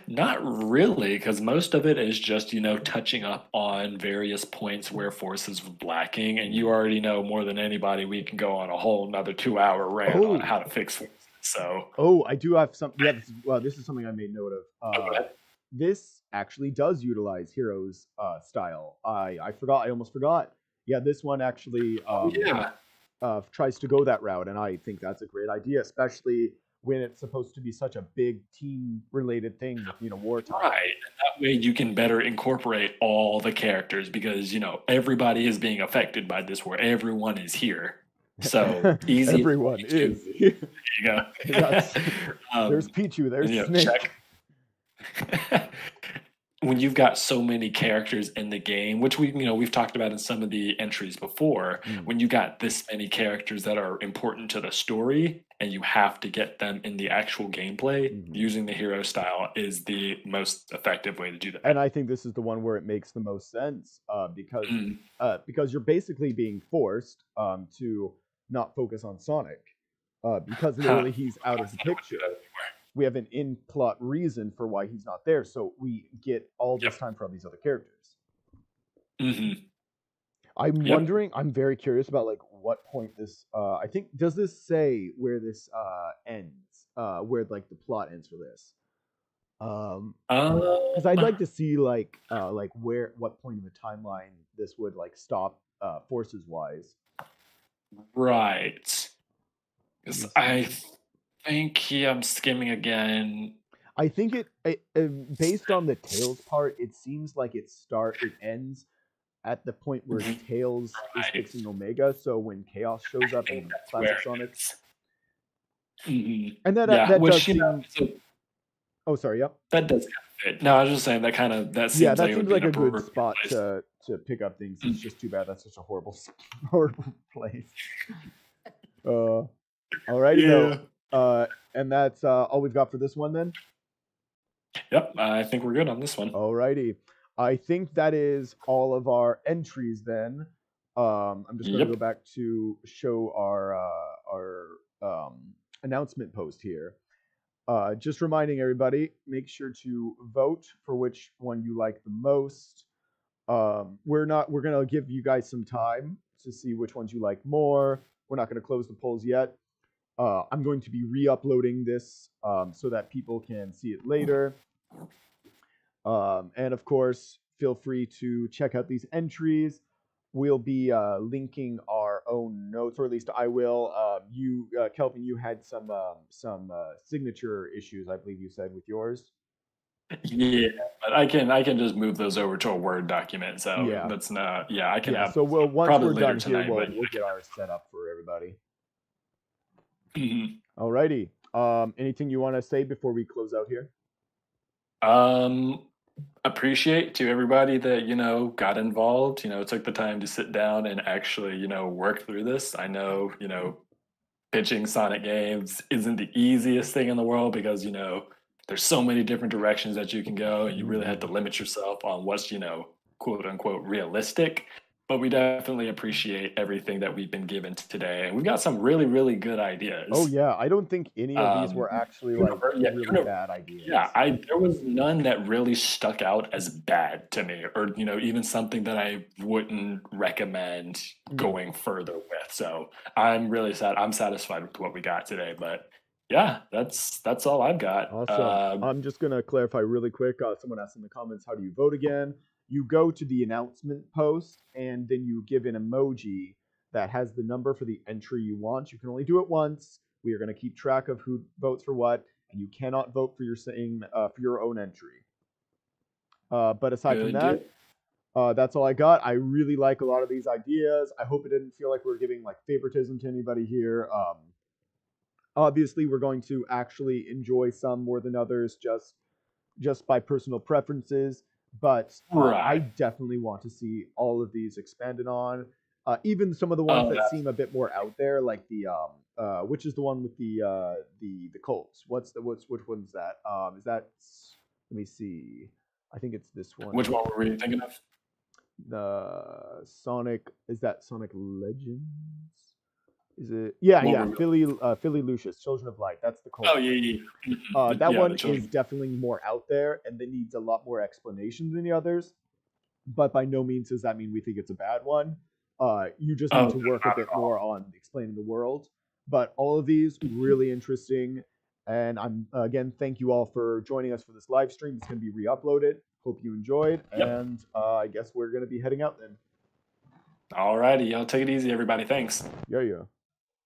Not really, because most of it is just, touching up on various points where Forces was lacking, and you already know more than anybody we can go on a whole another 2-hour rant on Oh, how to fix Forces. So, oh, I do have some. Yeah, this is something I made note of. oh, go ahead. this actually does utilize Heroes style. I forgot. I almost forgot. Yeah, this one actually Oh yeah. tries to go that route, and I think that's a great idea, especially when it's supposed to be such a big team related thing with wartime. Right. And that way you can better incorporate all the characters because, everybody is being affected by this where everyone is here. So easy Everyone to is. there you go. That's there's um, Pichu, and, there's check. Snake. When you've got so many characters in the game, which we've talked about in some of the entries before, Mm, when you got this many characters that are important to the story and you have to get them in the actual gameplay, mhm. using the hero style is the most effective way to do And that. I think this is the one where it makes the most sense Mm, because you're basically being forced to not focus on Sonic because huh. literally he's out of the I don't wanna do picture. that We have an in plot reason for why he's not there, so we get all this anymore. time from these other characters. Yep. Hmm. I'm Yep. wondering. I'm very curious about like what point this. I think does this say where this ends? Where like the plot ends for this? Um, because I'd Um, like to see like where what point in the timeline this would like stop forces wise. right. Let 'Cause me I see. think, yeah, I'm skimming again. I think based on the Tails part, it seems like it ends at the point where Tails is Right. fixing Omega. So when Chaos shows I up think in that's where Classic Sonic, it is. Mhm. and Yeah, that does which, seem. Oh, sorry. Yep. that does kind of fit. No, I was just saying that Yeah, seems like that it would seems be an like a good appropriate spot place. to pick up things. It's Mm. just too bad that's such a horrible horrible place. Uh, alrighty though. Yeah. And that's all we've got for this one then. Yep, I think we're good on this one. Alrighty. I think that is all of our entries then. I'm just going to go Yep. back to show our announcement post here. Just reminding everybody, make sure to vote for which one you like the most. We're gonna give you guys some time to see which ones you like more. We're not gonna close the polls yet. I'm going to be re-uploading this so that people can see it later. And of course, feel free to check out these entries. We'll be linking our own notes, or at least I will. Kelvin, you had some signature issues, I believe you said, with yours. Yeah, but I can just move those over to a Word document, so Yeah, that's not yeah, I can yeah. have So those we'll up once probably we're later done here, tonight, but we'll get ours set up for everybody. Mhm. Alrighty. Anything you want to say before we close out here? Um, appreciate to everybody that, got involved, took the time to sit down and actually, work through this. I know, pitching Sonic games isn't the easiest thing in the world because, there's so many different directions that you can go, and you really have to Mm-hmm. limit yourself on what's, quote unquote realistic. But we definitely appreciate everything that we've been given today. And we've got some really, really good Oh ideas. yeah, I don't think any of these were actually like Yeah, really bad yeah, ideas. there was none that really stuck out as bad to me, or even something that I wouldn't recommend Mm. going further with. So I'm really sad. I'm satisfied with what we got today. But yeah, that's all I've got. Awesome. I'm just gonna clarify really quick. Someone asked in the comments, "How do you vote again?" You go to the announcement post, and then you give an emoji that has the number for the entry you want. You can only do it once. We are gonna keep track of who votes for what, and you cannot vote for your own entry. But aside from Good deal. that, that's all I got. I really like a lot of these ideas. I hope it didn't feel like we're giving like favoritism to anybody here. Obviously, we're going to actually enjoy some more than others, just by personal preferences. But I Right. definitely want to see all of these expanded on. Even some of the ones Oh, that that's seem a bit more out there, like the which is the one with the Colts. Which one's that? Is that? Let me see. I think it's this one. which one were we thinking of? The Sonic, is that Sonic Legends? Is it? Yeah, What yeah. were we? Philly Lucius, Children of Light. That's the Oh Colts yeah, one. yeah, yeah. That Yeah, the one is children. definitely more out there and it needs a lot more explanation than the others. But by no means does that mean we think it's a bad one. You just Oh, need no, to work a not at bit all. more on explaining the world. But all of these really interesting. And I'm again, thank you all for joining us for this live stream. It's going to be re-uploaded. Hope you enjoyed, Yep. and I guess we're going to be heading out then. All righty. Y'all take it easy, everybody. Thanks. Yeah, yeah.